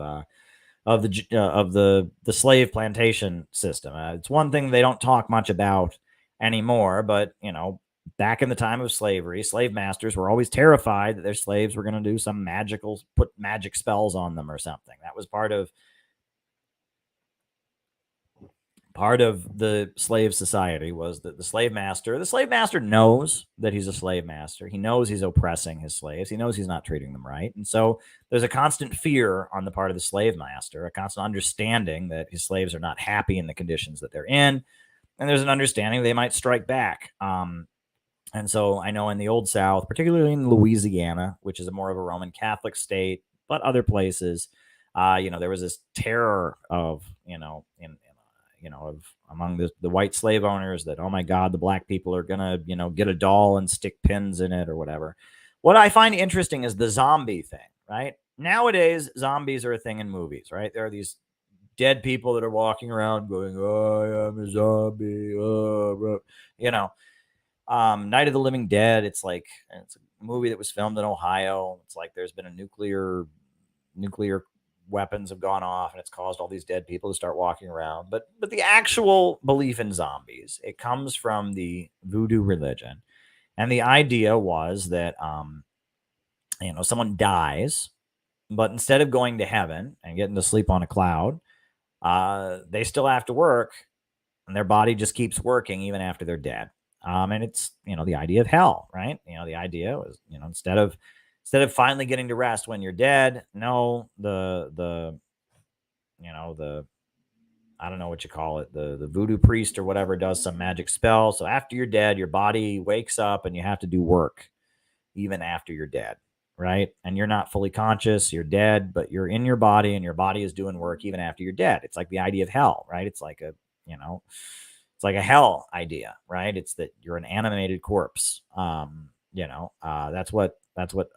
A: the slave plantation system. It's one thing they don't talk much about anymore, but back in the time of slavery, slave masters were always terrified that their slaves were going to do some put magic spells on them or something. That was part of the slave society, was that the slave master knows that he's a slave master. He knows he's oppressing his slaves. He knows he's not treating them right. And so there's a constant fear on the part of the slave master, a constant understanding that his slaves are not happy in the conditions that they're in. And there's an understanding they might strike back. And so I know in the Old South, particularly in Louisiana, which is more of a Roman Catholic state, but other places, there was this terror of, among the white slave owners that, oh my God, the black people are going to, get a doll and stick pins in it or whatever. What I find interesting is the zombie thing, right? Nowadays, zombies are a thing in movies, right? There are these dead people that are walking around going, oh, I'm a zombie. Night of the Living Dead. It's a movie that was filmed in Ohio. It's like there's been a nuclear weapons have gone off, and it's caused all these dead people to start walking around. But the actual belief in zombies, it comes from the voodoo religion. And the idea was that, someone dies, but instead of going to heaven and getting to sleep on a cloud, they still have to work, and their body just keeps working even after they're dead. And it's, the idea of hell, right? The idea was, instead of finally getting to rest when you're dead, no, I don't know what you call it, the voodoo priest or whatever does some magic spell. So after you're dead, your body wakes up and you have to do work even after you're dead, right? And you're not fully conscious, you're dead, but you're in your body, and your body is doing work even after you're dead. It's like the idea of hell, right? It's like it's like a hell idea, right? It's that you're an animated corpse. That's what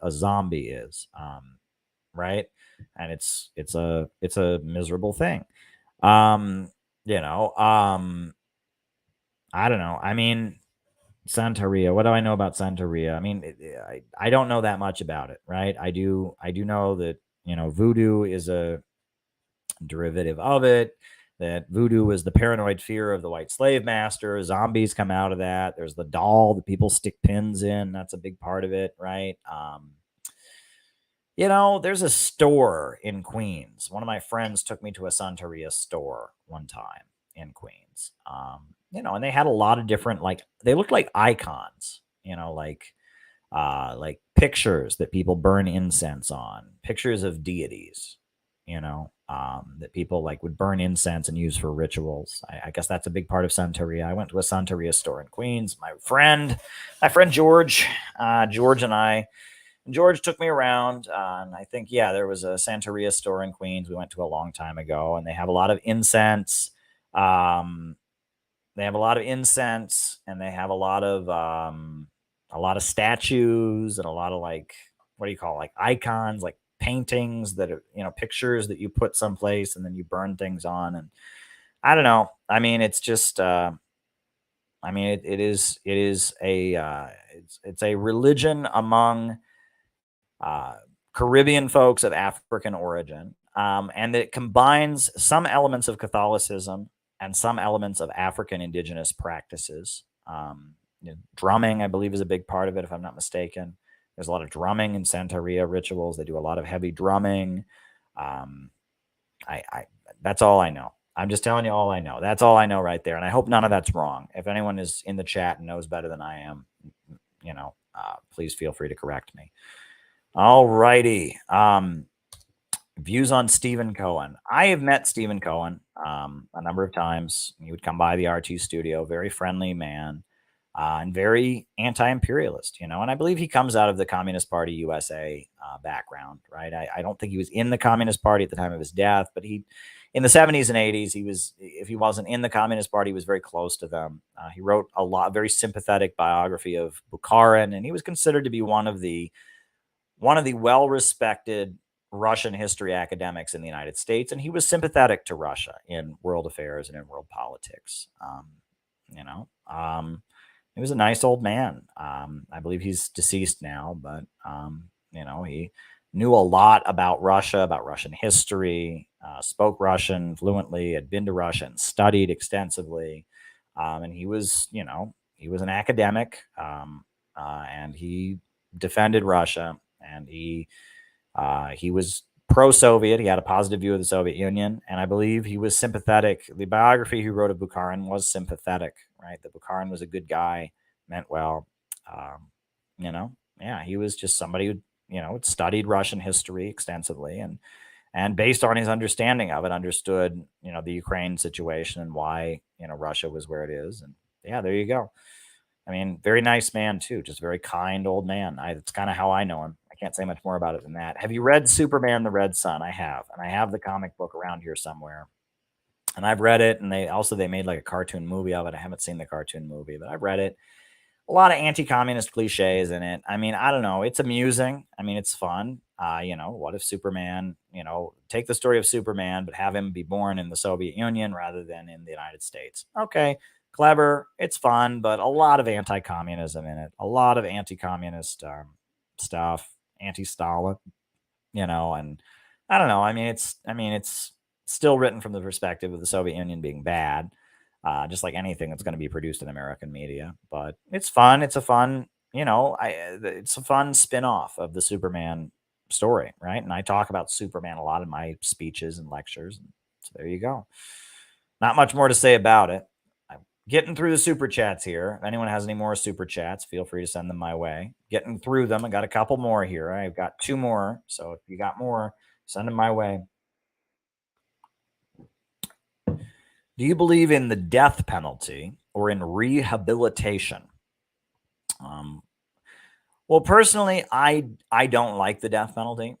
A: a zombie is, right? And it's a miserable thing. I don't know. I mean, Santeria. What do I know about Santeria? I mean, I don't know that much about it, right? I do know that voodoo is a derivative of it. That voodoo is the paranoid fear of the white slave master. Zombies come out of that. There's the doll that people stick pins in. That's a big part of it, right? There's a store in Queens. One of my friends took me to a Santeria store one time in Queens. And they had a lot of different, they looked like icons, like pictures that people burn incense on, pictures of deities, that people like would burn incense and use for rituals. I guess that's a big part of Santeria. I went to a Santeria store in Queens. My friend George, George took me around, and I think, there was a Santeria store in Queens we went to a long time ago, and they have a lot of incense. They have a lot of incense, and they have a lot of statues and a lot of like, what do you call it? Like icons, like paintings that are, pictures that you put someplace and then you burn things on. And I don't know. I mean, it's just, it's a religion among Caribbean folks of African origin, and it combines some elements of Catholicism and some elements of African indigenous practices. Drumming, I believe, is a big part of it, if I'm not mistaken. There's a lot of drumming in Santeria rituals. They do a lot of heavy drumming. That's all I know. I'm just telling you all I know. That's all I know right there. And I hope none of that's wrong. If anyone is in the chat and knows better than I am, please feel free to correct me. All righty. Views on Stephen Cohen. I have met Stephen Cohen a number of times. He would come by the RT studio, very friendly man, and very anti-imperialist, and I believe he comes out of the Communist Party USA background, right? I don't think he was in the Communist Party at the time of his death, but he, in the 70s and 80s, he was, if he wasn't in the Communist Party, he was very close to them. He wrote a very sympathetic biography of Bukharin, and he was considered to be one of the well-respected Russian history academics in the United States, and he was sympathetic to Russia in world affairs and in world politics. He was a nice old man. I believe he's deceased now, but he knew a lot about Russia, about Russian history, spoke Russian fluently, had been to Russia and studied extensively, and he was an academic, and he defended Russia, and he was pro-Soviet. He had a positive view of the Soviet Union, and I believe he was sympathetic. The biography he wrote of Bukharin was sympathetic, right? That Bukharin was a good guy, meant well. He was just somebody who, had studied Russian history extensively, and based on his understanding of it, understood, the Ukraine situation and why, Russia was where it is. And there you go. I mean, very nice man too, just a very kind old man. It's kind of how I know him. I can't say much more about it than that. Have you read Superman the Red Son? I have, and I have the comic book around here somewhere. And I've read it, and they made like a cartoon movie of it. I haven't seen the cartoon movie, but I've read it. A lot of anti-communist cliches in it. I mean, I don't know. It's amusing. I mean, it's fun. What if Superman, take the story of Superman, but have him be born in the Soviet Union rather than in the United States? Okay, clever. It's fun, but a lot of anti-communism in it. A lot of anti-communist stuff, anti-Stalin, and I don't know. I mean, it's still written from the perspective of the Soviet Union being bad. Just like anything that's going to be produced in American media, but it's fun. It's a fun, it's a fun spin-off of the Superman story, right? And I talk about Superman a lot in my speeches and lectures. And so there you go. Not much more to say about it. I'm getting through the super chats here. If anyone has any more super chats, feel free to send them my way. Getting through them. I got a couple more here. I've got 2 more. So if you got more, send them my way. Do you believe in the death penalty or in rehabilitation? Well, personally, I don't like the death penalty.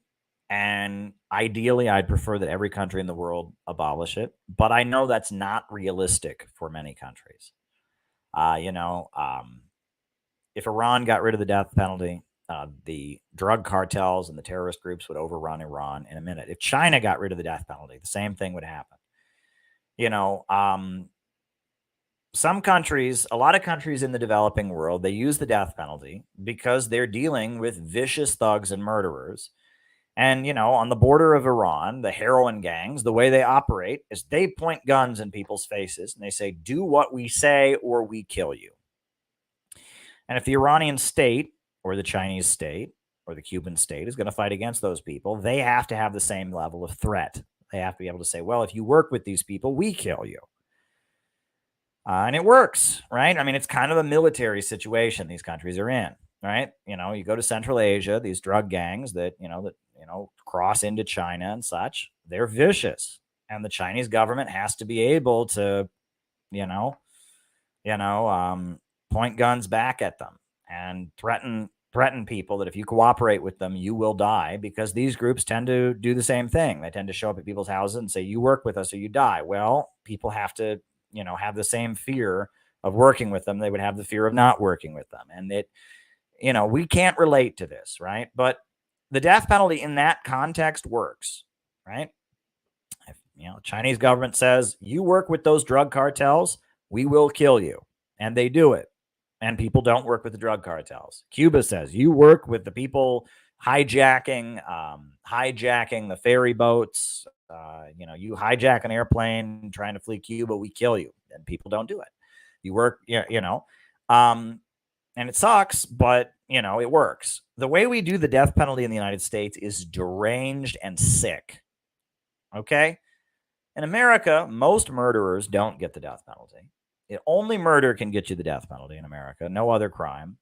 A: And ideally, I'd prefer that every country in the world abolish it. But I know that's not realistic for many countries. If Iran got rid of the death penalty, the drug cartels and the terrorist groups would overrun Iran in a minute. If China got rid of the death penalty, the same thing would happen. Some countries, a lot of countries in the developing world, they use the death penalty because they're dealing with vicious thugs and murderers. And, on the border of Iran, the heroin gangs, the way they operate is they point guns in people's faces and they say, do what we say or we kill you. And if the Iranian state or the Chinese state or the Cuban state is going to fight against those people, they have to have the same level of threat. They have to be able to say, well, if you work with these people, we kill you. And it works, right? I mean, it's kind of a military situation these countries are in, right? You go to Central Asia, these drug gangs that cross into China and such, they're vicious, and the Chinese government has to be able to, point guns back at them and threaten people that if you cooperate with them, you will die, because these groups tend to do the same thing. They tend to show up at people's houses and say, you work with us or you die. Well, people have to, have the same fear of working with them. They would have the fear of not working with them. And we can't relate to this, right? But the death penalty in that context works, right? If, Chinese government says, you work with those drug cartels, we will kill you. And they do it. And people don't work with the drug cartels. Cuba says, you work with the people hijacking the ferry boats. You hijack an airplane trying to flee Cuba, we kill you. And people don't do it. You work, and it sucks, but, it works. The way we do the death penalty in the United States is deranged and sick. Okay? In America, most murderers don't get the death penalty. Only murder can get you the death penalty in America. No other crime.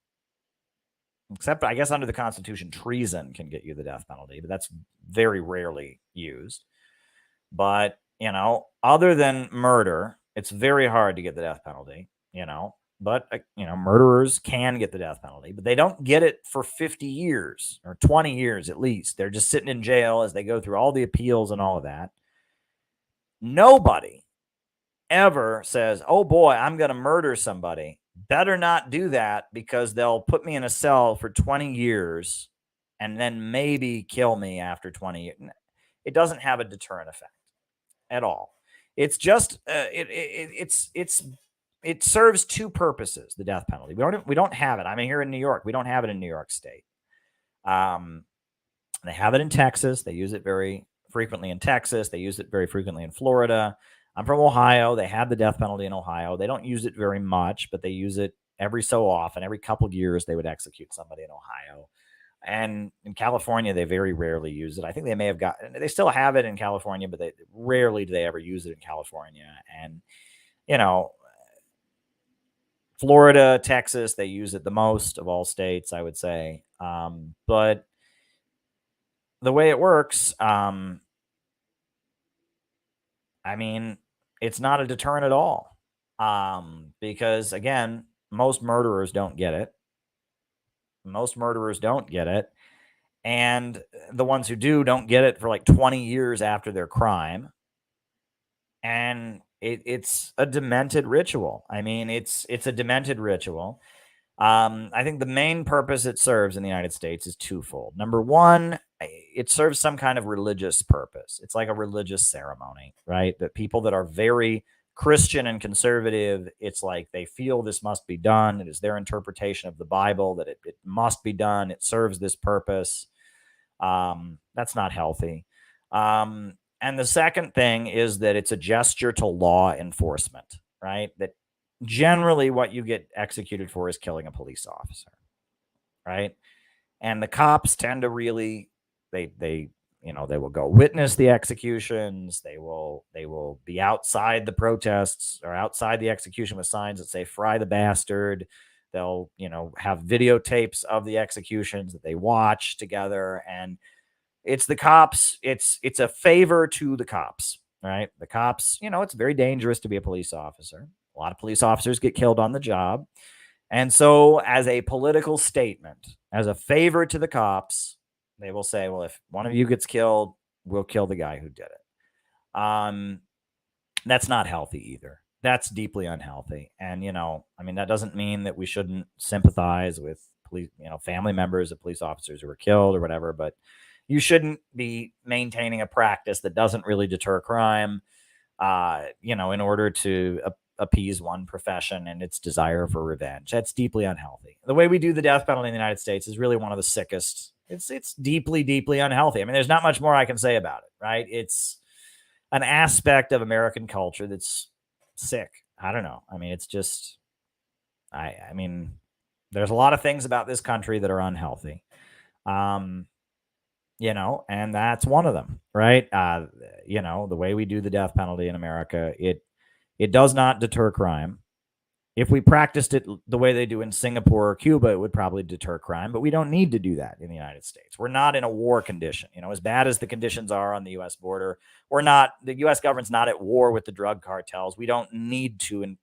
A: Except, I guess, under the Constitution, treason can get you the death penalty, but that's very rarely used. But, other than murder, it's very hard to get the death penalty, But, murderers can get the death penalty, but they don't get it for 50 years or 20 years at least. They're just sitting in jail as they go through all the appeals and all of that. Nobody ever says, oh boy, I'm going to murder somebody. Better not do that, because they'll put me in a cell for 20 years and then maybe kill me after 20 years. It doesn't have a deterrent effect at all. It's just, it serves two purposes, the death penalty. We don't have it. I mean, here in New York, we don't have it in New York State. They have it in Texas. They use it very frequently in Texas. They use it very frequently in Florida. I'm from Ohio. They have the death penalty in Ohio. They don't use it very much, but they use it every so often. Every couple of years, they would execute somebody in Ohio. And in California, they very rarely use it. I think they still have it in California, but rarely do they ever use it in California. And, Florida, Texas, they use it the most of all states, I would say. But the way it works, it's not a deterrent at all. Because, again, most murderers don't get it. And the ones who do don't get it for like 20 years after their crime. And it's a demented ritual. It's a demented ritual. I think the main purpose it serves in the United States is twofold. Number one, it serves some kind of religious purpose. It's like a religious ceremony, right? That people that are very Christian and conservative, it's like they feel this must be done. It is their interpretation of the Bible that it must be done. It serves this purpose. That's not healthy. And the second thing is that it's a gesture to law enforcement, right? That generally what you get executed for is killing a police officer, right? And the cops tend to really, they will go witness the executions. They will be outside the protests or outside the execution with signs that say "Fry the bastard." They'll, have videotapes of the executions that they watch together, and it's the cops. It's a favor to the cops, right? The cops, it's very dangerous to be a police officer. A lot of police officers get killed on the job. And so as a political statement, as a favor to the cops, they will say, well, if one of you gets killed, we'll kill the guy who did it. That's not healthy either. That's deeply unhealthy. And, that doesn't mean that we shouldn't sympathize with police, family members of police officers who were killed or whatever, but you shouldn't be maintaining a practice that doesn't really deter crime, in order to appease one profession and its desire for revenge. That's deeply unhealthy. The way we do the death penalty in the United States is really one of the sickest. It's deeply, deeply unhealthy. There's not much more I can say about it, right? It's an aspect of American culture that's sick. I don't know. It's just, there's a lot of things about this country that are unhealthy. And that's one of them, right? The way we do the death penalty in America, it does not deter crime. if we practiced it the way they do in Singapore or Cuba, it would probably deter crime, but we don't need to do that in the United States. We're not in a war condition. As bad as the conditions are on the U.S. border, the U.S. government's not at war with the drug cartels. We don't need to,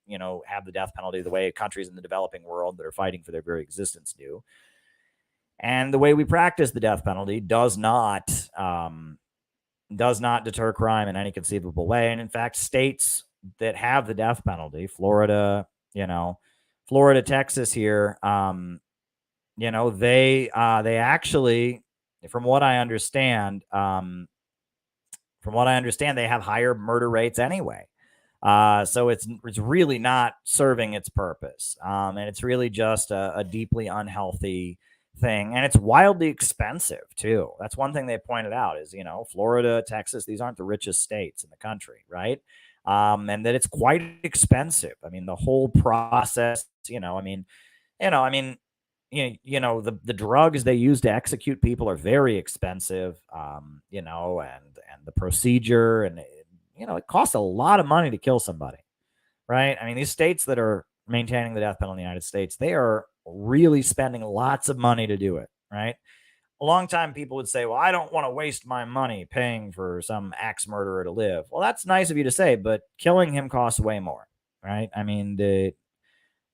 A: have the death penalty the way countries in the developing world that are fighting for their very existence do. And the way we practice the death penalty does not deter crime in any conceivable way. And in fact, states that have the death penalty, Florida, Texas here, they actually, from what I understand, they have higher murder rates anyway. So it's really not serving its purpose. And it's really just a deeply unhealthy thing. And it's wildly expensive too. That's one thing they pointed out is, Florida, Texas, these aren't the richest states in the country, right? And that it's quite expensive. I mean, the whole process, the drugs they use to execute people are very expensive, and the procedure, and it costs a lot of money to kill somebody, right? I mean, these states that are maintaining the death penalty in the United States, they are really spending lots of money to do it, right? A long time people would say, well, I don't want to waste my money paying for some axe murderer to live. Well, that's nice of you to say, but killing him costs way more, right? I mean,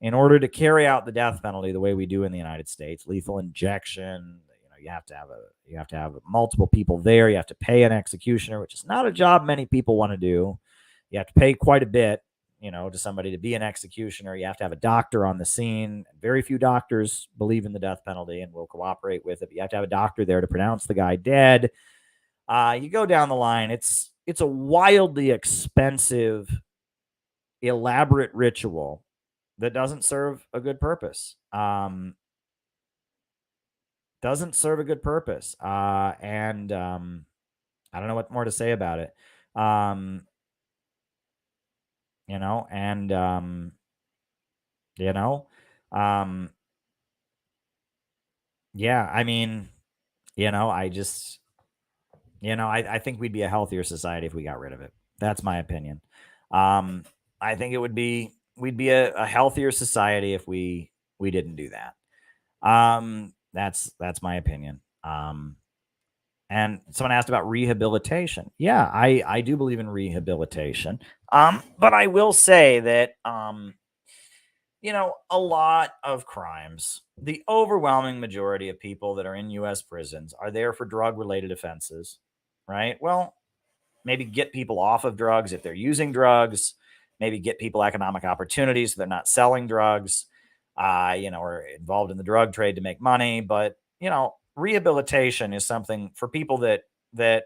A: in order to carry out the death penalty the way we do in the United States, lethal injection, you have to have multiple people there. You have to pay an executioner, which is not a job many people want to do. You have to pay quite a bit, to somebody to be an executioner. You have to have a doctor on the scene. Very few doctors believe in the death penalty and will cooperate with it. But you have to have a doctor there to pronounce the guy dead. You go down the line. It's a wildly expensive, elaborate ritual that doesn't serve a good purpose. Doesn't serve a good purpose. And I don't know what more to say about it. Yeah, I mean, I just, I think we'd be a healthier society if we got rid of it. That's my opinion. I think we'd be a healthier society if we didn't do that. That's my opinion. And someone asked about rehabilitation. Yeah, I do believe in rehabilitation. But I will say that, a lot of crimes, the overwhelming majority of people that are in U.S. prisons are there for drug-related offenses, right? Well, maybe get people off of drugs if they're using drugs, maybe get people economic opportunities so they're not selling drugs, or involved in the drug trade to make money. But, rehabilitation is something for people that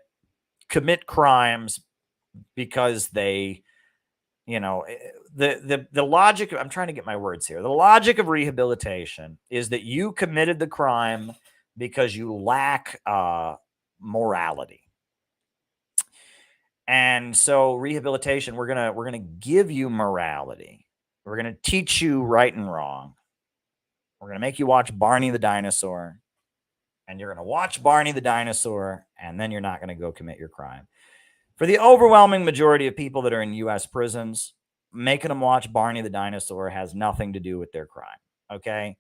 A: commit crimes because they, the logic, I'm trying to get my words here. The logic of rehabilitation is that you committed the crime because you lack morality. And so rehabilitation, we're going to give you morality. We're going to teach you right and wrong. We're going to make you watch Barney the dinosaur, and you're going to watch Barney the dinosaur, and then you're not going to go commit your crime. For the overwhelming majority of people that are in U.S. prisons, making them watch Barney the dinosaur has nothing to do with their crime. Okay.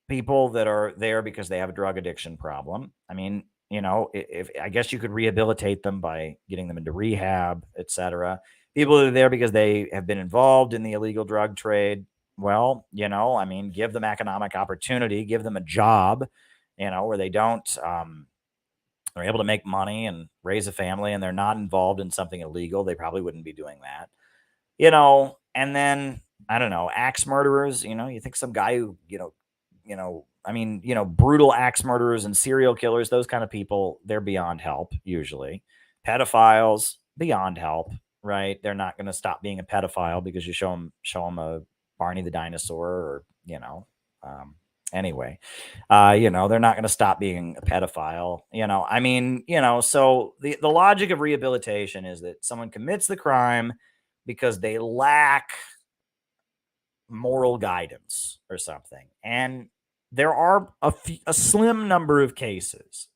A: People that are there because they have a drug addiction problem. I mean, if I guess you could rehabilitate them by getting them into rehab, etc. People that are there because they have been involved in the illegal drug trade. Well, give them economic opportunity, give them a job, where they don't, they're able to make money and raise a family, and they're not involved in something illegal. They probably wouldn't be doing that, and then, I don't know, axe murderers, you think some guy who, brutal axe murderers and serial killers, those kind of people, they're beyond help usually. Pedophiles, beyond help, right? They're not going to stop being a pedophile because you show them a Barney the dinosaur, or, anyway, they're not going to stop being a pedophile, so the logic of rehabilitation is that someone commits the crime because they lack moral guidance or something. And there are a slim number of cases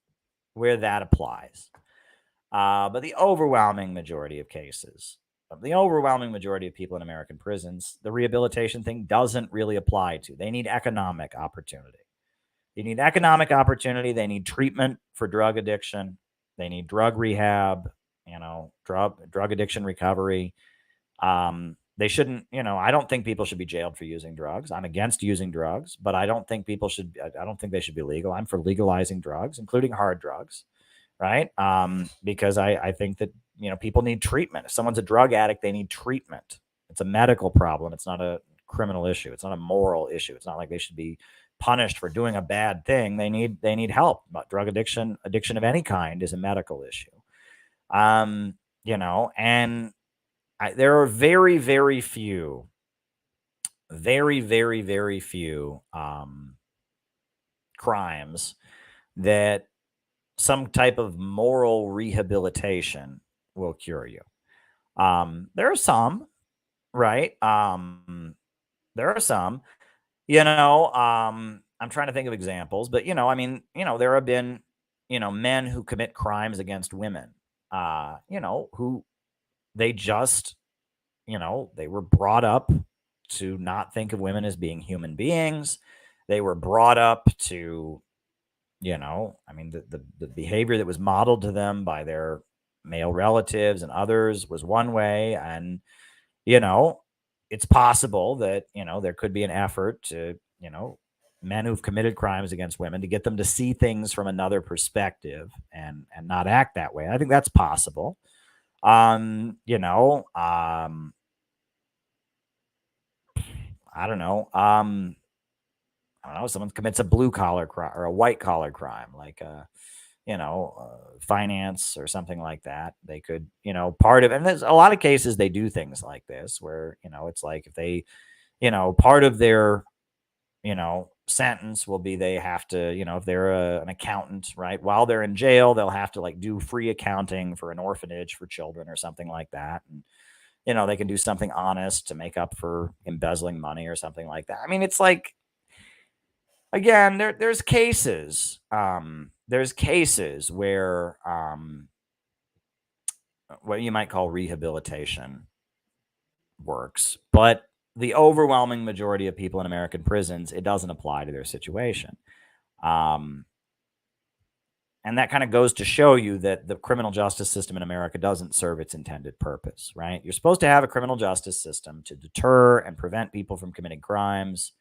A: where that applies. But the overwhelming majority of cases, the overwhelming majority of people in American prisons, the rehabilitation thing doesn't really apply to. They need economic opportunity. They need economic opportunity. They need treatment for drug addiction. They need drug rehab, drug addiction recovery. They shouldn't, I don't think people should be jailed for using drugs. I'm against using drugs, but I don't think I don't think they should be legal. I'm for legalizing drugs, including hard drugs, right? Because I think that, people need treatment. If someone's a drug addict, they need treatment. It's a medical problem. It's not a criminal issue. It's not a moral issue. It's not like they should be punished for doing a bad thing. They need help. But drug addiction of any kind is a medical issue. And there are very, very few crimes that some type of moral rehabilitation will cure you. There are some, right? There are some, I'm trying to think of examples, but there have been, men who commit crimes against women, who they just, they were brought up to not think of women as being human beings. They were brought up to, the behavior that was modeled to them by their male relatives and others was one way. And, it's possible that, there could be an effort to, men who've committed crimes against women to get them to see things from another perspective and not act that way. I think that's possible. I don't know. Someone commits a blue collar crime or a white collar crime, like finance or something like that. They could, part of, and there's a lot of cases they do things like this where, it's like if they, part of their, sentence will be they have to, if they're an accountant, right, while they're in jail, they'll have to like do free accounting for an orphanage for children or something like that. And, they can do something honest to make up for embezzling money or something like that. I mean, it's like, again, there's cases where what you might call rehabilitation works, but the overwhelming majority of people in American prisons, it doesn't apply to their situation. And that kind of goes to show you that the criminal justice system in America doesn't serve its intended purpose, right? You're supposed to have a criminal justice system to deter and prevent people from committing crimes.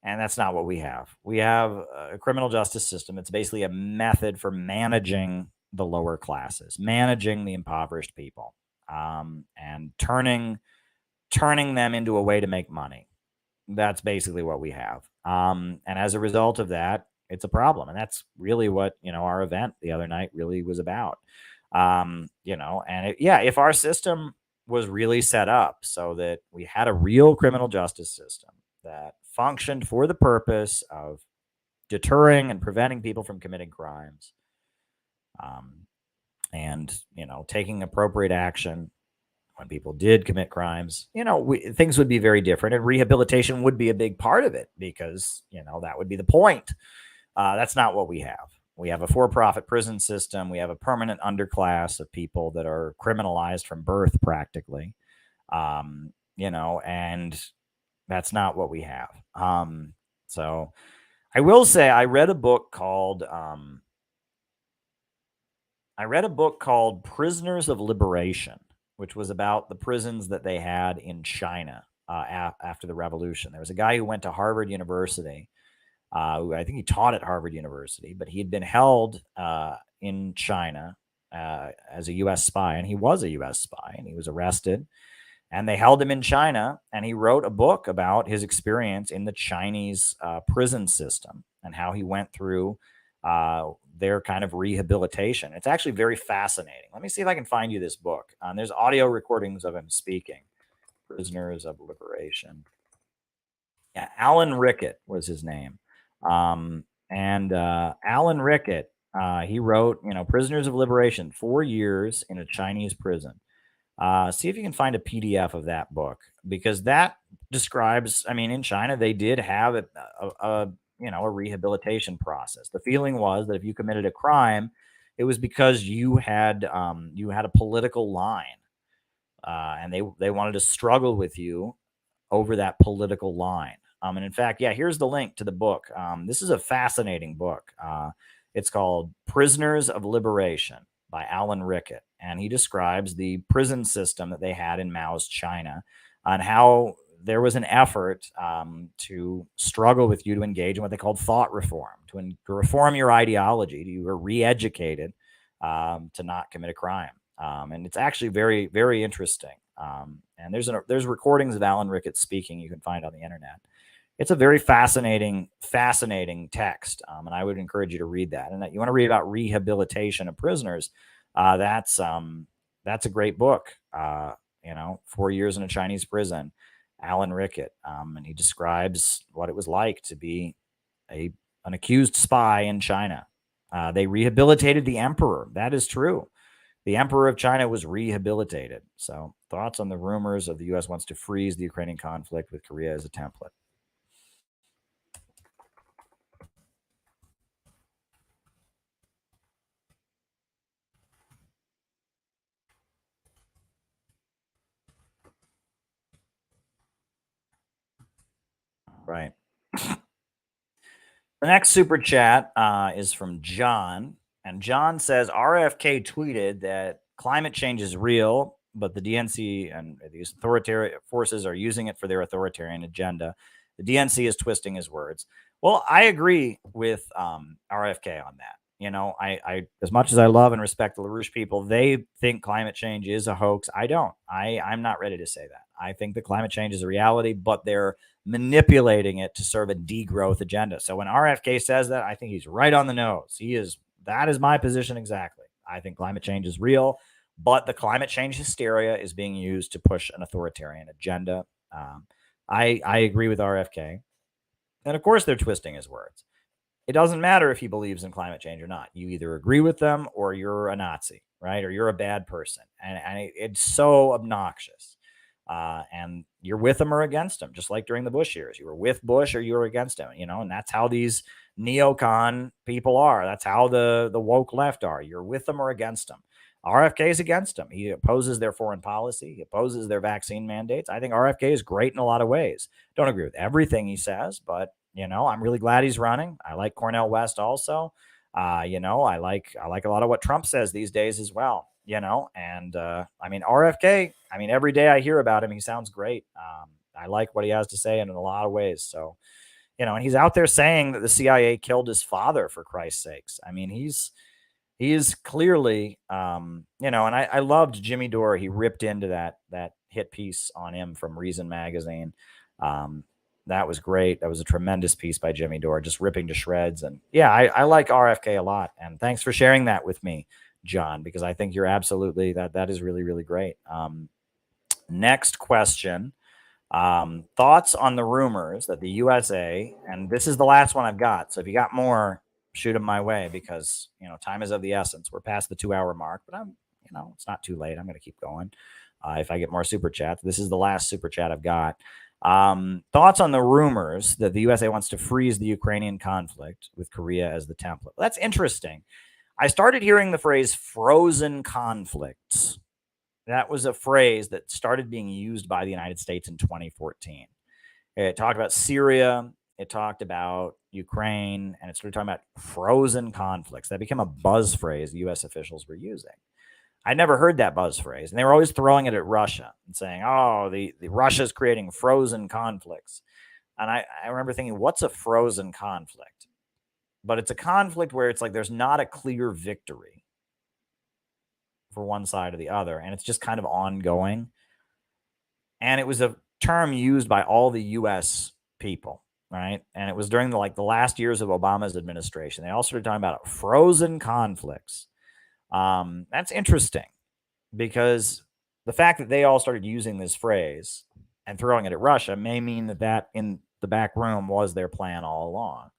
A: And that's not what we have. We have a criminal justice system. It's basically a method for managing the lower classes, managing the impoverished people, and turning them into a way to make money. That's basically what we have. And as a result of that, it's a problem. And that's really what, our event the other night really was about. If our system was really set up so that we had a real criminal justice system that functioned for the purpose of deterring and preventing people from committing crimes, and, taking appropriate action when people did commit crimes, things would be very different, and rehabilitation would be a big part of it because, that would be the point. That's not what we have. We have a for-profit prison system. We have a permanent underclass of people that are criminalized from birth practically, and that's not what we have. So I will say I read a book called Prisoners of Liberation, which was about the prisons that they had in China after the revolution. There was a guy who went to Harvard University, who I think he taught at Harvard University, but he had been held in China as a U.S. spy, and he was a U.S. spy, and he was arrested, and they held him in China, and he wrote a book about his experience in the Chinese prison system and how he went through their kind of rehabilitation. It's actually very fascinating. Let me see if I can find you this book. There's audio recordings of him speaking. Prisoners of Liberation. Yeah, Alan Rickett was his name. Alan Rickett, he wrote, Prisoners of Liberation, 4 years in a Chinese prison. See if you can find a PDF of that book, because that describes, in China, they did have a rehabilitation process. The feeling was that if you committed a crime, it was because you had a political line. and they wanted to struggle with you over that political line. And in fact, yeah, here's the link to the book. This is a fascinating book. It's called Prisoners of Liberation by Alan Rickett. And he describes the prison system that they had in Mao's China and how there was an effort to struggle with you to engage in what they called thought reform, to reform your ideology. You were re-educated to not commit a crime. And it's actually very, very interesting. And there's recordings of Alan Rickett speaking you can find on the internet. It's a very fascinating text, and I would encourage you to read that. And that you want to read about rehabilitation of prisoners, that's a great book. 4 years in a Chinese prison, Alan Rickett, and he describes what it was like to be an accused spy in China. They rehabilitated the emperor. That is true. The emperor of China was rehabilitated. So, thoughts on the rumors of the U.S. wants to freeze the Ukrainian conflict with Korea as a template? Right. The next super chat is from John. And John says RFK tweeted that climate change is real, but the DNC and these authoritarian forces are using it for their authoritarian agenda. The DNC is twisting his words. Well, I agree with RFK on that. I as much as I love and respect the LaRouche people, they think climate change is a hoax. I don't. I'm not ready to say that. I think that climate change is a reality, but they're manipulating it to serve a degrowth agenda. So when RFK says that, I think he's right on the nose. That is my position exactly. I think climate change is real, but the climate change hysteria is being used to push an authoritarian agenda. I agree with RFK. And of course, they're twisting his words. It doesn't matter if he believes in climate change or not. You either agree with them or you're a Nazi, right? Or you're a bad person. And it's so obnoxious. And you're with them or against them, just like during the Bush years. You were with Bush or you were against him, and that's how these neocon people are. That's how the woke left are. You're with them or against them. RFK is against them. He opposes their foreign policy. He opposes their vaccine mandates. I think RFK is great in a lot of ways. Don't agree with everything he says, but I'm really glad he's running. I like Cornel West also. I like a lot of what Trump says these days as well. And RFK, every day I hear about him, he sounds great. I like what he has to say in a lot of ways. So, and he's out there saying that the CIA killed his father, for Christ's sakes. He is clearly, and I loved Jimmy Dore. He ripped into that hit piece on him from Reason Magazine. That was great. That was a tremendous piece by Jimmy Dore, just ripping to shreds. And yeah, I like RFK a lot. And thanks for sharing that with me, John, because I think you're absolutely that is really, really great. Next question. Thoughts on the rumors that the USA, and this is the last one I've got. So if you got more, shoot them my way because, time is of the essence. We're past the 2-hour mark, but it's not too late. I'm going to keep going. If I get more super chats, this is the last super chat I've got. Thoughts on the rumors that the USA wants to freeze the Ukrainian conflict with Korea as the template. Well, that's interesting. I started hearing the phrase frozen conflicts. That was a phrase that started being used by the United States in 2014. It talked about Syria. It talked about Ukraine, and it started talking about frozen conflicts. That became a buzz phrase the U.S. officials were using. I never heard that buzz phrase, and they were always throwing it at Russia and saying, "Oh, the Russia's creating frozen conflicts." And I remember thinking, "What's a frozen conflict?" But it's a conflict where it's like there's not a clear victory for one side or the other, and it's just kind of ongoing. And it was a term used by all the U.S. people, right? And it was during the last years of Obama's administration. They all started talking about frozen conflicts. That's interesting because the fact that they all started using this phrase and throwing it at Russia may mean that in the back room was their plan all along.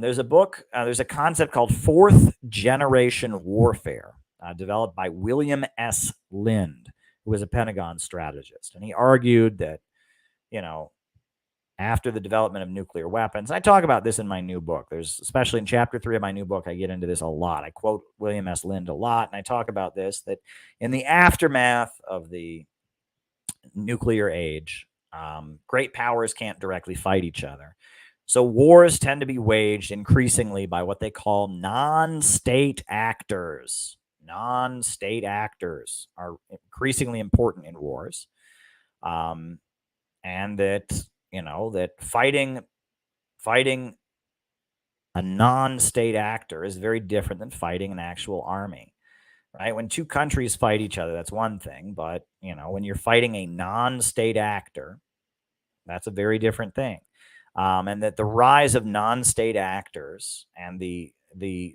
A: There's a book, there's a concept called fourth generation warfare developed by William S. Lind, who was a Pentagon strategist. And he argued that, after the development of nuclear weapons. I talk about this in my new book. There's, especially in chapter 3 of my new book, I get into this a lot. I quote William S. Lind a lot, and I talk about this, that in the aftermath of the nuclear age, great powers can't directly fight each other. So wars tend to be waged increasingly by what they call non-state actors. Non-state actors are increasingly important in wars. And that, that fighting a non-state actor is very different than fighting an actual army, right? When two countries fight each other, that's one thing. But, when you're fighting a non-state actor, that's a very different thing. And that the rise of non-state actors and the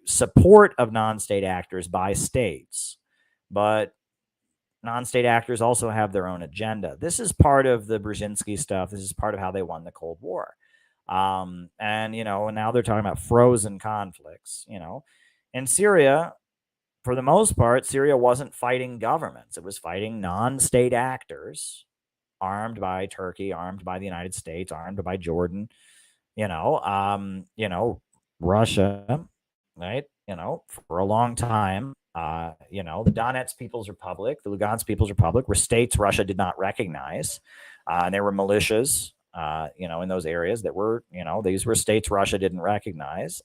A: support of non-state actors by states, but non-state actors also have their own agenda. This is part of the Brzezinski stuff. This is part of how they won the Cold War. And now they're talking about frozen conflicts. In Syria, for the most part, Syria wasn't fighting governments. It was fighting non-state actors, armed by Turkey, armed by the United States, armed by Jordan, Russia, right? For a long time, the Donetsk People's Republic, the Lugansk People's Republic were states Russia did not recognize. And there were militias, in those areas that were, these were states Russia didn't recognize.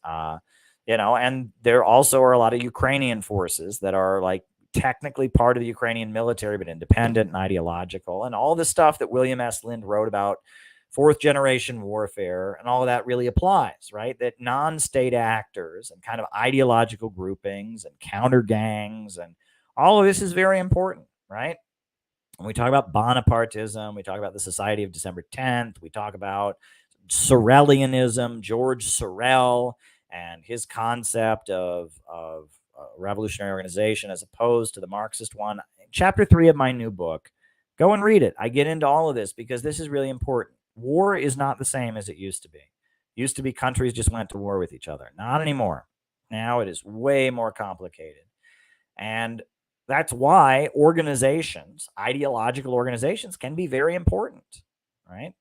A: And there also are a lot of Ukrainian forces that are like technically part of the Ukrainian military, but independent and ideological. And all the stuff that William S. Lind wrote about fourth generation warfare and all of that really applies, right? That non-state actors and kind of ideological groupings and counter gangs and all of this is very important, right? When we talk about Bonapartism, we talk about the Society of December 10th, we talk about Sorelianism, George Sorel, and his concept of revolutionary organization as opposed to the Marxist one. Chapter 3 of my new book, go and read it. I get into all of this because this is really important. War is not the same as it used to be. Used to be countries just went to war with each other. Not anymore. Now it is way more complicated. And that's why organizations, ideological organizations, can be very important, right?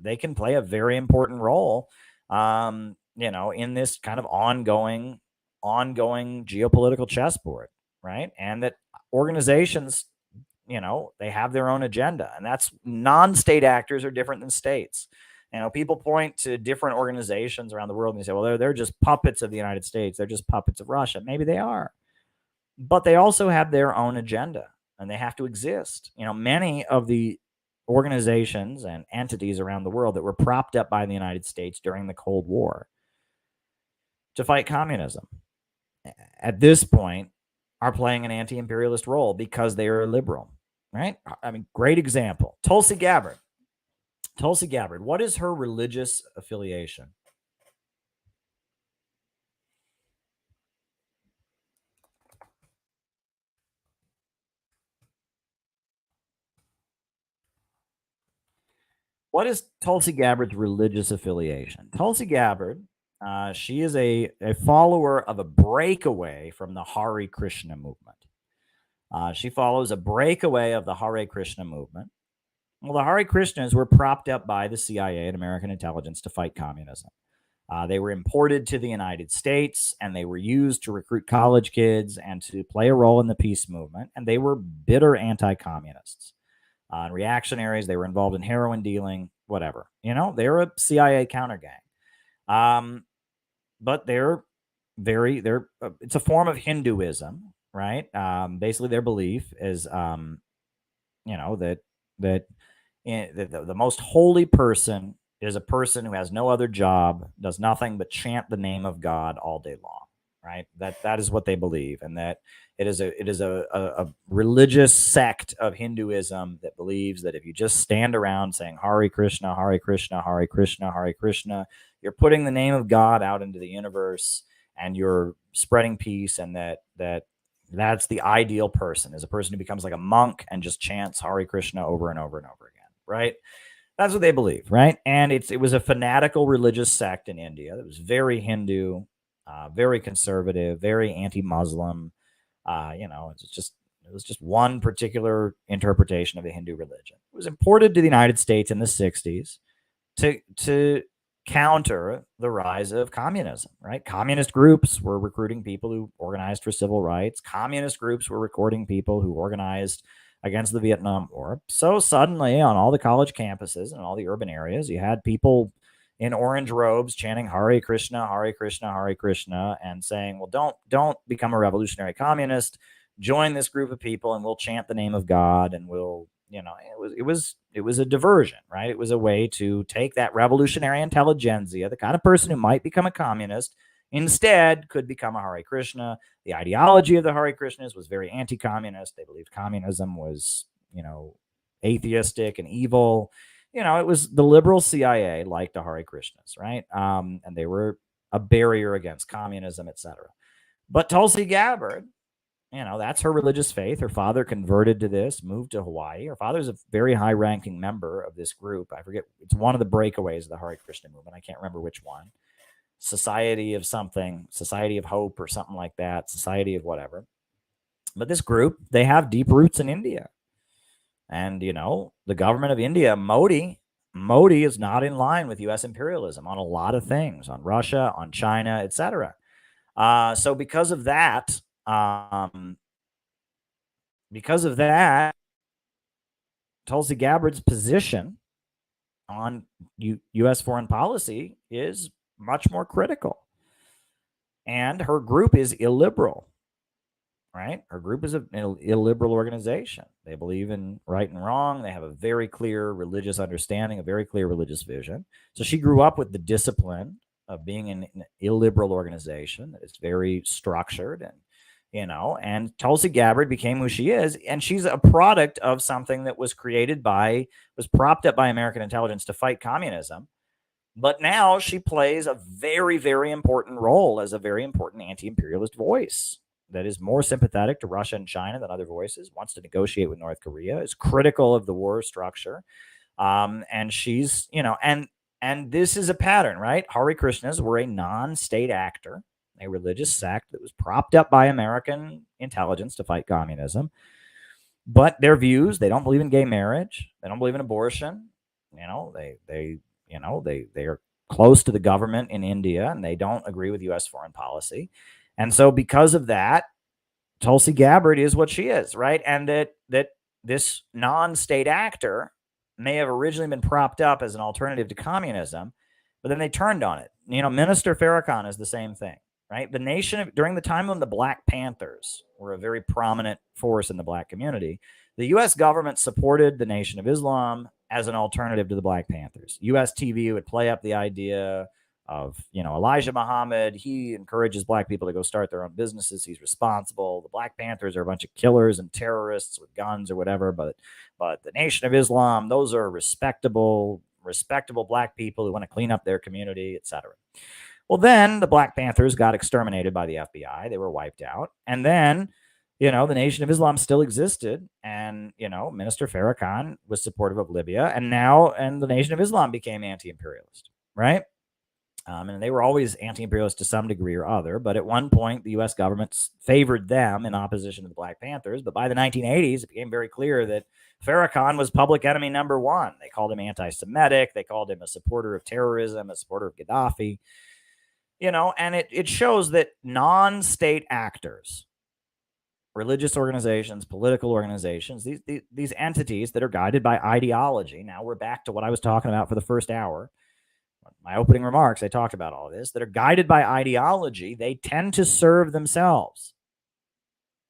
A: They can play a very important role, in this kind of ongoing geopolitical chessboard, right? And that organizations, they have their own agenda, and that's non-state actors are different than states. People point to different organizations around the world and they say, well, they're just puppets of the United States. They're just puppets of Russia. Maybe they are, but they also have their own agenda and they have to exist. Many of the organizations and entities around the world that were propped up by the United States during the Cold War to fight communism at this point are playing an anti-imperialist role because they are liberal, right? I mean, great example. Tulsi Gabbard. Tulsi Gabbard, what is her religious affiliation? What is Tulsi Gabbard's religious affiliation? Tulsi Gabbard, she is a follower of a breakaway from the Hare Krishna movement. She follows a breakaway of the Hare Krishna movement. Well, the Hare Krishnas were propped up by the CIA and American intelligence to fight communism. They were imported to the United States, and they were used to recruit college kids and to play a role in the peace movement. And they were bitter anti-communists. And reactionaries, they were involved in heroin dealing, whatever. They were a CIA counter gang. But it's a form of Hinduism, right? Basically, their belief is, that the most holy person is a person who has no other job, does nothing but chant the name of God all day long, right? That is what they believe, and that it is a religious sect of Hinduism that believes that if you just stand around saying Hare Krishna, Hare Krishna, Hare Krishna, Hare Krishna, you're putting the name of God out into the universe and you're spreading peace, and that's the ideal person, is a person who becomes like a monk and just chants Hare Krishna over and over and over again, right? That's what they believe, right? And it was a fanatical religious sect in India. It was very Hindu, very conservative, very anti-Muslim. It was just one particular interpretation of the Hindu religion. It was imported to the United States in the 60s to counter the rise of communism, right? Communist groups were recruiting people who organized for civil rights. Communist groups were recruiting people who organized against the Vietnam War. So suddenly on all the college campuses and all the urban areas, you had people in orange robes chanting Hare Krishna, Hare Krishna, Hare Krishna, and saying, well, don't become a revolutionary communist. Join this group of people and we'll chant the name of God, and we'll, it was a diversion, right? It was a way to take that revolutionary intelligentsia, the kind of person who might become a communist, instead could become a Hare Krishna. The ideology of the Hare Krishnas was very anti-communist. They believed communism was, atheistic and evil. It was the liberal CIA like the Hare Krishnas, right? And they were a barrier against communism, etc. But Tulsi Gabbard, that's her religious faith. Her father converted to this, moved to Hawaii. Her father's a very high-ranking member of this group. I forget. It's one of the breakaways of the Hare Krishna movement. I can't remember which one. Society of something, Society of Hope or something like that, Society of whatever. But this group, they have deep roots in India. And, the government of India, Modi is not in line with U.S. imperialism on a lot of things, on Russia, on China, etc. So because of that, Tulsi Gabbard's position on U.S. foreign policy is much more critical. And her group is illiberal, right? Her group is an illiberal organization. They believe in right and wrong. They have a very clear religious understanding, a very clear religious vision. So she grew up with the discipline of being in an illiberal organization that is very structured, and Tulsi Gabbard became who she is, and she's a product of something that was propped up by American intelligence to fight communism. But now she plays a very, very important role as a very important anti-imperialist voice that is more sympathetic to Russia and China than other voices, wants to negotiate with North Korea, is critical of the war structure. And she's, and this is a pattern, right? Hare Krishnas were a non-state actor, a religious sect that was propped up by American intelligence to fight communism. But their views, they don't believe in gay marriage. They don't believe in abortion. They are close to the government in India, and they don't agree with U.S. foreign policy. And so because of that, Tulsi Gabbard is what she is, right? And that this non-state actor may have originally been propped up as an alternative to communism, but then they turned on it. Minister Farrakhan is the same thing, right? The nation, during the time when the Black Panthers were a very prominent force in the Black community, the U.S. government supported the Nation of Islam as an alternative to the Black Panthers. U.S. TV would play up the idea of, Elijah Muhammad. He encourages Black people to go start their own businesses. He's responsible. The Black Panthers are a bunch of killers and terrorists with guns or whatever. But the Nation of Islam, those are respectable Black people who want to clean up their community, etc. Well, then the Black Panthers got exterminated by the FBI. They were wiped out. And then, the Nation of Islam still existed. And, Minister Farrakhan was supportive of Libya. And the Nation of Islam became anti-imperialist, right? And they were always anti-imperialist to some degree or other. But at one point, the U.S. government favored them in opposition to the Black Panthers. But by the 1980s, it became very clear that Farrakhan was public enemy number one. They called him anti-Semitic. They called him a supporter of terrorism, a supporter of Gaddafi. And it shows that non-state actors, religious organizations, political organizations, these entities that are guided by ideology. Now we're back to what I was talking about for the first hour. My opening remarks, I talked about all this, that are guided by ideology. They tend to serve themselves,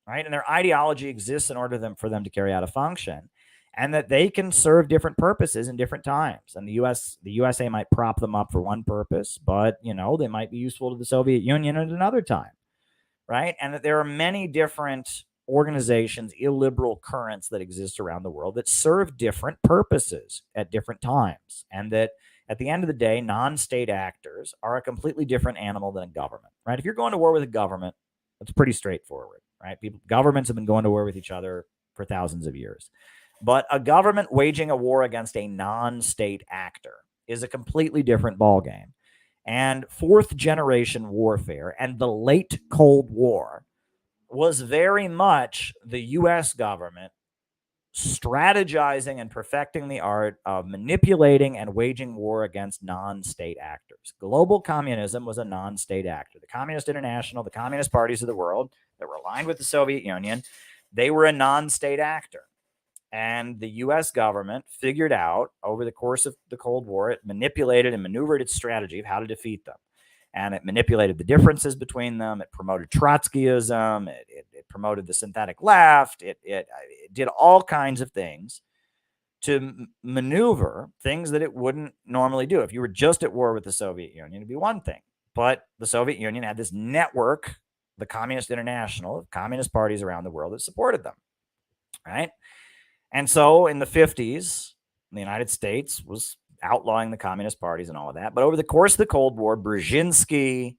A: right? And their ideology exists in order for them to carry out a function, and that they can serve different purposes in different times. And the USA might prop them up for one purpose, but, they might be useful to the Soviet Union at another time, right? And that there are many different organizations, illiberal currents that exist around the world that serve different purposes at different times. And that at the end of the day, non-state actors are a completely different animal than a government, right? If you're going to war with a government, it's pretty straightforward, right? Governments have been going to war with each other for thousands of years. But a government waging a war against a non-state actor is a completely different ballgame. And fourth generation warfare and the late Cold War was very much the U.S. government strategizing and perfecting the art of manipulating and waging war against non-state actors. Global communism was a non-state actor. The Communist International, the communist parties of the world that were aligned with the Soviet Union, they were a non-state actor. And the U.S. government figured out over the course of the Cold War, it manipulated and maneuvered its strategy of how to defeat them. And it manipulated the differences between them. It promoted Trotskyism. It promoted the synthetic left. It did all kinds of things to maneuver things that it wouldn't normally do. If you were just at war with the Soviet Union, it'd be one thing. But the Soviet Union had this network, the Communist International, of communist parties around the world that supported them, right? And so in the 50s, the United States was outlawing the communist parties and all of that. But over the course of the Cold War, Brzezinski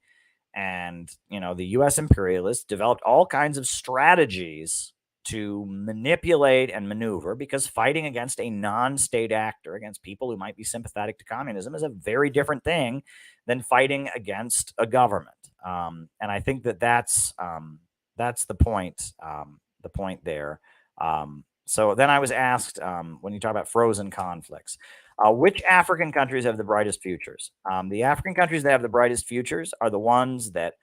A: and, the U.S. imperialists developed all kinds of strategies to manipulate and maneuver, because fighting against a non-state actor, against people who might be sympathetic to communism, is a very different thing than fighting against a government. And I think that's the point. The point there. So then I was asked, when you talk about frozen conflicts, which African countries have the brightest futures? The African countries that have the brightest futures are the ones that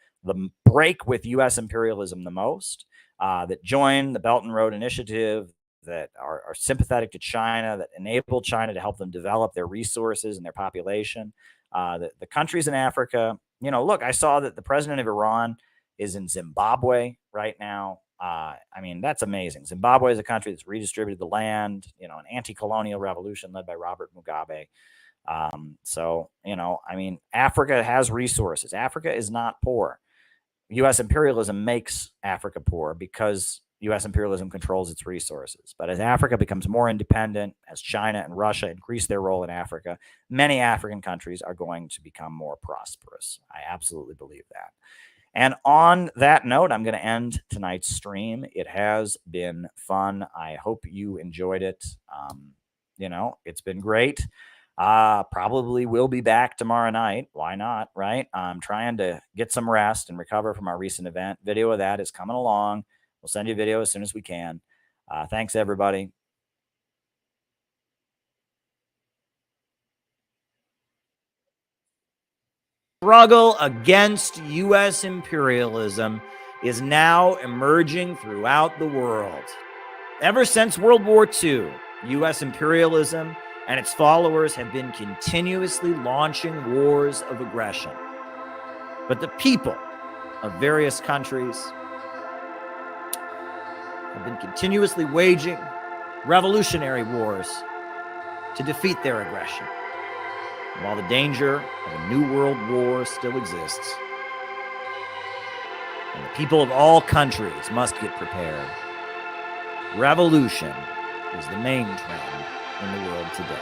A: break with U.S. imperialism the most, that join the Belt and Road Initiative, that are sympathetic to China, that enable China to help them develop their resources and their population. The countries in Africa, look, I saw that the president of Iran is in Zimbabwe right now. That's amazing. Zimbabwe is a country that's redistributed the land, an anti-colonial revolution led by Robert Mugabe. Africa has resources. Africa is not poor. U.S. imperialism makes Africa poor because U.S. imperialism controls its resources. But as Africa becomes more independent, as China and Russia increase their role in Africa, many African countries are going to become more prosperous. I absolutely believe that. And on that note, I'm going to end tonight's stream. It has been fun. I hope you enjoyed it. It's been great. Probably will be back tomorrow night. Why not, right? I'm trying to get some rest and recover from our recent event. Video of that is coming along. We'll send you a video as soon as we can. Thanks, everybody. Struggle against U.S. imperialism is now emerging throughout the world. Ever since World War II, U.S. imperialism and its followers have been continuously launching wars of aggression. But the people of various countries have been continuously waging revolutionary wars to defeat their aggression. And while the danger of a new world war still exists, and the people of all countries must get prepared, revolution is the main trend in the world today.